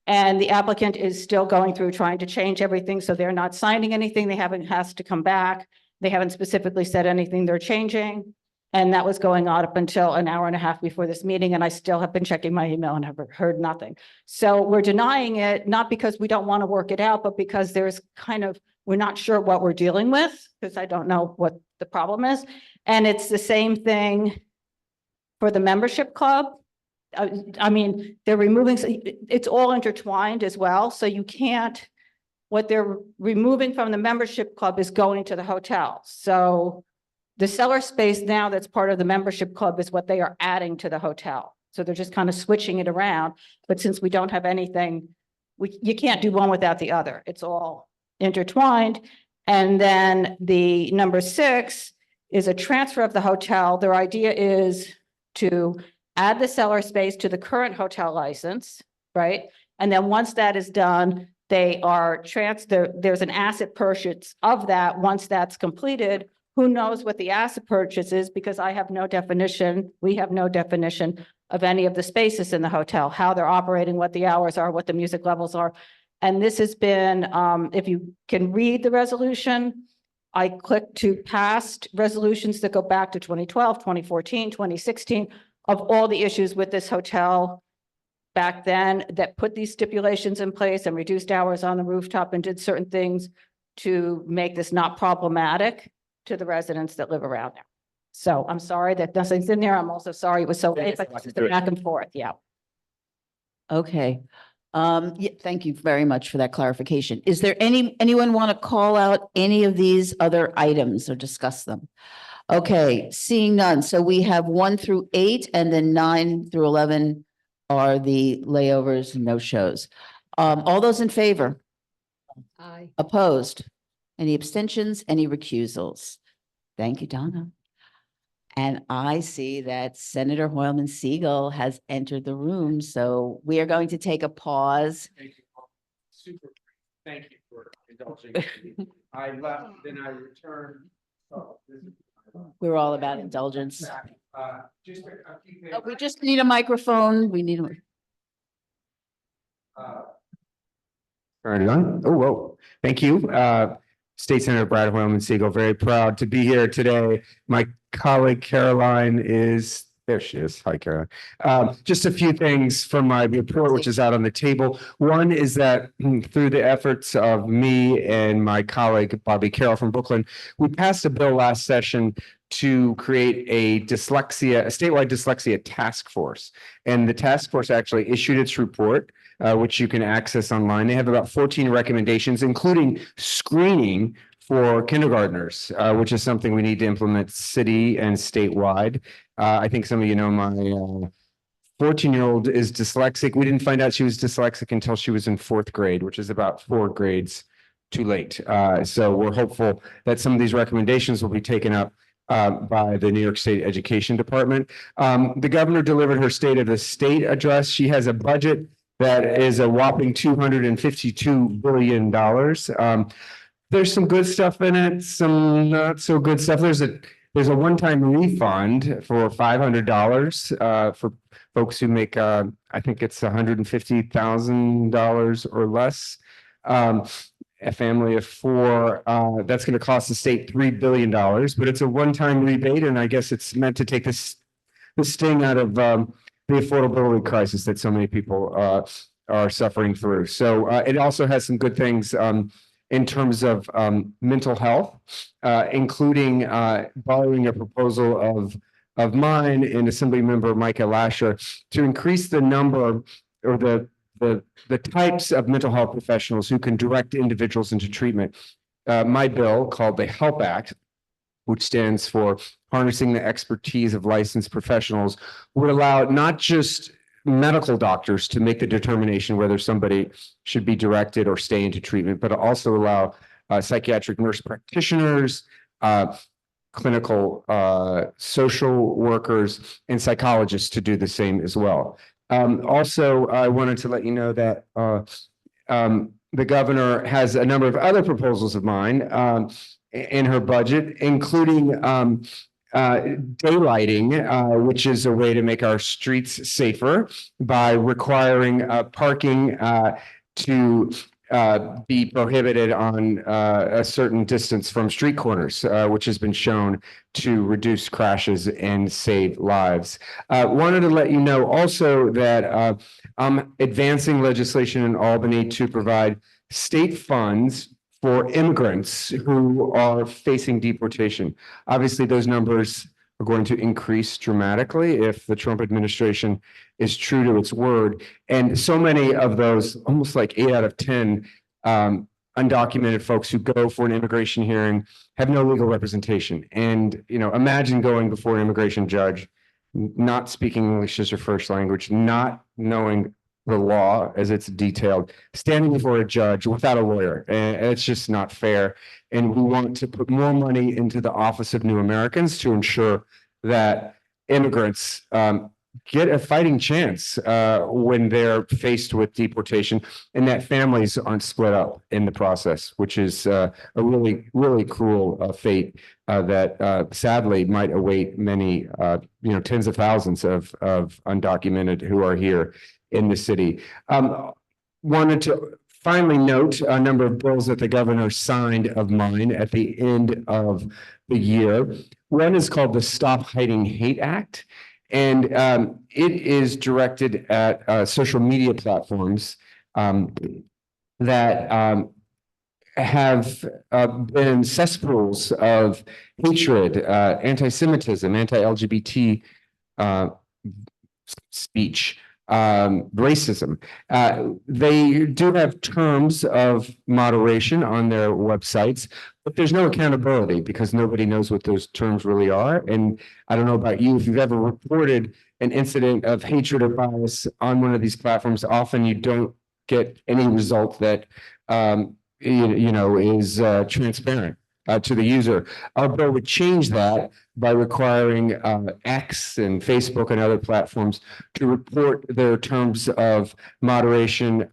Speaker 22: And the applicant is still going through trying to change everything, so they're not signing anything. They haven't, has to come back. They haven't specifically said anything they're changing. And that was going on up until an hour and a half before this meeting, and I still have been checking my email and have heard nothing. So we're denying it, not because we don't want to work it out, but because there's kind of, we're not sure what we're dealing with, because I don't know what the problem is. And it's the same thing for the membership club. I mean, they're removing, it's all intertwined as well, so you can't, what they're removing from the membership club is going to the hotel. So the cellar space now that's part of the membership club is what they are adding to the hotel. So they're just kind of switching it around, but since we don't have anything, you can't do one without the other. It's all intertwined. And then the number 6 is a transfer of the hotel. Their idea is to add the cellar space to the current hotel license, right? And then once that is done, they are there's an asset purchase of that. Once that's completed, who knows what the asset purchase is, because I have no definition, we have no definition of any of the spaces in the hotel, how they're operating, what the hours are, what the music levels are. And this has been, if you can read the resolution, I clicked to past resolutions that go back to 2012, 2014, 2016, of all the issues with this hotel back then that put these stipulations in place and reduced hours on the rooftop and did certain things to make this not problematic to the residents that live around there. So I'm sorry that nothing's in there. I'm also sorry it was so late, but this is the back and forth. Yeah.
Speaker 1: Okay. Yeah, thank you very much for that clarification. Is there anyone want to call out any of these other items or discuss them? Okay, seeing none. So we have 1 through 8, and then 9 through 11 are the layovers and no-shows. All those in favor?
Speaker 15: Aye.
Speaker 1: Opposed? Any abstentions? Any recusals? Thank you, Donna. And I see that Senator Hoylman Siegel has entered the room, so we are going to take a pause.
Speaker 2: Thank you. Super. Thank you for indulging me. I left, then I returned. So
Speaker 1: We're all about indulgence.
Speaker 2: just a few things.
Speaker 1: We just need a microphone. We need a.
Speaker 8: Turn it on. Oh, whoa. Thank you. State Senator Brad Hoylman Siegel, very proud to be here today. My colleague Caroline is, there she is. Hi, Caroline. Just a few things from my report, which is out on the table. One is that through the efforts of me and my colleague Bobby Carroll from Brooklyn, we passed a bill last session to create a statewide dyslexia task force. And the task force actually issued its report, which you can access online. They have about 14 recommendations, including screening for kindergartners, which is something we need to implement city and statewide. I think some of you know my 14-year-old is dyslexic. We didn't find out she was dyslexic until she was in 4th grade, which is about 4 grades too late. So we're hopeful that some of these recommendations will be taken up by the New York State Education Department. The governor delivered her State of the State address. She has a budget that is a whopping $252 billion. There's some good stuff in it, some not so good stuff. There's a one-time refund for $500 for folks who make, I think it's $150,000 or less. A family of 4, that's going to cost the state $3 billion, but it's a one-time rebate, and I guess it's meant to take the sting out of the affordability crisis that so many people are suffering through. So it also has some good things in terms of mental health, including borrowing a proposal of mine and Assembly Member Micah Lasher to increase the number or the types of mental health professionals who can direct individuals into treatment. my bill called the HELP Act, which stands for Harnessing the Expertise of Licensed Professionals, would allow not just medical doctors to make the determination whether somebody should be directed or stay into treatment, but also allow psychiatric nurse practitioners, clinical social workers, and psychologists to do the same as well. Also, I wanted to let you know that the governor has a number of other proposals of mine in her budget, including daylighting, which is a way to make our streets safer by requiring parking to be prohibited on a certain distance from street corners, which has been shown to reduce crashes and save lives. Wanted to let you know also that I'm advancing legislation in Albany to provide state funds for immigrants who are facing deportation. Obviously, those numbers are going to increase dramatically if the Trump administration is true to its word. And so many of those, almost like 8 out of 10 undocumented folks who go for an immigration hearing have no legal representation. And, you know, imagine going before an immigration judge, not speaking English as your first language, not knowing the law as it's detailed, standing before a judge without a lawyer. And it's just not fair. And we want to put more money into the Office of New Americans to ensure that immigrants get a fighting chance when they're faced with deportation, and that families aren't split up in the process, which is a really, really cruel fate that sadly might await many, tens of thousands of undocumented who are here in the city. Wanted to finally note a number of bills that the governor signed of mine at the end of the year. One is called the Stop Hiding Hate Act, and it is directed at social media platforms that have been cesspools of hatred, anti-Semitism, anti-LGBT speech, racism. They do have terms of moderation on their websites, but there's no accountability because nobody knows what those terms really are. And I don't know about you, if you've ever reported an incident of hatred or bias on one of these platforms, often you don't get any result that is transparent to the user. Our bill would change that by requiring X and Facebook and other platforms to report their terms of moderation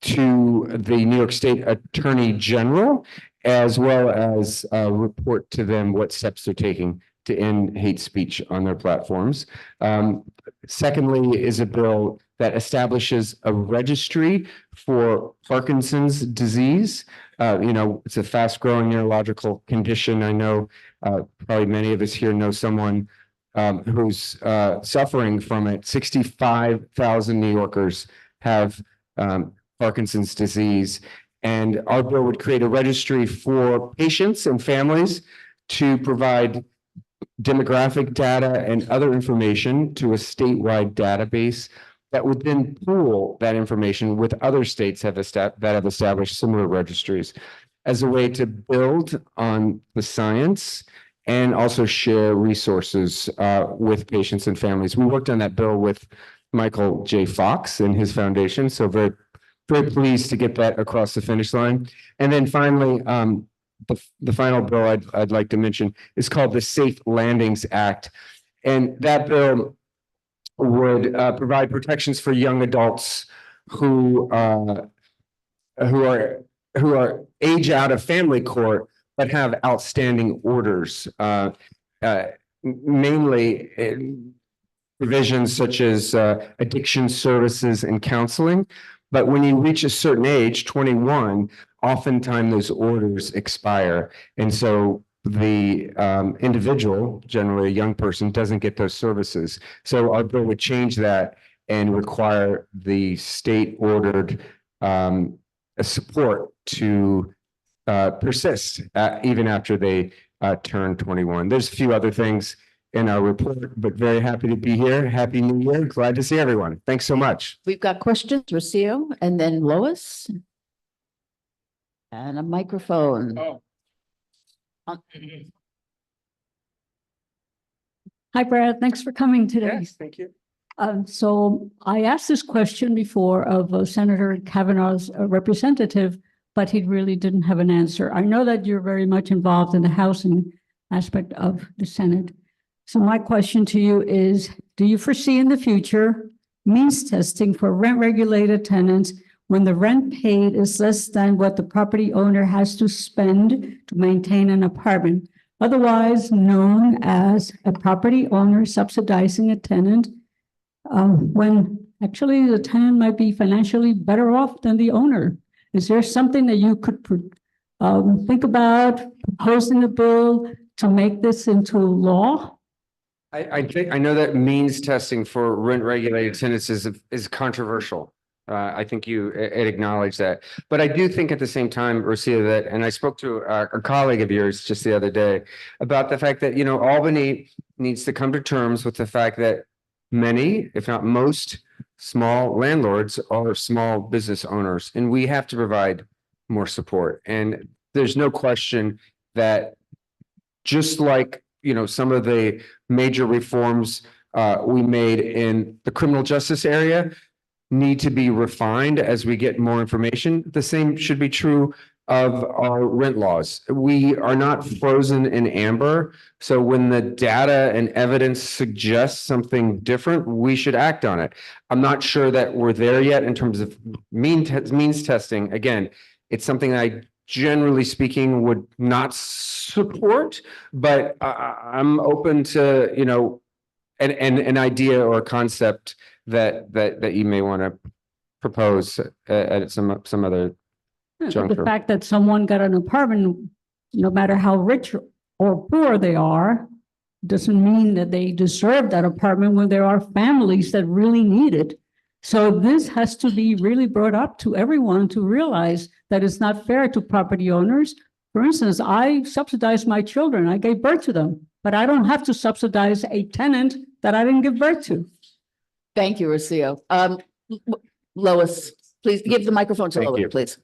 Speaker 8: to the New York State Attorney General, as well as report to them what steps they're taking to end hate speech on their platforms. Secondly is a bill that establishes a registry for Parkinson's disease. It's a fast-growing neurological condition. I know probably many of us here know someone who's suffering from it. 65,000 New Yorkers have Parkinson's disease, and our bill would create a registry for patients and families to provide demographic data and other information to a statewide database that would then pool that information with other states that have established similar registries as a way to build on the science and also share resources with patients and families. We worked on that bill with Michael J. Fox and his foundation, so very, very pleased to get that across the finish line. And then finally, the final bill I'd like to mention is called the Safe Landings Act. And that bill would provide protections for young adults who are age out of family court, but have outstanding orders, mainly provisions such as addiction services and counseling. But when you reach a certain age, 21, oftentimes those orders expire. And so the individual, generally a young person, doesn't get those services. So our bill would change that and require the state ordered support to persist even after they turn 21. There's a few other things in our report, but very happy to be here. Happy New Year. Glad to see everyone. Thanks so much.
Speaker 1: We've got questions, Rocio, and then Lois. And a microphone.
Speaker 11: Hi, Brad. Thanks for coming today.
Speaker 2: Thank you.
Speaker 11: So I asked this question before of Senator Kavanaugh's representative, but he really didn't have an answer. I know that you're very much involved in the housing aspect of the Senate. So my question to you is, do you foresee in the future means testing for rent regulated tenants when the rent paid is less than what the property owner has to spend to maintain an apartment, otherwise known as a property owner subsidizing a tenant, when actually the tenant might be financially better off than the owner? Is there something that you could think about proposing a bill to make this into law?
Speaker 8: I know that means testing for rent regulated tenants is controversial. I think you acknowledge that, but I do think at the same time, Rosia, that, and I spoke to a colleague of yours just the other day about the fact that, you know, Albany needs to come to terms with the fact that many, if not most, small landlords are small business owners, and we have to provide more support. And there's no question that just like, you know, some of the major reforms we made in the criminal justice area need to be refined as we get more information. The same should be true of our rent laws. We are not frozen in amber. So when the data and evidence suggests something different, we should act on it. I'm not sure that we're there yet in terms of means testing. Again, it's something I generally speaking would not support, but I'm open to, you know, an idea or a concept that you may want to propose at some other
Speaker 11: The
Speaker 8: juncture.
Speaker 11: fact that someone got an apartment, no matter how rich or poor they are, doesn't mean that they deserve that apartment when there are families that really need it. So this has to be really brought up to everyone to realize that it's not fair to property owners. For instance, I subsidize my children. I gave birth to them, but I don't have to subsidize a tenant that I didn't give birth to.
Speaker 1: Thank you, Rocio. Lois, please give the microphone to
Speaker 8: Thank
Speaker 1: Lois,
Speaker 8: you.
Speaker 1: please.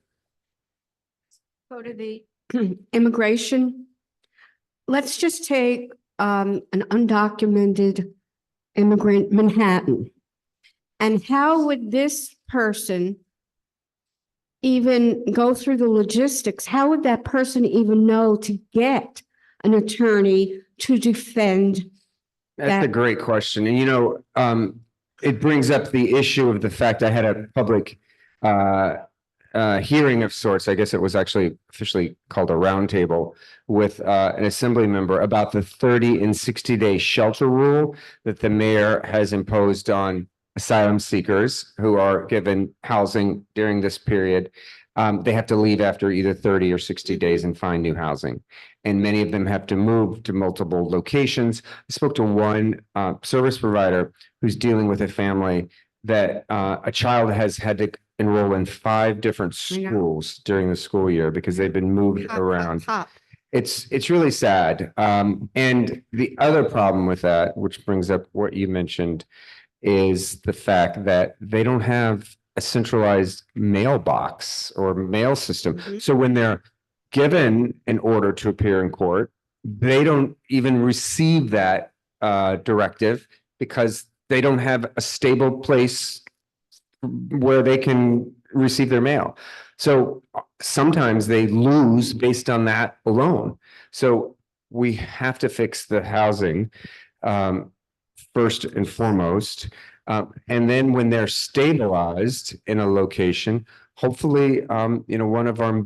Speaker 13: Go to the immigration. Let's just take an undocumented immigrant, Manhattan. And how would this person even go through the logistics? How would that person even know to get an attorney to defend?
Speaker 8: That's a great question. And, you know, it brings up the issue of the fact I had a public hearing of sorts. I guess it was actually officially called a roundtable with an assembly member about the 30 and 60-day shelter rule that the mayor has imposed on asylum seekers who are given housing during this period. They have to leave after either 30 or 60 days and find new housing. And many of them have to move to multiple locations. I spoke to one service provider who's dealing with a family that a child has had to enroll in 5 different schools during the school year because they've been moved around. It's really sad. And the other problem with that, which brings up what you mentioned, is the fact that they don't have a centralized mailbox or mail system. So when they're given an order to appear in court, they don't even receive that directive because they don't have a stable place where they can receive their mail. So sometimes they lose based on that alone. So we have to fix the housing first and foremost. And then when they're stabilized in a location, hopefully, you know, one of our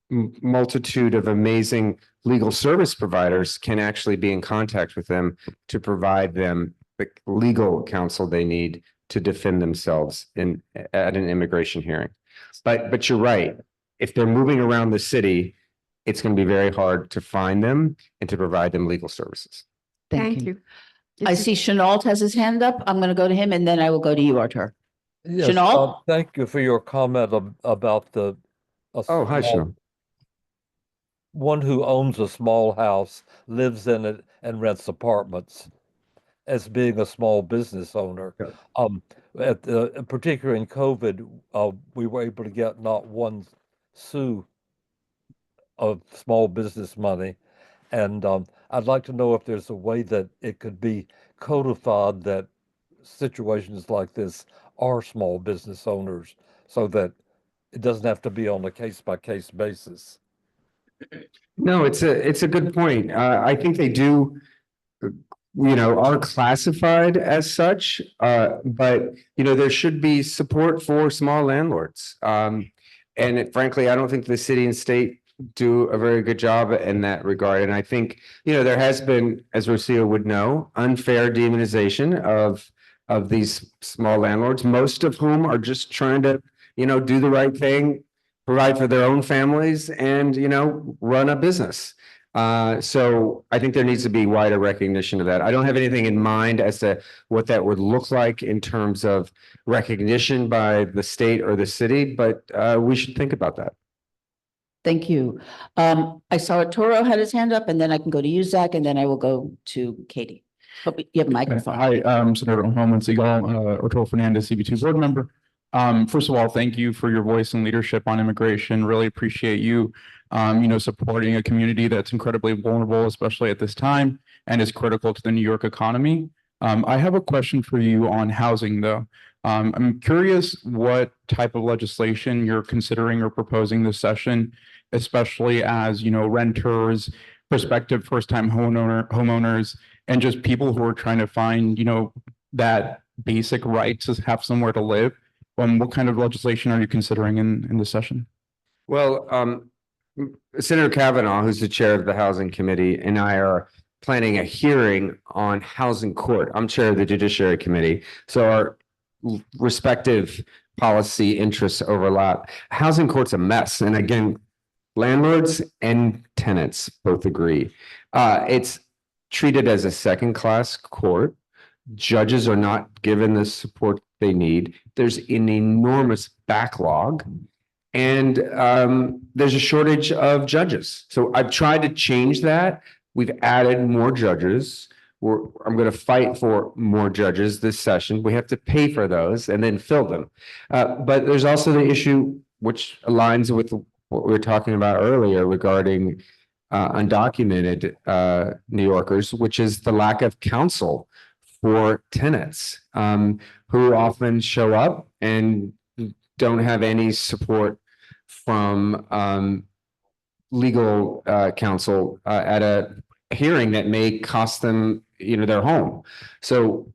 Speaker 8: multitude of amazing legal service providers can actually be in contact with them to provide them the legal counsel they need to defend themselves at an immigration hearing. But you're right. If they're moving around the city, it's going to be very hard to find them and to provide them legal services.
Speaker 1: Thank you. I see Chenault has his hand up. I'm going to go to him and then I will go to you, Artur.
Speaker 12: Yes,
Speaker 1: Chenault?
Speaker 12: thank you for your comment about the.
Speaker 8: Hi, Chenault.
Speaker 12: One who owns a small house, lives in it, and rents apartments as being a small business owner. Particularly in COVID, we were able to get not one sue of small business money. And I'd like to know if there's a way that it could be codified that situations like this are small business owners so that it doesn't have to be on a case-by-case basis.
Speaker 8: No, it's a good point. I think they do, are classified as such. But, there should be support for small landlords. Frankly, I don't think the city and state do a very good job in that regard. And I think, there has been, as Rocio would know, unfair demonization of these small landlords, most of whom are just trying to, do the right thing, provide for their own families and, run a business. So I think there needs to be wider recognition of that. I don't have anything in mind as to what that would look like in terms of recognition by the state or the city, but we should think about that.
Speaker 1: Thank you. I saw Arturo had his hand up and then I can go to you, Zach, and then I will go to Katie. But you have a microphone.
Speaker 4: Hi, Senator Homeland Seagal, Arturo Fernandez, CB2 board member. First of all, thank you for your voice and leadership on immigration. Really appreciate you, supporting a community that's incredibly vulnerable, especially at this time, and is critical to the New York economy. I have a question for you on housing, though. I'm curious what type of legislation you're considering or proposing this session, especially as, renters, prospective first-time homeowners, and just people who are trying to find, that basic right to have somewhere to live. What kind of legislation are you considering in this session?
Speaker 8: Well, Senator Kavanaugh, who's the chair of the Housing Committee, and I are planning a hearing on housing court. I'm chair of the Judiciary Committee. So our respective policy interests overlap. Housing court's a mess. And again, landlords and tenants both agree. It's treated as a second-class court. Judges are not given the support they need. There's an enormous backlog, and there's a shortage of judges. So I've tried to change that. We've added more judges. I'm going to fight for more judges this session. We have to pay for those and then fill them. But there's also the issue, which aligns with what we were talking about earlier regarding undocumented New Yorkers, which is the lack of counsel for tenants who often show up and don't have any support from legal counsel at a hearing that may cost them, their home. So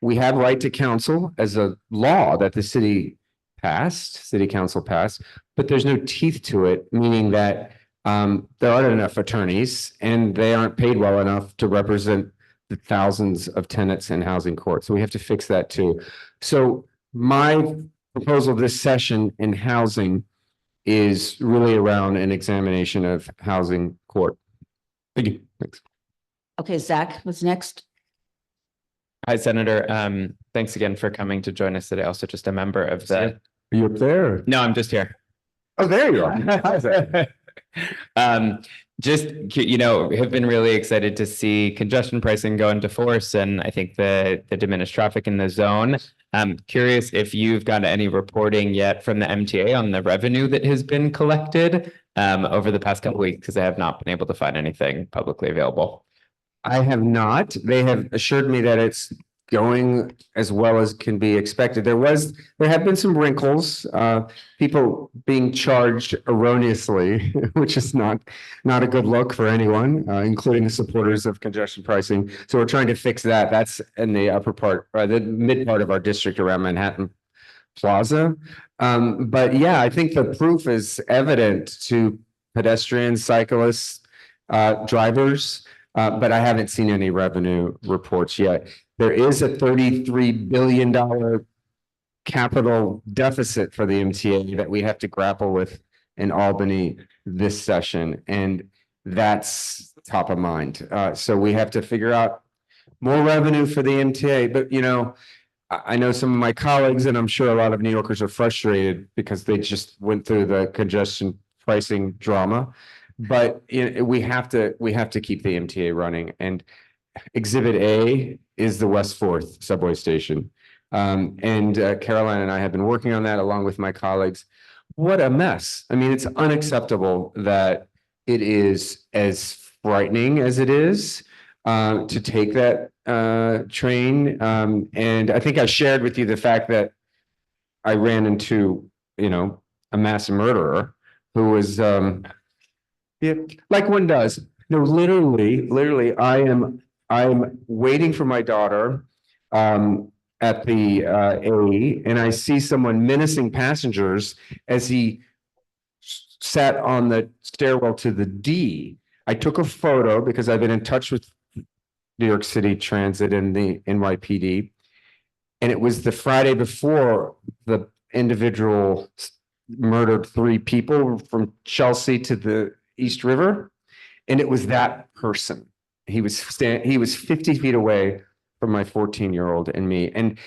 Speaker 8: we have right to counsel as a law that the city council passed, but there's no teeth to it, meaning that there aren't enough attorneys and they aren't paid well enough to represent the thousands of tenants in housing court. So we have to fix that too. So my proposal this session in housing is really around an examination of housing court. Thank you. Thanks.
Speaker 1: Okay, Zach, what's next?
Speaker 20: Hi, Senator. Thanks again for coming to join us today. Also just a member of the.
Speaker 8: Are you up there?
Speaker 20: No, I'm just here.
Speaker 8: Oh, there you are.
Speaker 20: Just, have been really excited to see congestion pricing go into force, and I think the diminished traffic in the zone. I'm curious if you've got any reporting yet from the MTA on the revenue that has been collected over the past couple of weeks, because I have not been able to find anything publicly available.
Speaker 8: I have not. They have assured me that it's going as well as can be expected. There have been some wrinkles, people being charged erroneously, which is not a good look for anyone, including the supporters of congestion pricing. So we're trying to fix that. That's in the upper part, or the mid part of our district around Manhattan Plaza. But yeah, I think the proof is evident to pedestrians, cyclists, drivers, but I haven't seen any revenue reports yet. There is a $33 billion capital deficit for the MTA that we have to grapple with in Albany this session, and that's top of mind. So we have to figure out more revenue for the MTA. But, I know some of my colleagues, and I'm sure a lot of New Yorkers are frustrated because they just went through the congestion pricing drama. But we have to keep the MTA running. And Exhibit A is the West 4th subway station. And Caroline and I have been working on that along with my colleagues. What a mess. I mean, it's unacceptable that it is as frightening as it is to take that train. And I think I shared with you the fact that I ran into, a mass murderer who was, yeah, like one does. No, literally, I am waiting for my daughter at the A, and I see someone menacing passengers as he sat on the stairwell to the D. I took a photo because I've been in touch with New York City Transit and the NYPD. And it was the Friday before the individual murdered 3 people from Chelsea to the East River. And it was that person. He was 50 feet away from my 14-year-old and me. And,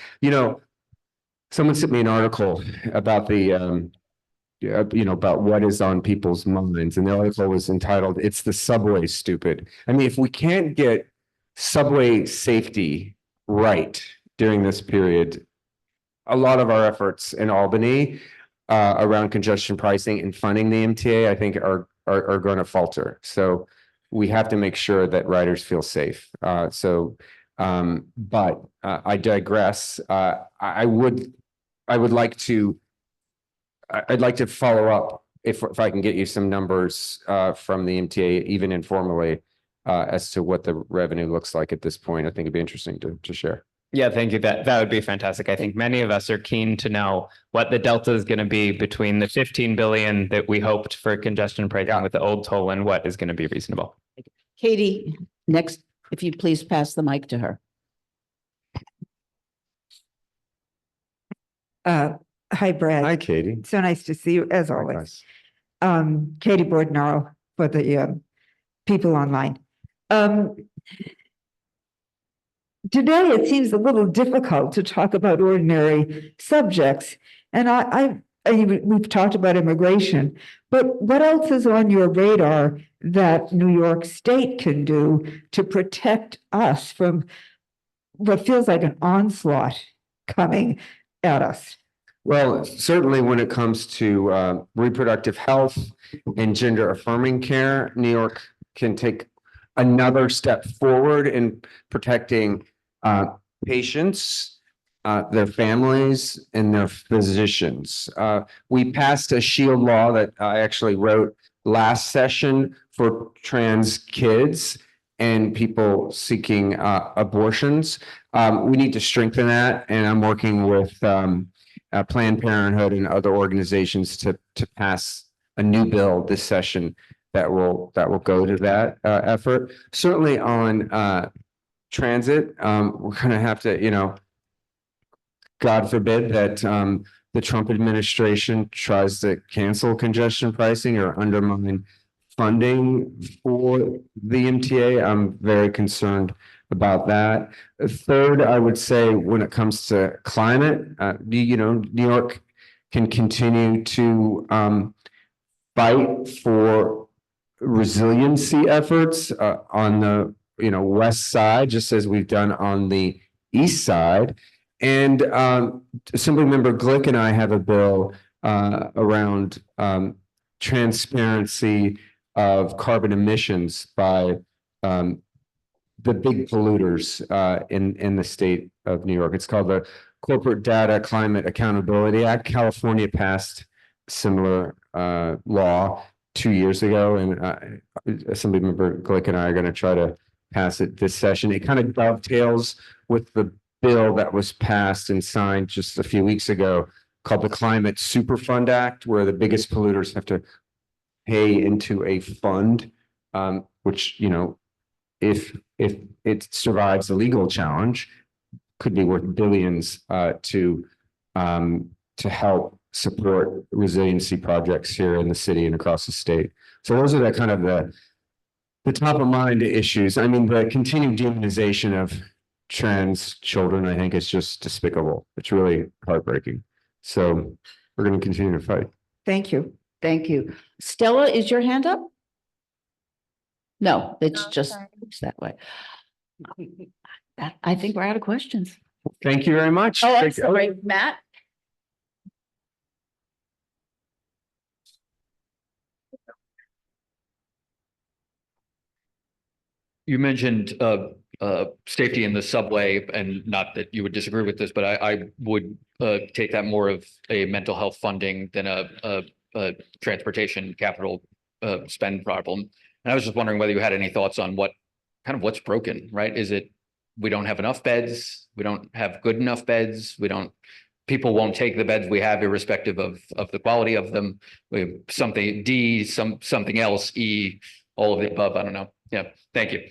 Speaker 8: someone sent me an article about the, about what is on people's minds. And the article was entitled, "It's the subway, stupid." I mean, if we can't get subway safety right during this period, a lot of our efforts in Albany around congestion pricing and funding the MTA, I think are going to falter. So we have to make sure that riders feel safe. But I digress. I'd like to follow up if I can get you some numbers from the MTA, even informally, as to what the revenue looks like at this point. I think it'd be interesting to share.
Speaker 20: Yeah, thank you. That would be fantastic. I think many of us are keen to know what the delta is going to be between the 15 billion that we hoped for congestion pricing with the old toll and what is going to be reasonable.
Speaker 1: Katie, next, if you please pass the mic to her.
Speaker 5: Hi, Brad.
Speaker 8: Hi, Katie.
Speaker 5: So nice to see you as always. Katie Bordenaro for the people online. Today, it seems a little difficult to talk about ordinary subjects. And we've talked about immigration, but what else is on your radar that New York State can do to protect us from what feels like an onslaught coming at us?
Speaker 8: Well, certainly when it comes to reproductive health and gender affirming care, New York can take another step forward in protecting patients, their families, and their physicians. We passed a SHIELD law that I actually wrote last session for trans kids and people seeking abortions. We need to strengthen that, and I'm working with Planned Parenthood and other organizations to pass a new bill this session that will go to that effort. Certainly on transit, we're going to have to, God forbid that the Trump administration tries to cancel congestion pricing or undermine funding for the MTA. I'm very concerned about that. Third, I would say when it comes to climate, New York can continue to fight for resiliency efforts on the west side, just as we've done on the east side. And Assemblymember Glick and I have a bill around transparency of carbon emissions by the big polluters in the state of New York. It's called the Corporate Data Climate Accountability Act. California passed similar law 2 years ago, and Assemblymember Glick and I are going to try to pass it this session. It kind of dovetails with the bill that was passed and signed just a few weeks ago called the Climate Superfund Act, where the biggest polluters have to pay into a fund, which, if it survives the legal challenge, could be worth billions to help support resiliency projects here in the city and across the state. So those are the kind of the top of mind issues. I mean, the continued demonization of trans children, I think, is just despicable. It's really heartbreaking. So we're going to continue to fight.
Speaker 5: Thank you.
Speaker 1: Thank you. Stella, is your hand up? No, it's just it's that way. I think we're out of questions.
Speaker 8: Thank you very much.
Speaker 1: Oh, I'm sorry, Matt.
Speaker 14: You mentioned safety in the subway, and not that you would disagree with this, but I would take that more of a mental health funding than a transportation capital spend problem. And I was just wondering whether you had any thoughts on what's broken, right? Is it we don't have enough beds? We don't have good enough beds? People won't take the beds we have irrespective of the quality of them. We have something D, something else, E, all of the above. I don't know. Yeah, thank you.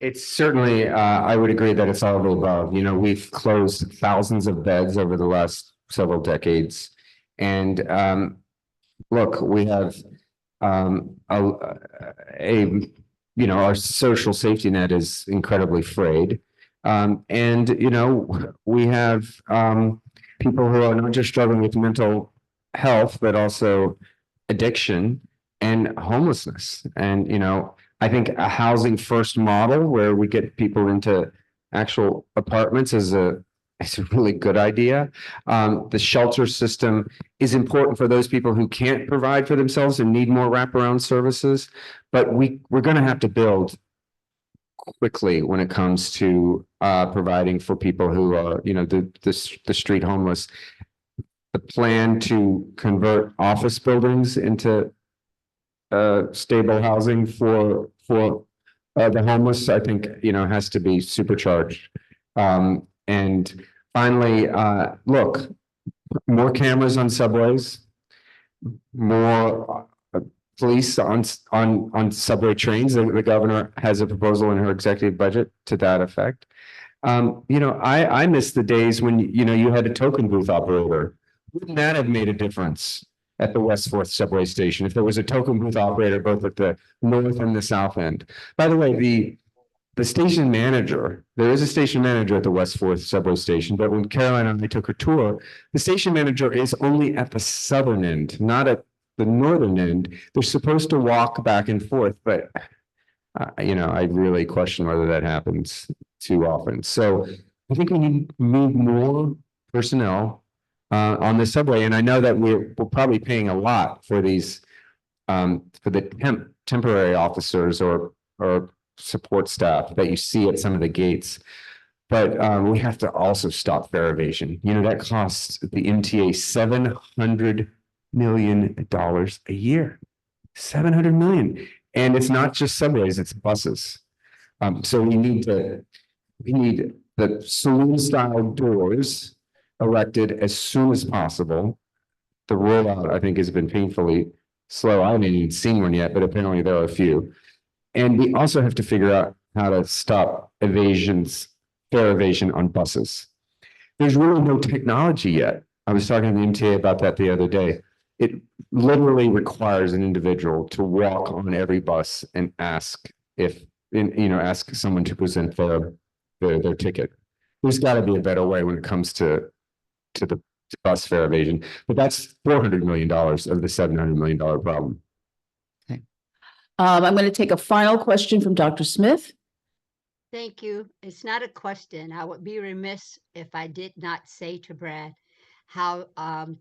Speaker 8: It's certainly, I would agree that it's all of the above. You know, we've closed thousands of beds over the last several decades. And look, we have our social safety net is incredibly frayed. And, you know, we have people who are not just struggling with mental health, but also addiction and homelessness. And, you know, I think a housing first model where we get people into actual apartments is a really good idea. The shelter system is important for those people who can't provide for themselves and need more wraparound services. But we're going to have to build quickly when it comes to providing for people who are, you know, the street homeless. The plan to convert office buildings into stable housing for the homeless, I think, you know, has to be supercharged. And finally, look, more cameras on subways, more police on subway trains. The governor has a proposal in her executive budget to that effect. You know, I miss the days when, you know, you had a token booth operator. Wouldn't that have made a difference at the West Fourth subway station if there was a token booth operator both at the north and the south end? By the way, the station manager, there is a station manager at the West Fourth subway station, but when Caroline and I took her tour, the station manager is only at the southern end, not at the northern end. They're supposed to walk back and forth, but you know, I really question whether that happens too often. So I think we need more personnel on the subway. And I know that we're probably paying a lot for these for the temporary officers or support staff that you see at some of the gates. But we have to also stop fare evasion. You know, that costs the MTA $700 million a year. 700 million. And it's not just subways, it's buses. So we need the saloon style doors erected as soon as possible. The rollout, I think, has been painfully slow. I haven't even seen one yet, but apparently there are a few. And we also have to figure out how to stop fare evasion on buses. There's really no technology yet. I was talking to the MTA about that the other day. It literally requires an individual to walk on every bus and ask ask someone to present their ticket. There's got to be a better way when it comes to the bus fare evasion, but that's $400 million of the $700 million problem.
Speaker 1: I'm going to take a final question from Dr. Smith.
Speaker 15: Thank you. It's not a question. I would be remiss if I did not say to Brad how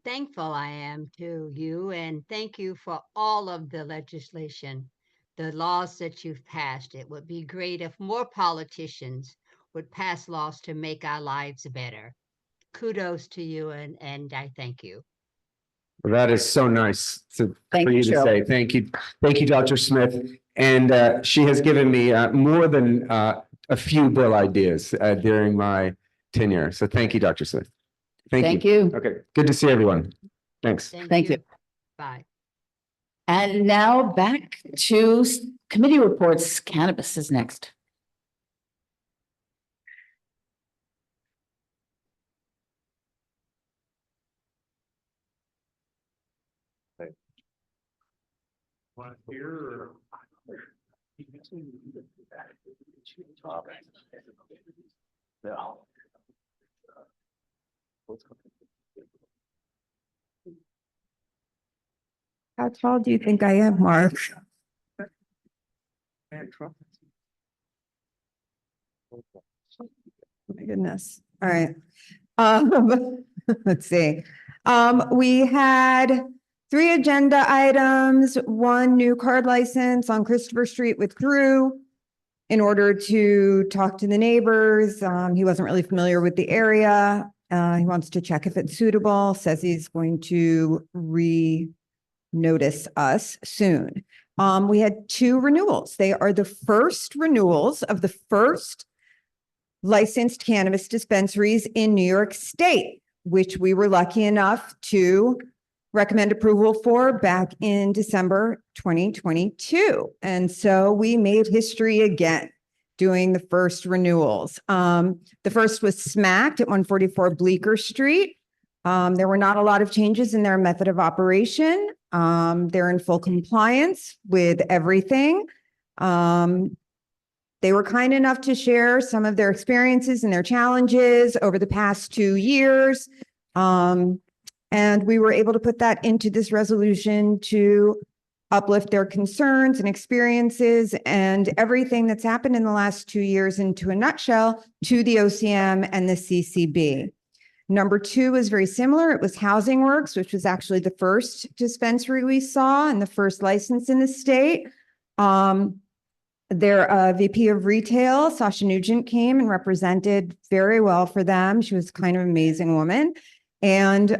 Speaker 15: thankful I am to you, and thank you for all of the legislation, the laws that you've passed. It would be great if more politicians would pass laws to make our lives better. Kudos to you, and I thank you.
Speaker 8: Well, that is so nice for
Speaker 1: Thank
Speaker 8: you
Speaker 1: you,
Speaker 8: to
Speaker 1: Cheryl.
Speaker 8: say. Thank you. Thank you, Dr. Smith. And she has given me more than a few bill ideas during my tenure. So thank you, Dr. Smith.
Speaker 1: Thank you.
Speaker 8: Okay, good to see everyone. Thanks.
Speaker 1: Thank you.
Speaker 15: Bye.
Speaker 1: And now back to committee reports. Cannabis is next.
Speaker 9: No.
Speaker 23: How tall do you think I am, Mark? My goodness. All right. Let's see. We had 3 agenda items, 1 new card license on Christopher Street with Drew in order to talk to the neighbors. He wasn't really familiar with the area. He wants to check if it's suitable, says he's going to notice us soon. We had 2 renewals. They are the first renewals of the first licensed cannabis dispensaries in New York State, which we were lucky enough to recommend approval for back in December 2022. And so we made history again doing the first renewals. The first was Smacked at 144 Bleecker Street. There were not a lot of changes in their method of operation. They're in full compliance with everything. They were kind enough to share some of their experiences and their challenges over the past 2 years. And we were able to put that into this resolution to uplift their concerns and experiences and everything that's happened in the last 2 years into a nutshell to the OCM and the CCB. Number 2 is very similar. It was Housing Works, which was actually the first dispensary we saw and the first license in the state. Their VP of retail, Sasha Nugent, came and represented very well for them. She was kind of an amazing woman. And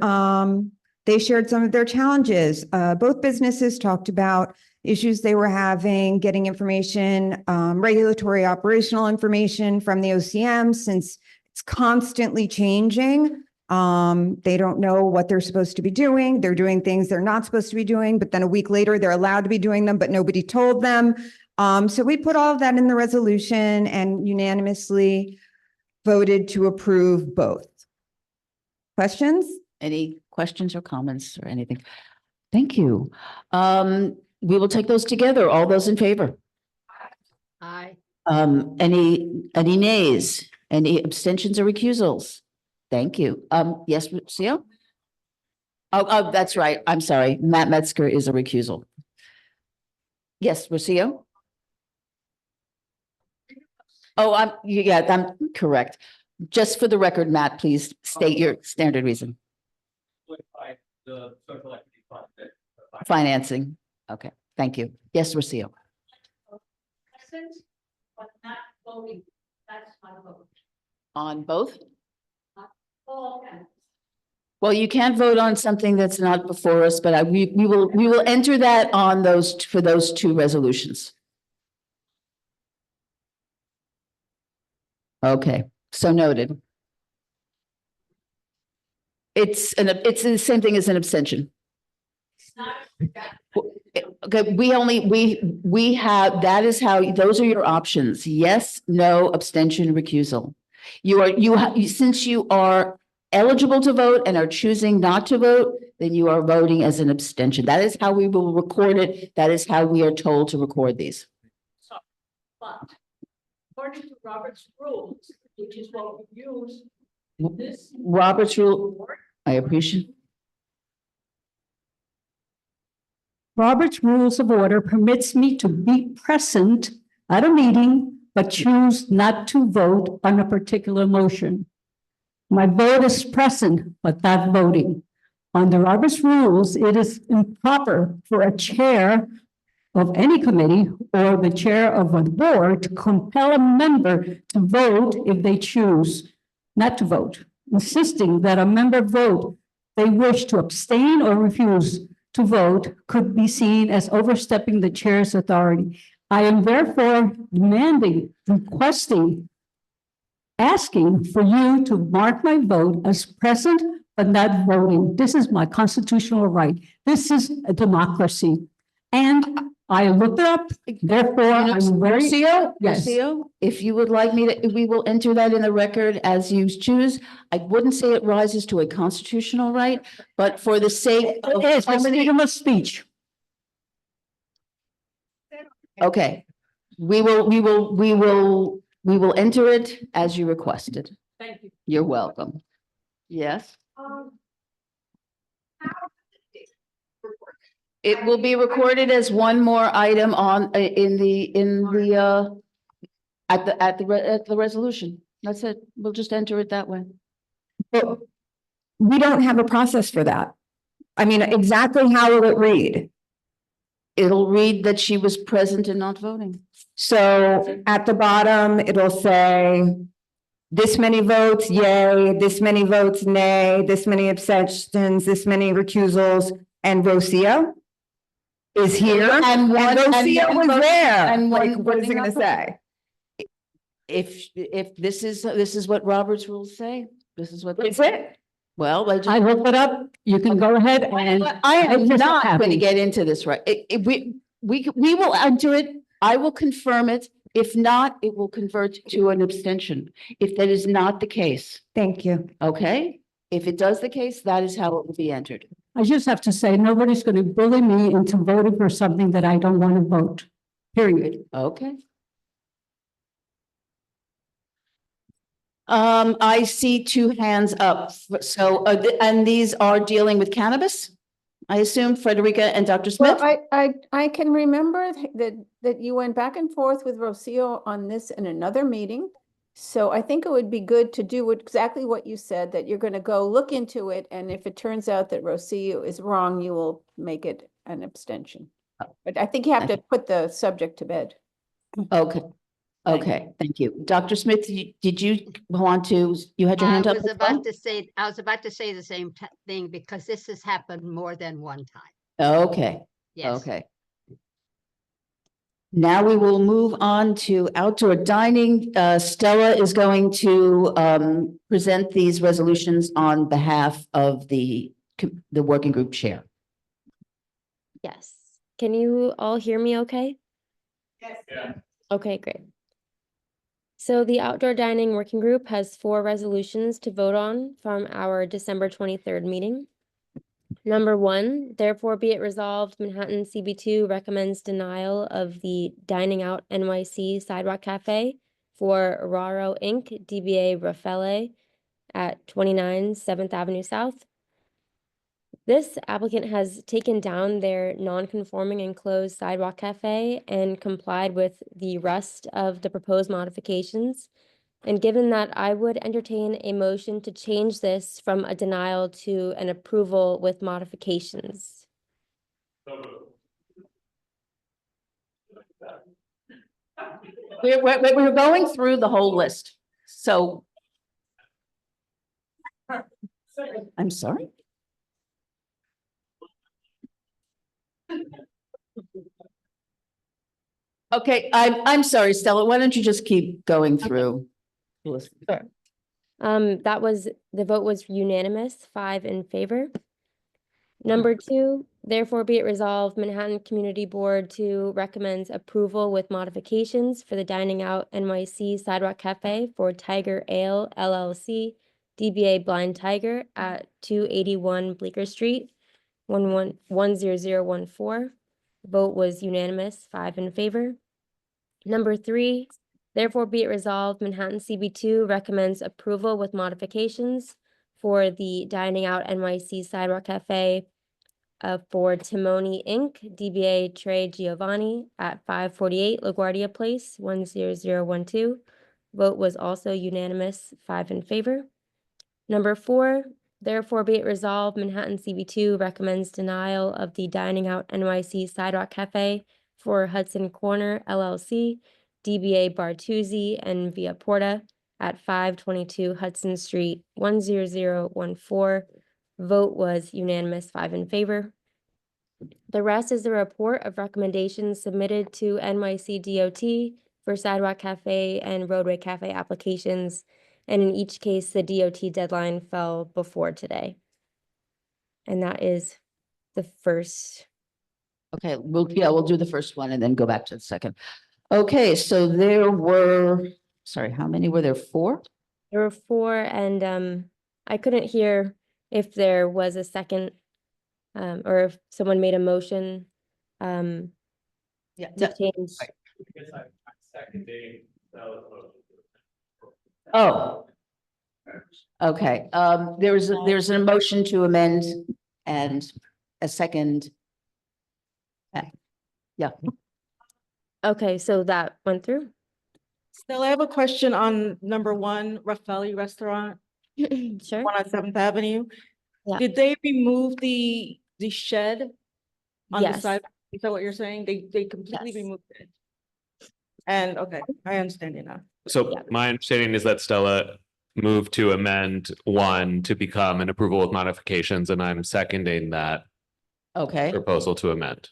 Speaker 23: they shared some of their challenges. Both businesses talked about issues they were having, getting information, regulatory operational information from the OCM, since it's constantly changing. They don't know what they're supposed to be doing. They're doing things they're not supposed to be doing, but then a week later, they're allowed to be doing them, but nobody told them. So we put all of that in the resolution and unanimously voted to approve both. Questions?
Speaker 1: Any questions or comments or anything? Thank you. We will take those together. All those in favor?
Speaker 15: Aye.
Speaker 1: Any nays? Any abstentions or recusals? Thank you. Yes, Lucio? Oh, that's right. I'm sorry. Matt Metzger is a recusal. Yes, Lucio? Oh, I'm correct. Just for the record, Matt, please state your standard reason. Financing. Okay, thank you. Yes, Rocio.
Speaker 11: But not voting. That's my vote.
Speaker 1: On both?
Speaker 11: All
Speaker 1: Well, you can't vote on something that's not before us, but we will enter that on those, for those 2 resolutions. Okay, so noted. It's the same thing as an abstention. Okay, we have, that is how, those are your options. Yes, no, abstention, recusal. Since you are eligible to vote and are choosing not to vote, then you are voting as an abstention. That is how we will record it. That is how we are told to record these.
Speaker 11: But according to Robert's rules, which is what we use, this
Speaker 1: Robert's rule, I appreciate.
Speaker 11: Robert's Rules of Order permits me to be present at a meeting, but choose not to vote on a particular motion. My vote is present, but not voting. Under Robert's rules, it is improper for a chair of any committee or the chair of a board to compel a member to vote if they choose not to vote, insisting that a member vote they wish to abstain or refuse to vote could be seen as overstepping the chair's authority. I am therefore demanding, requesting, asking for you to mark my vote as present but not voting. This is my constitutional right. This is a democracy. And I looked it up, therefore I'm very.
Speaker 1: Lucio,
Speaker 11: Yes.
Speaker 1: Lucio, if you would like me to, we will enter that in the record as you choose. I wouldn't say it rises to a constitutional right, but for the sake of.
Speaker 11: It is my freedom of speech.
Speaker 1: Okay, we will enter it as you requested.
Speaker 11: Thank you.
Speaker 1: You're welcome. Yes, it will be recorded as one more item on, at the resolution. That's it. We'll just enter it that way.
Speaker 23: But we don't have a process for that. I mean, exactly how will it read?
Speaker 1: It'll read that she was present and not voting.
Speaker 23: So at the bottom, it'll say this many votes, yay, this many votes, nay, this many abstentions, this many recusals, and Rocio is here, and Rocio was there.
Speaker 1: and
Speaker 23: Like,
Speaker 1: one
Speaker 23: what is it
Speaker 1: voting
Speaker 23: gonna
Speaker 1: not
Speaker 23: say?
Speaker 1: If this is what Robert's rules say, this is what.
Speaker 23: Is it?
Speaker 1: Well,
Speaker 11: I looked it up. You can go ahead and.
Speaker 1: I am
Speaker 11: make yourself
Speaker 1: not going to
Speaker 11: happy.
Speaker 1: get into this, right? We will enter it. I will confirm it. If not, it will convert to an abstention. If that is not the case,
Speaker 23: Thank you.
Speaker 1: okay? If it does the case, that is how it will be entered.
Speaker 11: I just have to say, nobody's going to bully me into voting for something that I don't want to vote, period.
Speaker 1: Okay. I see two hands up. So, and these are dealing with cannabis? I assume Frederica and Dr.
Speaker 19: Well,
Speaker 1: Smith?
Speaker 19: I can remember that you went back and forth with Rocio on this in another meeting. So I think it would be good to do exactly what you said, that you're going to go look into it. And if it turns out that Rocio is wrong, you will make it an abstention. But I think you have to put the subject to bed.
Speaker 1: Okay. Okay, thank you. Dr. Smith, did you want to, you had your hand up?
Speaker 15: I was about to say the same thing because this has happened more than one time.
Speaker 1: Okay.
Speaker 15: Yes.
Speaker 1: Okay. Now we will move on to outdoor dining. Stella is going to present these resolutions on behalf of the working group chair.
Speaker 3: Yes. Can you all hear me okay?
Speaker 21: Yes. Yeah.
Speaker 3: Okay, great. So the outdoor dining working group has 4 resolutions to vote on from our December 23rd meeting. Number 1, therefore be it resolved, Manhattan CB2 recommends denial of the Dining Out NYC Sidewalk Cafe for Raro Inc., DBA Raffaele at 29 7th Avenue South. This applicant has taken down their non-conforming enclosed sidewalk cafe and complied with the rest of the proposed modifications. And given that, I would entertain a motion to change this from a denial to an approval with modifications.
Speaker 1: We're going through the whole list. So. I'm sorry. Okay, I'm sorry, Stella. Why don't you just keep going through?
Speaker 3: Sure. The vote was unanimous, 5 in favor. Number 2, therefore be it resolved, Manhattan Community Board 2 recommends approval with modifications for the Dining Out NYC Sidewalk Cafe for Tiger Ale LLC, DBA Blind Tiger at 281 Bleecker Street, 10014. Vote was unanimous, 5 in favor. Number 3, therefore be it resolved, Manhattan CB2 recommends approval with modifications for the Dining Out NYC Sidewalk Cafe for Timoni Inc., DBA Trey Giovanni at 548 LaGuardia Place, 10012. Vote was also unanimous, 5 in favor. Number 4, therefore be it resolved, Manhattan CB2 recommends denial of the Dining Out NYC Sidewalk Cafe for Hudson Corner LLC, DBA Bartuzzi and Via Porta at 522 Hudson Street, 10014. Vote was unanimous, 5 in favor. The rest is the report of recommendations submitted to NYC DOT for Sidewalk Cafe and Roadway Cafe applications. And in each case, the DOT deadline fell before today. And that is the first.
Speaker 1: Okay, we'll do the first one and then go back to the second. Okay, so there were, sorry, how many were there? 4?
Speaker 3: There were 4, and I couldn't hear if there was a second, or if someone made a motion to change.
Speaker 1: Oh. Okay, there's an motion to amend and a second. Yeah.
Speaker 3: Okay, so that went through.
Speaker 16: Still, I have a question on number 1, Raffaele Restaurant.
Speaker 3: Sure.
Speaker 16: One on 7th Avenue.
Speaker 3: Yeah.
Speaker 16: Did they remove the the shed on the
Speaker 3: Yes.
Speaker 16: side? Is that what you're saying? They completely
Speaker 3: Yes.
Speaker 16: removed it. And, okay, I understand you now.
Speaker 7: So my understanding is that Stella moved to amend one to become an approval with modifications, and I'm seconding that
Speaker 1: Okay,
Speaker 7: proposal to amend.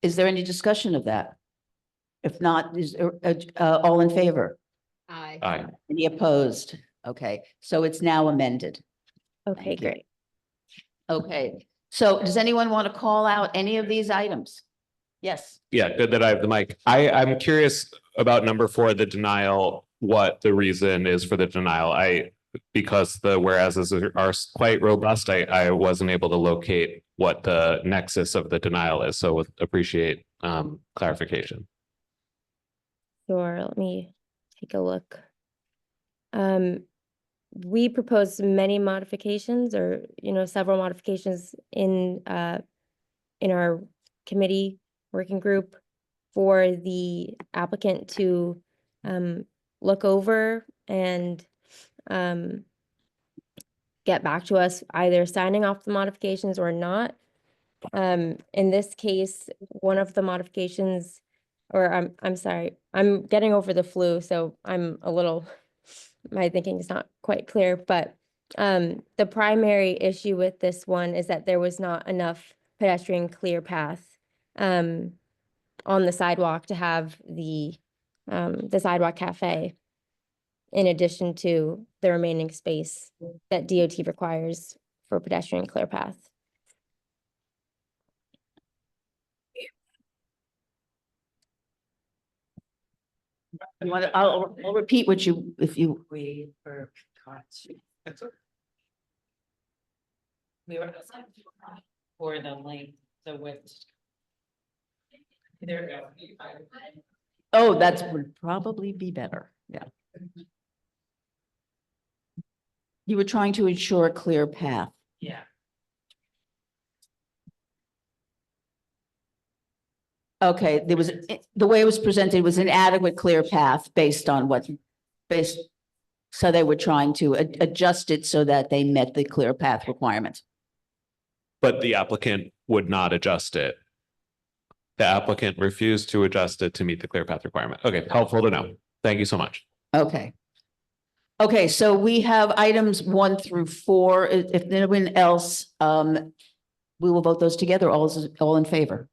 Speaker 1: is there any discussion of that? If not, is, all in favor?
Speaker 15: Aye.
Speaker 7: Aye.
Speaker 1: Any opposed? Okay, so it's now amended.
Speaker 3: Okay,
Speaker 1: Thank you.
Speaker 3: great.
Speaker 1: Okay, so does anyone want to call out any of these items? Yes.
Speaker 7: Yeah, good that I have the mic. I'm curious about number 4, the denial, what the reason is for the denial. Because the whereases are quite robust, I wasn't able to locate what the nexus of the denial is, so would appreciate clarification.
Speaker 3: Sure, let me take a look. We proposed many modifications or, several modifications in our committee working group for the applicant to look over and get back to us, either signing off the modifications or not. In this case, one of the modifications, or I'm sorry, I'm getting over the flu, so I'm a little, my thinking is not quite clear, but the primary issue with this one is that there was not enough pedestrian clear path on the sidewalk to have the sidewalk cafe, in addition to the remaining space that DOT requires for pedestrian clear path.
Speaker 1: You want to, I'll repeat what you, if you.
Speaker 17: We were for the length, the width. There we go.
Speaker 1: Oh, that would probably be better, yeah. You were trying to ensure a clear path.
Speaker 17: Yeah.
Speaker 1: Okay, there was, the way it was presented was an adequate clear path based on what, so they were trying to adjust it so that they met the clear path requirements.
Speaker 7: But the applicant would not adjust it. The applicant refused to adjust it to meet the clear path requirement. Okay, helpful to know. Thank you so much.
Speaker 1: Okay. Okay, so we have items 1 through 4. If no one else, we will vote those together. All in favor?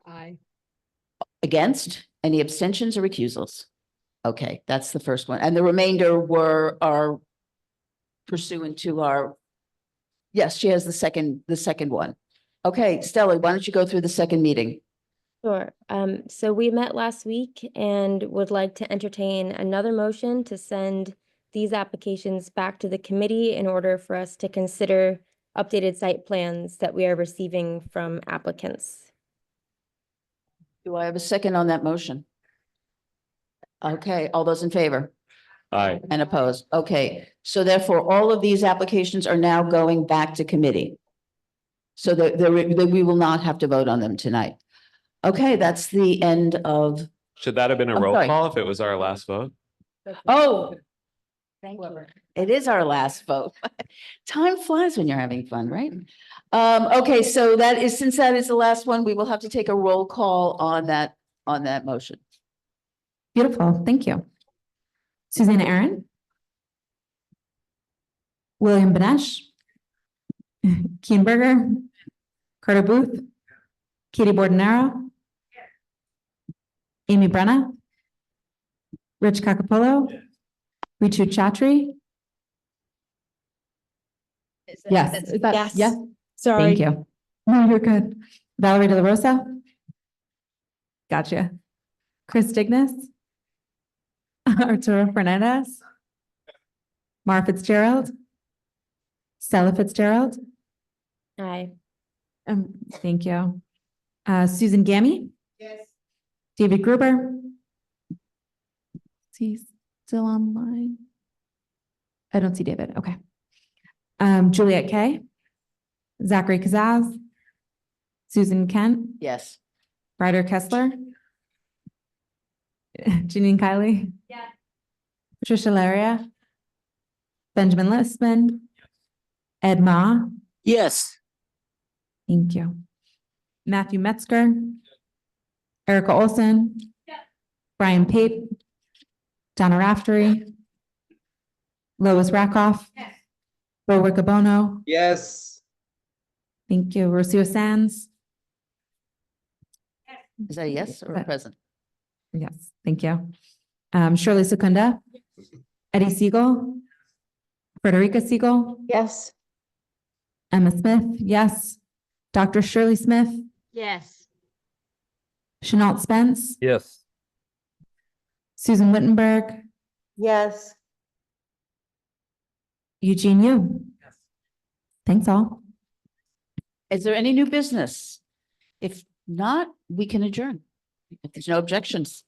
Speaker 15: Aye.
Speaker 1: Against? Any abstentions or recusals? Okay, that's the first one. And the remainder are pursuant to our, yes, she has the second one. Okay, Stella, why don't you go through the second meeting?
Speaker 3: Sure. So we met last week and would like to entertain another motion to send these applications back to the committee in order for us to consider updated site plans that we are receiving from applicants.
Speaker 1: Do I have a second on that motion? Okay, all those in favor?
Speaker 7: Aye.
Speaker 1: And opposed? Okay, so therefore, all of these applications are now going back to committee. So that we will not have to vote on them tonight. Okay, that's the end of.
Speaker 7: Should that have been a
Speaker 1: I'm
Speaker 7: roll
Speaker 1: sorry.
Speaker 7: call if it was our last vote?
Speaker 1: Oh. Thank you. It is our last vote. Time flies when you're having fun, right? Okay, so since that is the last one, we will have to take a roll call on that motion.
Speaker 18: Beautiful, thank you. Susanna Aaron. William Benesh. Keenberger. Carter Booth. Katie Bordenaro. Amy Brenna. Rich Kakapolo. Ritu Chatri. Yes.
Speaker 16: Yes.
Speaker 18: Thank you. No, you're good. Valerie De La Rosa. Gotcha. Chris Dignas. Arturo Fernandez. Mara Fitzgerald. Stella Fitzgerald.
Speaker 3: Aye.
Speaker 18: Thank you. Susan Gammy.
Speaker 16: Yes.
Speaker 18: David Gruber. He's still online. I don't see David. Okay. Juliet Kay. Zachary Kazaz. Susan Kent.
Speaker 1: Yes.
Speaker 18: Ryder Kessler. Janine Kiley.
Speaker 16: Yeah.
Speaker 18: Patricia Laria. Benjamin Listman. Ed Ma.
Speaker 1: Yes.
Speaker 18: Thank you. Matthew Metzger. Erica Olson. Brian Pape. Donna Raftery. Lois Rakoff. Bo Riccobono.
Speaker 2: Yes.
Speaker 18: Thank you. Rocio Sands.
Speaker 1: Is that a yes or a present?
Speaker 18: Yes, thank you. Shirley Secunda. Eddie Siegel. Frederica Siegel.
Speaker 19: Yes.
Speaker 18: Emma Smith, yes. Dr. Shirley Smith.
Speaker 15: Yes.
Speaker 18: Chenault Spence.
Speaker 12: Yes.
Speaker 18: Susan Wittenberg.
Speaker 19: Yes.
Speaker 18: Eugene Yu. Thanks all.
Speaker 1: Is there any new business? If not, we can adjourn. If there's no objections.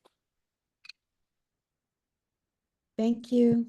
Speaker 19: Thank you.